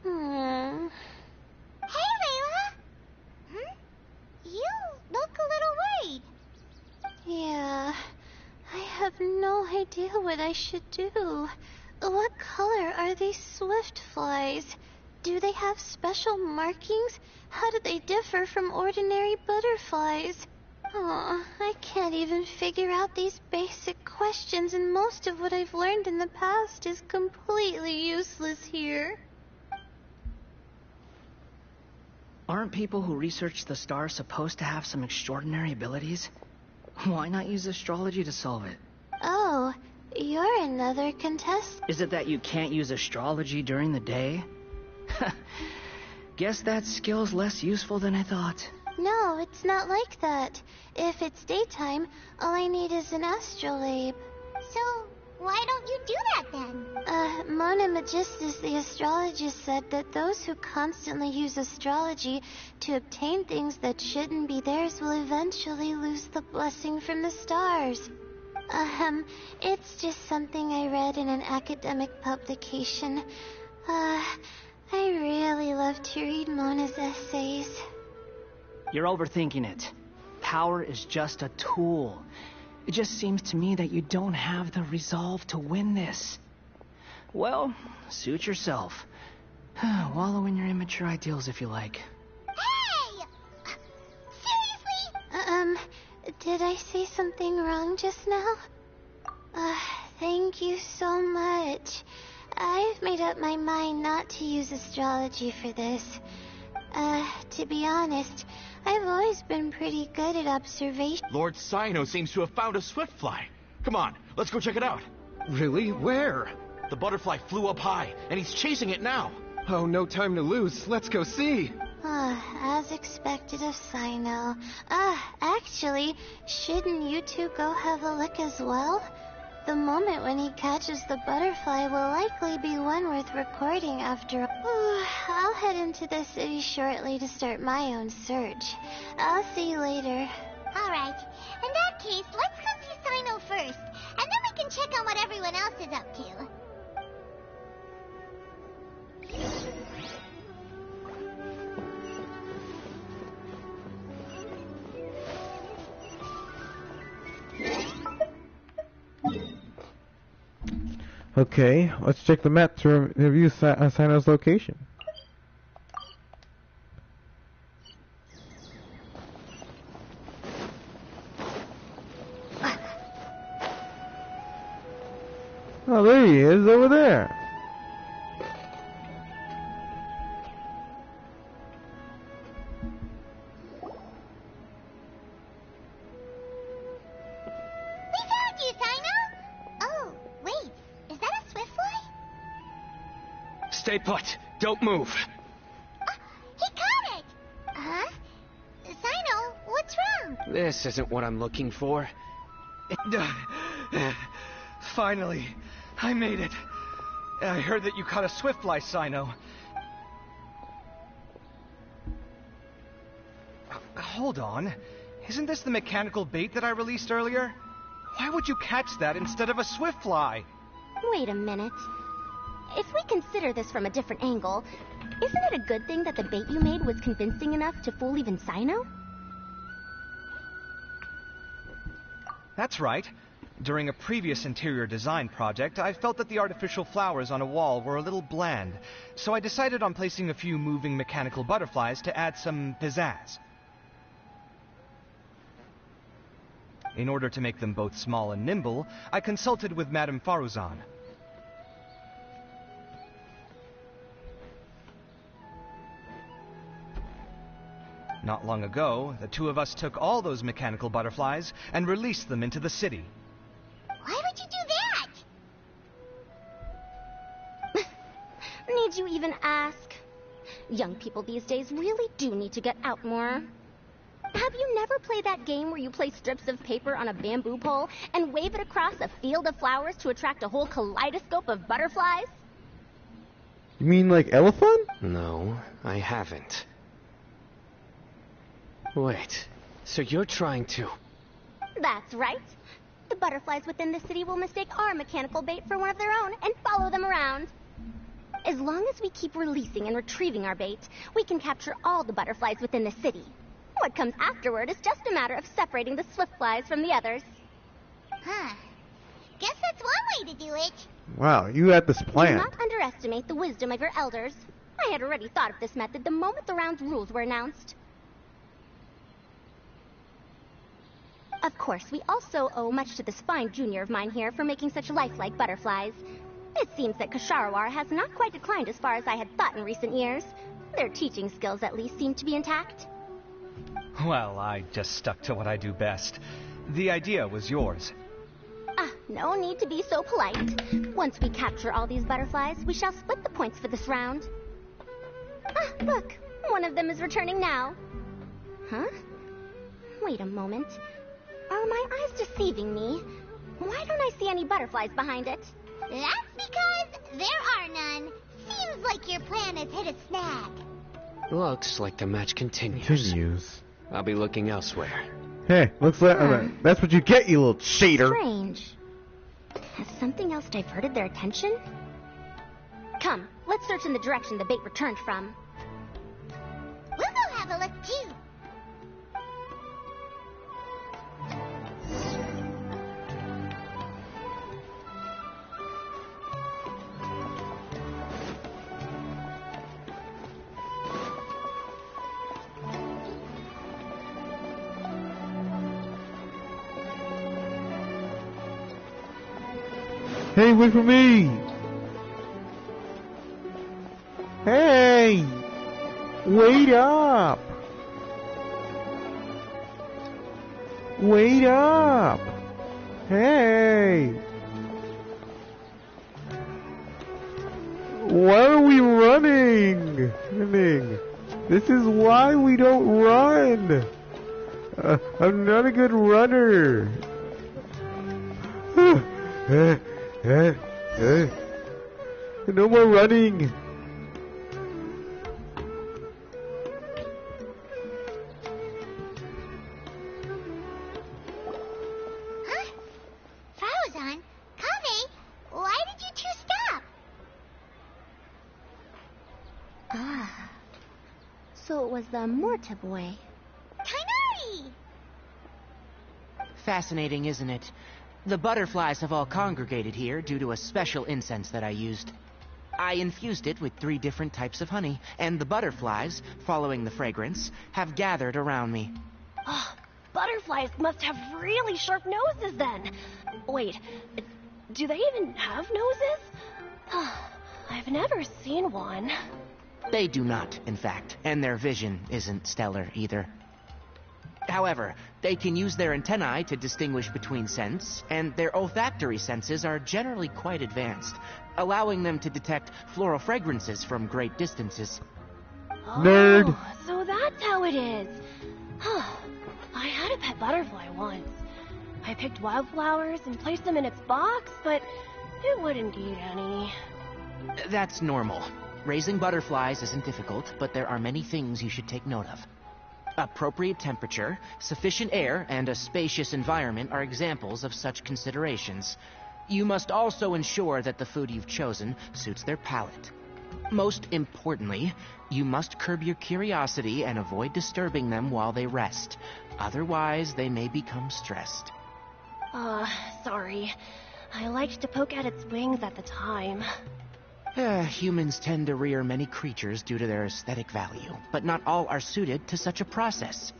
[SPEAKER 5] ya!
[SPEAKER 10] no idea what I should do. What color are these swift flies? Do they have special markings? How do they differ from ordinary butterflies? Oh, I can't even figure out these basic questions, and most of what I've learned in the past is completely useless here.
[SPEAKER 24] Aren't people who research the stars supposed to have some extraordinary abilities? Why not use astrology to solve it?
[SPEAKER 10] Oh, you're another contestant.
[SPEAKER 24] Is it that you can't use astrology during the day? Guess that skill's less useful than I thought.
[SPEAKER 10] No, it's not like that. If it's daytime, all I need is an astrolabe.
[SPEAKER 5] So, why don't you do that then?
[SPEAKER 10] Mona Magistus, the astrologist, said that those who constantly use astrology to obtain things that shouldn't be theirs will eventually lose the blessing from the stars. It's just something I read in an academic publication. I really love to read Mona's essays.
[SPEAKER 24] You're overthinking it. Power is just a tool. It just seems to me that you don't have the resolve to win this. Well, suit yourself. Wallow in your immature ideals if you like.
[SPEAKER 5] Hey! Seriously?
[SPEAKER 10] Did I say something wrong just now? Thank you so much. I've made up my mind not to use astrology for this. To be honest, I've always been pretty good at observation.
[SPEAKER 6] Lord Sino seems to have found a swiftfly. Come on, let's go check it out.
[SPEAKER 23] Really? Where?
[SPEAKER 6] The butterfly flew up high, and he's chasing it now.
[SPEAKER 23] Oh, no time to lose. Let's go see.
[SPEAKER 10] As expected of Sino. Actually, shouldn't you two go have a look as well? The moment when he catches the butterfly will likely be one worth recording after all. I'll head into the city shortly to start my own search. I'll see you later.
[SPEAKER 5] Alright, in that case, let's go see Sino first, and then we can check on what everyone else is up to.
[SPEAKER 1] Okay, let's check the map to review Sino's location. Oh, there he is, over there.
[SPEAKER 15] Stay put. Don't move.
[SPEAKER 5] He caught it! Huh? Sino, what's wrong?
[SPEAKER 17] This isn't what I'm looking for.
[SPEAKER 20] Finally, I made it. I heard that you caught a swiftfly, Sino. Hold on. Isn't this the mechanical bait that I released earlier? Why would you catch that instead of a swiftfly?
[SPEAKER 16] Wait a minute. If we consider this from a different angle, isn't it a good thing that the bait you made was convincing enough to fool even Sino?
[SPEAKER 20] That's right. During a previous interior design project, I felt that the artificial flowers on a wall were a little bland, so I decided on placing a few moving mechanical butterflies to add some pizzazz. In order to make them both small and nimble, I consulted with Madame Faruzan. Not long ago, the two of us took all those mechanical butterflies and released them into the city.
[SPEAKER 5] Why would you do that?
[SPEAKER 16] Need you even ask? Young people these days really do need to get out more. Have you never played that game where you place strips of paper on a bamboo pole and wave it across a field of flowers to attract a whole kaleidoscope of butterflies?
[SPEAKER 1] You mean like elephant?
[SPEAKER 17] No, I haven't. Wait, so you're trying to...
[SPEAKER 16] That's right. The butterflies within the city will mistake our mechanical bait for one of their own and follow them around. As long as we keep releasing and retrieving our bait, we can capture all the butterflies within the city. What comes afterward is just a matter of separating the swift flies from the others.
[SPEAKER 5] Huh. Guess that's one way to do it.
[SPEAKER 1] Wow, you had this
[SPEAKER 16] Do
[SPEAKER 1] plan.
[SPEAKER 16] not underestimate the wisdom of your elders. I had already thought of this method the moment the round's rules were announced. Of course, we also owe much to this fine junior of mine here for making such lifelike butterflies. It seems that Kasharawar has not quite declined as far as I had thought in recent years. Their teaching skills at least seem to be intact.
[SPEAKER 20] Well, I just stuck to what I do best. The idea was yours.
[SPEAKER 16] No need to be so polite. Once we capture all these butterflies, we shall split the points for this round. Look, one of them is returning now. Huh? Wait a moment. Are my eyes deceiving me? Why don't I see any butterflies behind it?
[SPEAKER 5] That's because there are none. Seems like your plan has hit a snag.
[SPEAKER 17] Looks like the match continues. I'll be looking elsewhere.
[SPEAKER 1] Hey, looks like that's what you get, you little cheater.
[SPEAKER 16] Strange. Has something else diverted their attention? Come, let's search in the direction the bait returned from.
[SPEAKER 5] We'll go have a look too.
[SPEAKER 1] Hey, wait for me! Hey! Wait up! Wait up! Hey! Why are we running? This is why we don't run! I'm not a good runner! No more running!
[SPEAKER 5] Huh? Farazan? Kaveh? Why did you two stop?
[SPEAKER 16] So it was the Morta boy.
[SPEAKER 5] Kainari!
[SPEAKER 11] Fascinating, isn't it? The butterflies have all congregated here due to a special incense that I used. I infused it with 3 different types of honey, and the butterflies, following the fragrance, have gathered around me.
[SPEAKER 22] Butterflies must have really sharp noses then. Wait, do they even have noses? I've never seen one.
[SPEAKER 11] They do not, in fact, and their vision isn't stellar either. However, they can use their antennae to distinguish between scents, and their olfactory senses are generally quite advanced, allowing them to detect floral fragrances from great distances.
[SPEAKER 1] Nerd!
[SPEAKER 22] So that's how it is. I had a pet butterfly once. I picked wildflowers and placed them in its box, but it wouldn't eat any.
[SPEAKER 11] That's normal. Raising butterflies isn't difficult, but there are many things you should take note of. Appropriate temperature, sufficient air, and a spacious environment are examples of such considerations. You must also ensure that the food you've chosen suits their palate. Most importantly, you must curb your curiosity and avoid disturbing them while they rest. Otherwise, they may become stressed.
[SPEAKER 22] Sorry. I liked to poke at its wings at the time.
[SPEAKER 11] Humans tend to rear many creatures due to their aesthetic value, but not all are suited to such a process.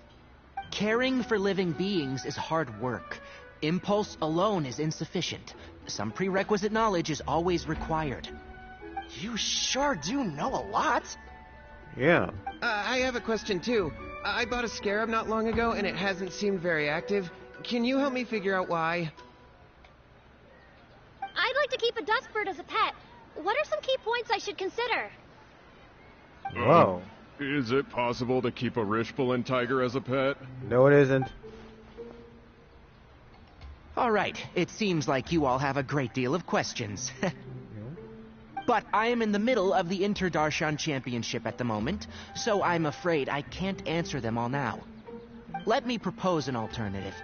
[SPEAKER 11] Caring for living beings is hard work. Impulse alone is insufficient. Some prerequisite knowledge is always required.
[SPEAKER 3] You sure do know a lot.
[SPEAKER 1] Yeah.
[SPEAKER 23] I have a question too. I bought a scarab not long ago and it hasn't seemed very active. Can you help me figure out why?
[SPEAKER 22] I'd like to keep a dustbird as a pet. What are some key points I should consider?
[SPEAKER 1] Whoa.
[SPEAKER 12] Is it possible to keep a Rishbalin tiger as a pet?
[SPEAKER 1] No, it isn't.
[SPEAKER 11] All right, it seems like you all have a great deal of questions. But I am in the middle of the Inter-Darshan Championship at the moment, so I'm afraid I can't answer them all now. Let me propose an alternative.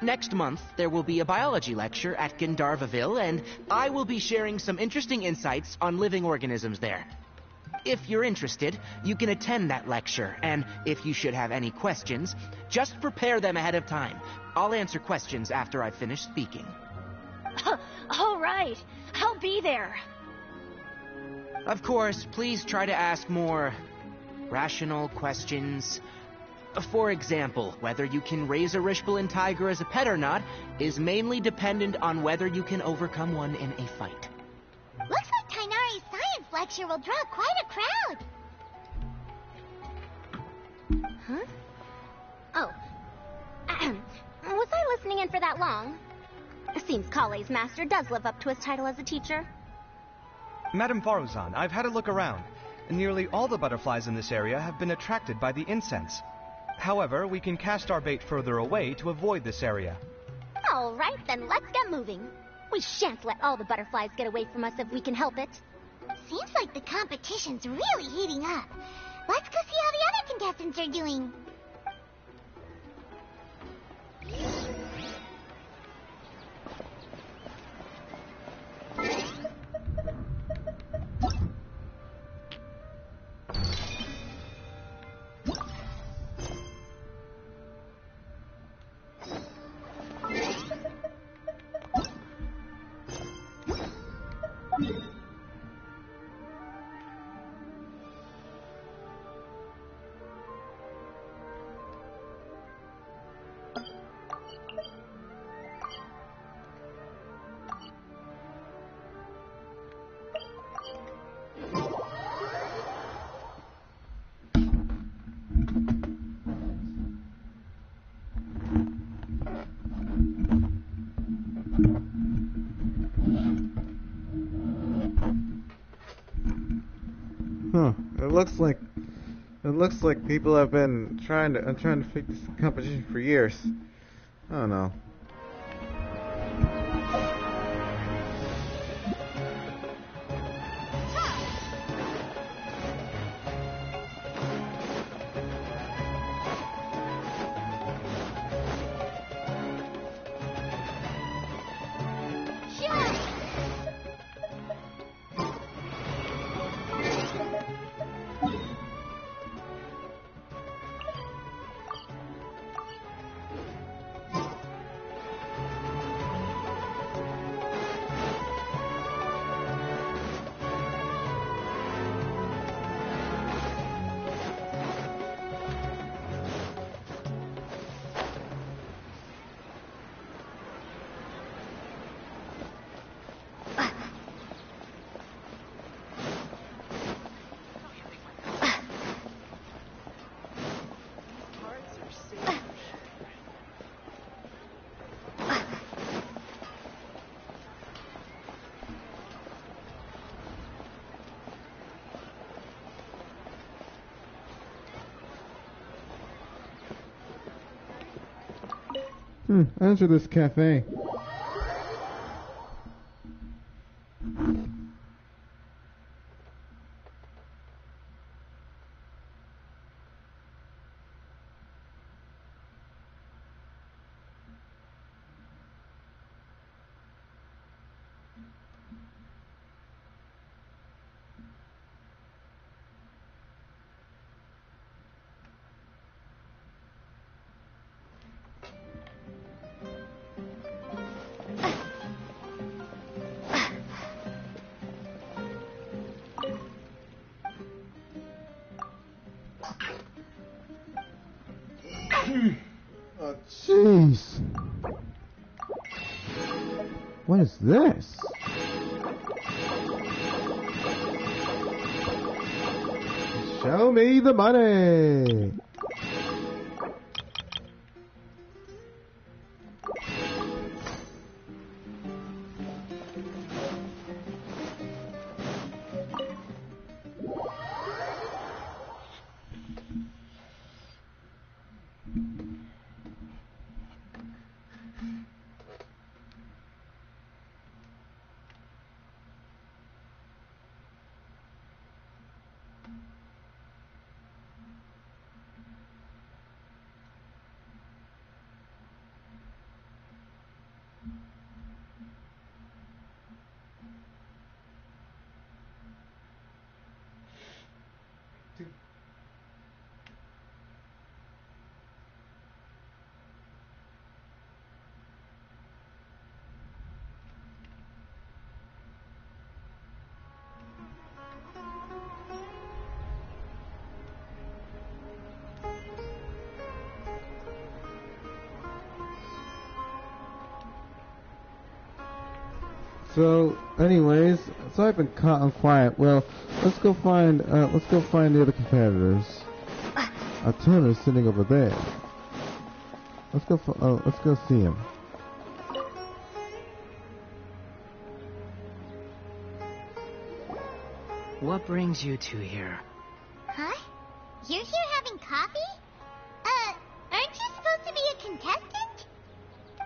[SPEAKER 11] Next month, there will be a biology lecture at Gandharvaville, and I will be sharing some interesting insights on living organisms there. If you're interested, you can attend that lecture, and if you should have any questions, just prepare them ahead of time. I'll answer questions after I've finished speaking.
[SPEAKER 22] All right, I'll be there.
[SPEAKER 11] Of course, please try to ask more rational questions. For example, whether you can raise a Rishbalin tiger as a pet or not is mainly dependent on whether you can overcome one in a fight.
[SPEAKER 5] Looks like Tainari's science lecture will draw quite a crowd.
[SPEAKER 16] Huh? Oh. Was I listening in for that long? Seems Kale's master does live up to his title as a teacher.
[SPEAKER 20] Madame Faruzan, I've had a look around. Nearly all the butterflies in this area have been attracted by the incense. However, we can cast our bait further away to avoid this area.
[SPEAKER 16] All right, then let's get moving. We shan't let all the butterflies get away from us if we can help it.
[SPEAKER 5] Seems like the competition's really heating up. Let's go see how the other contestants are doing.
[SPEAKER 1] Huh. It looks like people have been trying to fix this competition for years. I don't know. Enter this cafe. Oh, jeez. What is this? Show me the money. So, anyways, so I've been quiet. Well, let's go find the other competitors. Tuna's sitting over there. Let's go see him.
[SPEAKER 24] What brings you two here?
[SPEAKER 5] Huh? You're here having coffee? Aren't you supposed to be a contestant?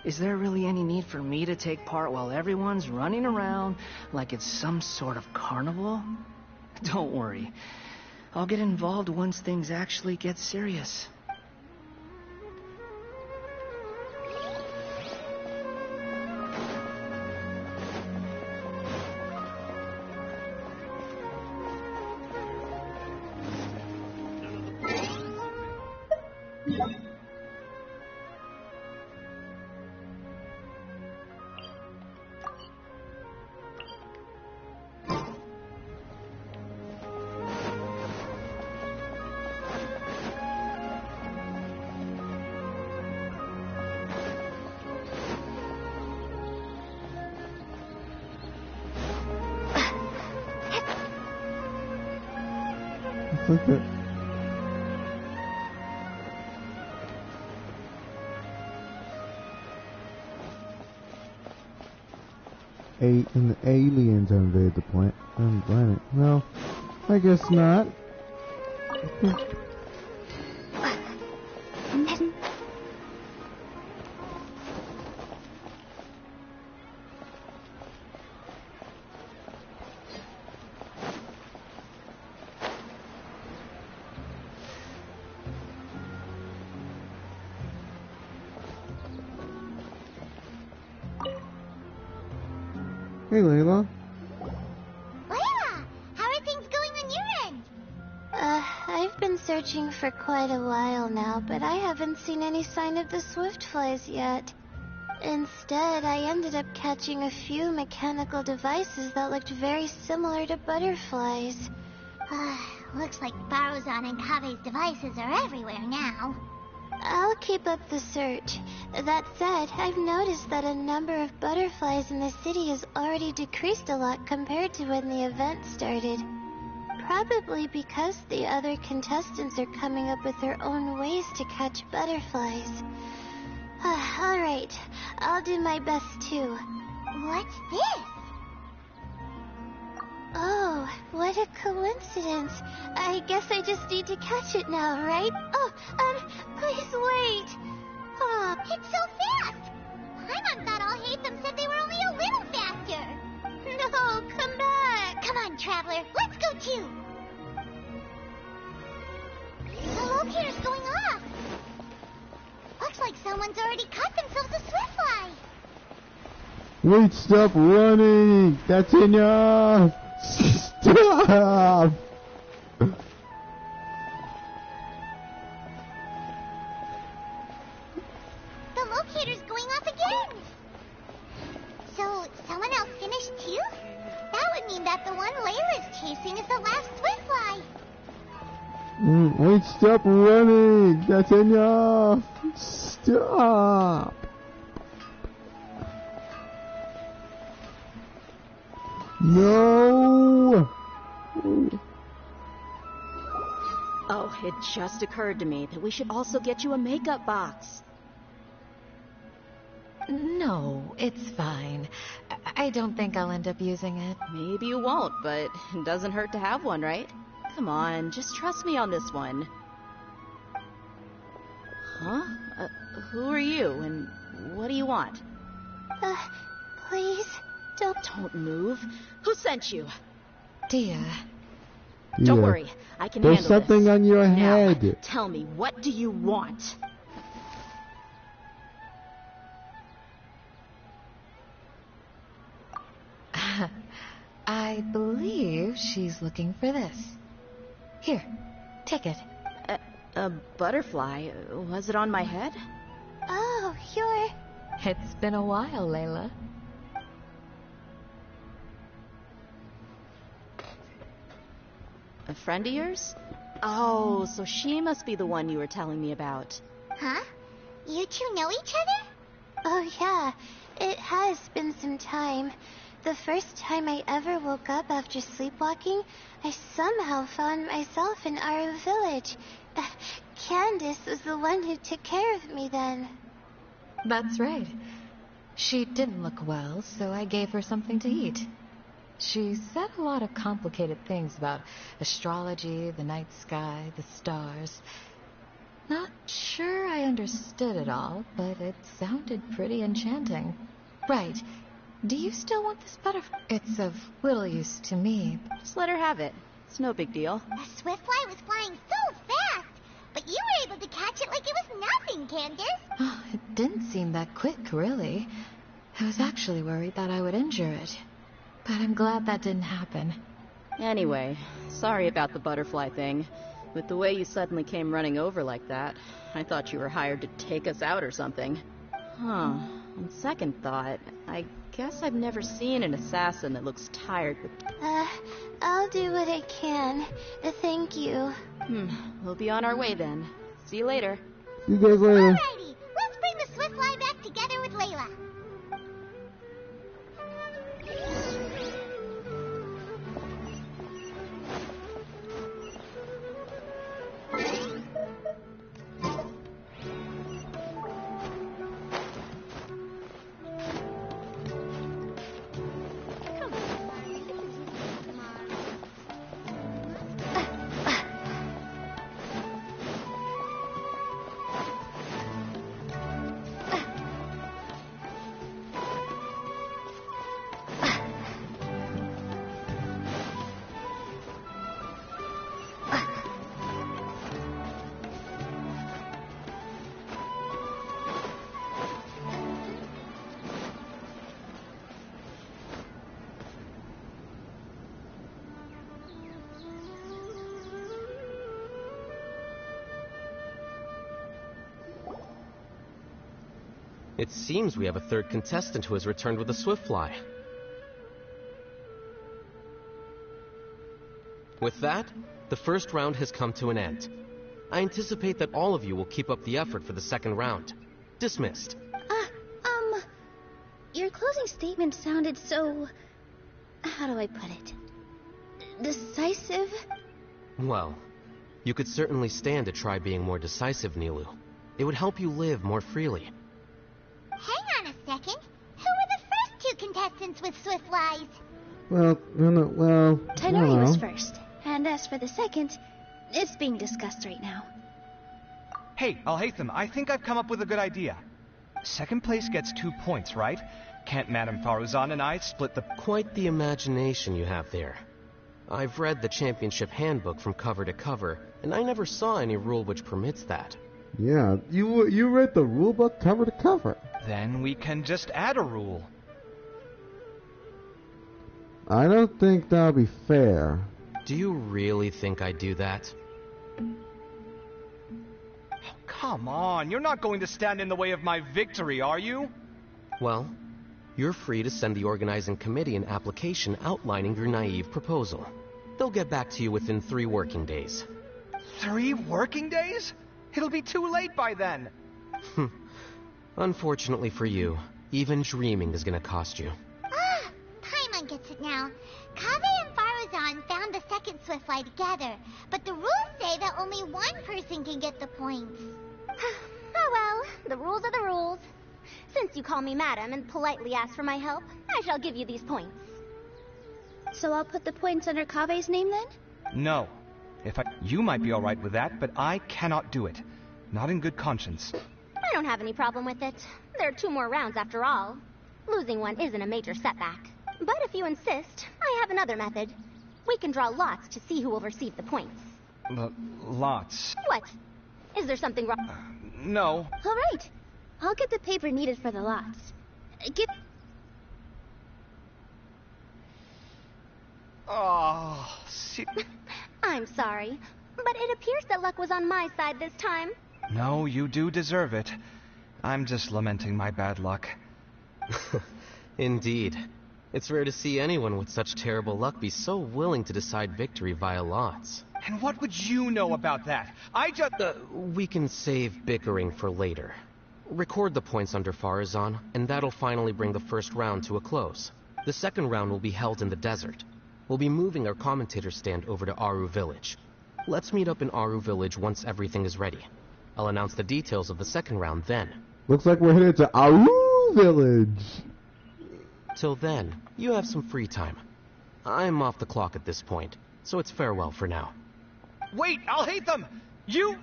[SPEAKER 24] Is there really any need for me to take part while everyone's running around like it's some sort of carnival? Don't worry. I'll get involved once things actually get serious.
[SPEAKER 1] Look at. And the aliens invade the planet. No, I guess not. Hey, Layla.
[SPEAKER 5] Layla! How are things going on your end?
[SPEAKER 10] I've been searching for quite a while now, but I haven't seen any sign of the swiftflies yet. Instead, I ended up catching a few mechanical devices that looked very similar to butterflies.
[SPEAKER 5] Looks like Baruzan and Kabe's devices are everywhere now.
[SPEAKER 10] I'll keep up the search. That said, I've noticed that a number of butterflies in the city has already decreased a lot compared to when the event started. Probably because the other contestants are coming up with their own ways to catch butterflies. Alright, I'll do my best too.
[SPEAKER 5] What's this?
[SPEAKER 10] Oh, what a coincidence. I guess I just need to catch it now, right? Oh, please wait.
[SPEAKER 5] Oh, it's so fast! Paimon thought all Hatham said they were only a little faster.
[SPEAKER 10] No, come back.
[SPEAKER 5] Come on, Traveler, let's go too. The locator's going off. Looks like someone's already caught themselves a swiftfly.
[SPEAKER 1] Wait, stop running! That's enough! Stop!
[SPEAKER 5] The locator's going off again! So, someone else finished too? That would mean that the one Layla's chasing is the last swiftfly.
[SPEAKER 1] Wait, stop running! That's enough! Stop! No!
[SPEAKER 2] Oh, it just occurred to me that we should also get you a makeup box.
[SPEAKER 7] No, it's fine. I don't think I'll end up using it.
[SPEAKER 2] Maybe you won't, but it doesn't hurt to have one, right? Come on, just trust me on this one. Huh? Who are you, and what do you want?
[SPEAKER 10] Please,
[SPEAKER 2] Don't move. Who sent you?
[SPEAKER 7] Dia.
[SPEAKER 2] Don't worry, I can
[SPEAKER 1] There's
[SPEAKER 2] handle
[SPEAKER 1] something
[SPEAKER 2] this.
[SPEAKER 1] on your
[SPEAKER 2] Now,
[SPEAKER 1] head.
[SPEAKER 2] tell me, what do you want?
[SPEAKER 7] I believe she's looking for this. Here, take it.
[SPEAKER 2] A butterfly? Was it on my head?
[SPEAKER 10] Oh, you're...
[SPEAKER 7] It's been a while, Layla.
[SPEAKER 2] A friend of yours? Oh, so she must be the one you were telling me about.
[SPEAKER 5] Huh? You two know each other?
[SPEAKER 10] Oh, yeah. It has been some time. The first time I ever woke up after sleepwalking, I somehow found myself in our village. Candace was the one who took care of me then.
[SPEAKER 7] That's right. She didn't look well, so I gave her something to eat. She said a lot of complicated things about astrology, the night sky, the stars. Not sure I understood it all, but it sounded pretty enchanting. Right. Do you still want this butterfly? It's of little use to me.
[SPEAKER 2] Just let her have it. It's no big deal.
[SPEAKER 5] The swiftfly was flying so fast, but you were able to catch it like it was nothing, Candace.
[SPEAKER 7] Oh, it didn't seem that quick, really. I was actually worried that I would injure it. But I'm glad that didn't happen.
[SPEAKER 2] Anyway, sorry about the butterfly thing. With the way you suddenly came running over like that, I thought you were hired to take us out or something. Huh. On second thought, I guess I've never seen an assassin that looks tired with...
[SPEAKER 10] I'll do what I can. Thank you.
[SPEAKER 2] We'll be on our way then. See you later.
[SPEAKER 1] See you guys later.
[SPEAKER 5] Alrighty, let's bring the swiftfly back together with Layla.
[SPEAKER 4] It seems we have a third contestant who has returned with a Swiftfly. With that, the first round has come to an end. I anticipate that all of you will keep up the effort for the second round. Dismissed.
[SPEAKER 16] Your closing statement sounded so... how do I put it? Decisive?
[SPEAKER 4] Well, you could certainly stand to try being more decisive, Nilu. It would help you live more freely.
[SPEAKER 5] Hang on a second. Who were the first two contestants with swiftflies?
[SPEAKER 1] Well,
[SPEAKER 16] Tighnari was first, and as for the second, it's being discussed right now.
[SPEAKER 20] Hey, Alhaitham, I think I've come up with a good idea. Second place gets 2 points, right? Can't Madame Faruzan and I split the...
[SPEAKER 4] Quite the imagination you have there. I've read the championship handbook from cover to cover, and I never saw any rule which permits that.
[SPEAKER 1] Yeah, you read the rule book cover to cover.
[SPEAKER 20] Then we can just add a rule.
[SPEAKER 1] I don't think that'll be fair.
[SPEAKER 4] Do you really think I'd do that?
[SPEAKER 20] Come on, you're not going to stand in the way of my victory, are you?
[SPEAKER 4] Well, you're free to send the organizing committee an application outlining your naive proposal. They'll get back to you within 3 working days.
[SPEAKER 20] 3 working days? It'll be too late by then.
[SPEAKER 4] Unfortunately for you, even dreaming is gonna cost you.
[SPEAKER 5] Paimon gets it now. Kaveh and Faruzan found the second swiftfly together, but the rules say that only one person can get the points.
[SPEAKER 22] Oh well, the rules are the rules. Since you call me madam and politely ask for my help, I shall give you these points. So I'll put the points under Kaveh's name then?
[SPEAKER 20] No. You might be alright with that, but I cannot do it. Not in good conscience.
[SPEAKER 22] I don't have any problem with it. There are 2 more rounds after all. Losing one isn't a major setback. But if you insist, I have another method. We can draw lots to see who will receive the points.
[SPEAKER 20] Lots?
[SPEAKER 22] What? Is there something wrong?
[SPEAKER 20] No.
[SPEAKER 22] All right. I'll get the paper needed for the lots.
[SPEAKER 20] Oh, see...
[SPEAKER 22] I'm sorry, but it appears that luck was on my side this time.
[SPEAKER 20] No, you do deserve it. I'm just lamenting my bad luck.
[SPEAKER 4] Indeed. It's rare to see anyone with such terrible luck be so willing to decide victory via lots.
[SPEAKER 20] And what would you know about that? I just...
[SPEAKER 4] We can save bickering for later. Record the points under Faruzan, and that'll finally bring the first round to a close. The second round will be held in the desert. We'll be moving our commentator stand over to Aru Village. Let's meet up in Aru Village once everything is ready. I'll announce the details of the second round then.
[SPEAKER 1] Looks like we're headed to Aru Village.
[SPEAKER 4] Till then, you have some free time. I'm off the clock at this point, so it's farewell for now.
[SPEAKER 20] Wait, I'll hate them! You...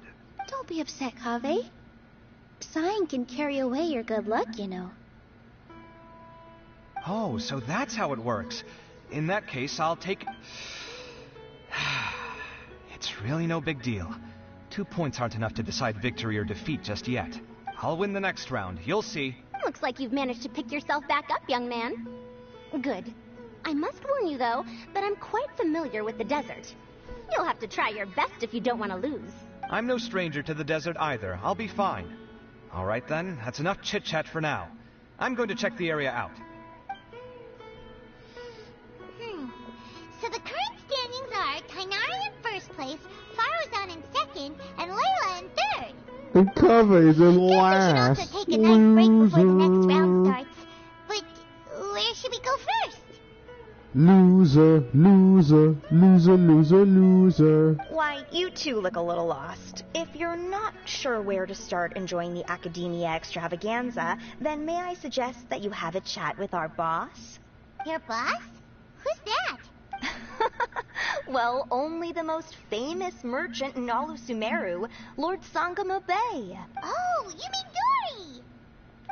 [SPEAKER 14] Don't be upset, Kaveh. Sighing can carry away your good luck, you know.
[SPEAKER 20] Oh, so that's how it works. In that case, I'll take... It's really no big deal. 2 points aren't enough to decide victory or defeat just yet. I'll win the next round, you'll see.
[SPEAKER 16] Looks like you've managed to pick yourself back up, young man. Good. I must warn you, though, that I'm quite familiar with the desert. You'll have to try your best if you don't want to lose.
[SPEAKER 20] I'm no stranger to the desert either. I'll be fine. All right then, that's enough chit-chat for now. I'm going to check the area out.
[SPEAKER 5] So the current standings are Tainari in first place, Faruzan in second, and Layla in third.
[SPEAKER 1] And Kaveh's in
[SPEAKER 5] We should
[SPEAKER 1] last.
[SPEAKER 5] also take a nice break before the next round starts. But where should we go first?
[SPEAKER 1] Loser, loser, loser, loser, loser.
[SPEAKER 8] Why, you two look a little lost. If you're not sure where to start enjoying the Academia extravaganza, then may I suggest that you have a chat with our boss?
[SPEAKER 5] Your boss? Who's that?
[SPEAKER 8] Well, only the most famous merchant in all of Sumeru, Lord Sangamo Bay.
[SPEAKER 5] Oh, you mean Dory!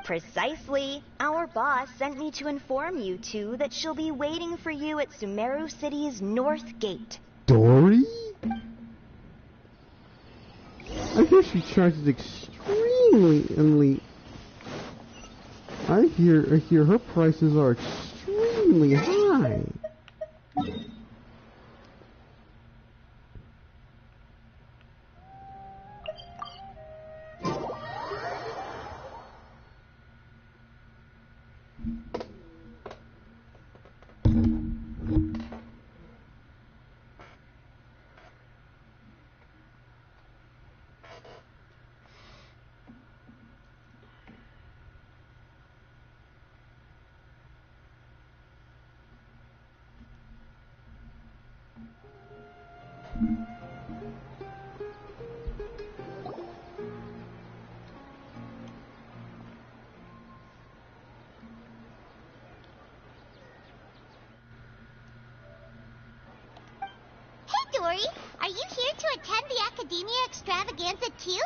[SPEAKER 8] Precisely. Our boss sent me to inform you two that she'll be waiting for you at Sumeru City's North Gate.
[SPEAKER 1] Dory? I guess she charges extremely elite. I hear her prices are extremely high.
[SPEAKER 5] Dory, are you here to attend the Academia extravaganza too?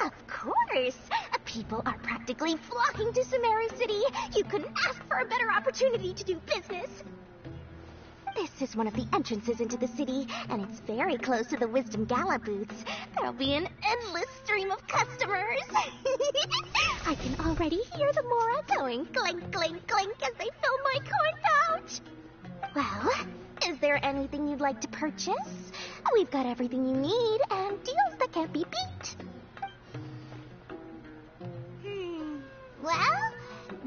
[SPEAKER 22] Of course! People are practically flocking to Sumeru City. You couldn't ask for a better opportunity to do business. This is one of the entrances into the city, and it's very close to the Wisdom Gala booths. There'll be an endless stream of customers. I can already hear the Mora going clink, clink, clink as they fill my coin pouch. Well, is there anything you'd like to purchase? We've got everything you need and deals that can't be beat.
[SPEAKER 5] Well,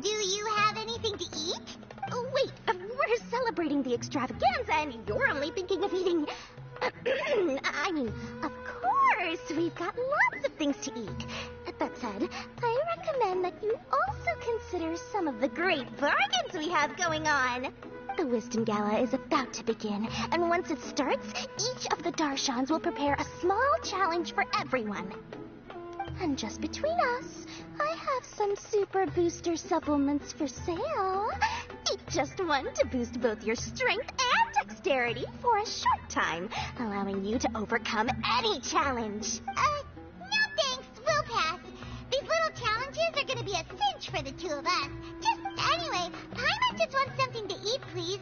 [SPEAKER 5] do you have anything to eat?
[SPEAKER 22] Oh, wait, we're celebrating the extravaganza and you're only thinking of eating... I mean, of course, we've got lots of things to eat. That said, I recommend that you also consider some of the great bargains we have going on. The Wisdom Gala is about to begin, and once it starts, each of the Darshans will prepare a small challenge for everyone. And just between us, I have some super booster supplements for sale. Eat just one to boost both your strength and dexterity for a short time, allowing you to overcome any challenge.
[SPEAKER 5] No thanks, we'll pass. These little challenges are gonna be a cinch for the two of us. Anyway, Paimon just wants something to eat, please.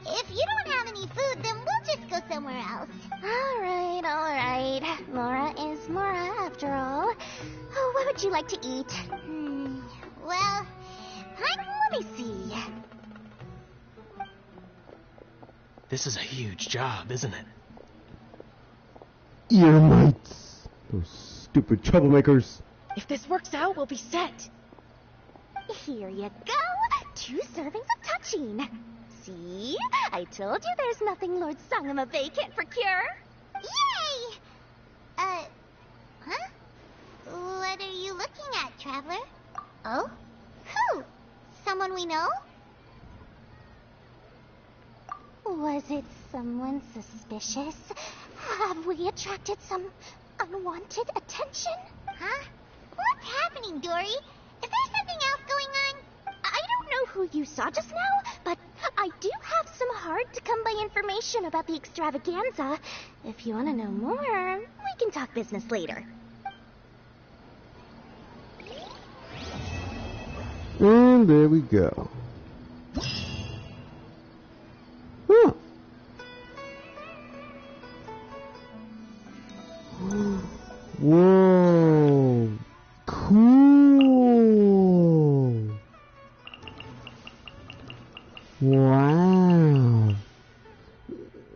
[SPEAKER 5] If you don't have any food, then we'll just go somewhere else.
[SPEAKER 22] All right. Mora is Mora, after all. Oh, what would you like to eat?
[SPEAKER 5] Well,
[SPEAKER 22] let me see.
[SPEAKER 17] This is a huge job, isn't it?
[SPEAKER 1] Ear mites. Those stupid troublemakers.
[SPEAKER 8] If this works out, we'll be set.
[SPEAKER 22] Here you go. 2 servings of touching. See? I told you there's nothing Lord Sangamo Bay can't procure.
[SPEAKER 5] Yay! Huh? What are you looking at, Traveler? Oh? Who? Someone we know? Was it someone suspicious? Have we attracted some unwanted attention? Huh? What's happening, Dory? Is there something else going on?
[SPEAKER 22] I don't know who you saw just now, but I do have some hard-to-come-by information about the extravaganza. If you want to know more, we can talk business later.
[SPEAKER 9] And there we go. Huh. Whoa. Cool. Wow.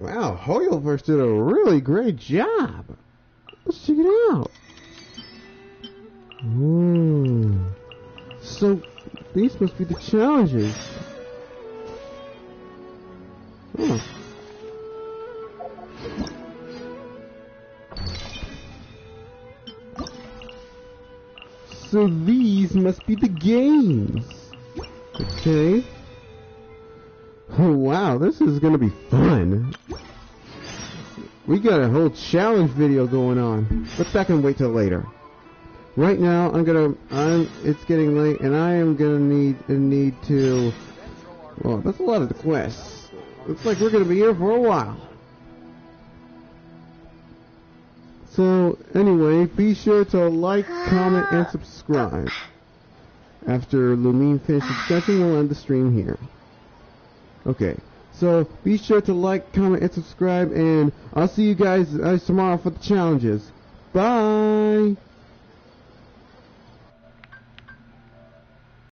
[SPEAKER 9] Wow, Hoyoverse did a really great job. Let's check it out. Ooh. So, these must be the challenges. Huh. So these must be the games. Okay. Oh wow, this is gonna be fun. We got a whole challenge video going on, but that can wait till later. Right now, it's getting late, and I am gonna need to. Well, that's a lot of the quests. Looks like we're gonna be here for a while. So, anyway, be sure to like, comment, and subscribe. After Lumine finishes sketching, we'll end the stream here. Okay, so be sure to like, comment, and subscribe, and I'll see you guys tomorrow for the challenges. Bye!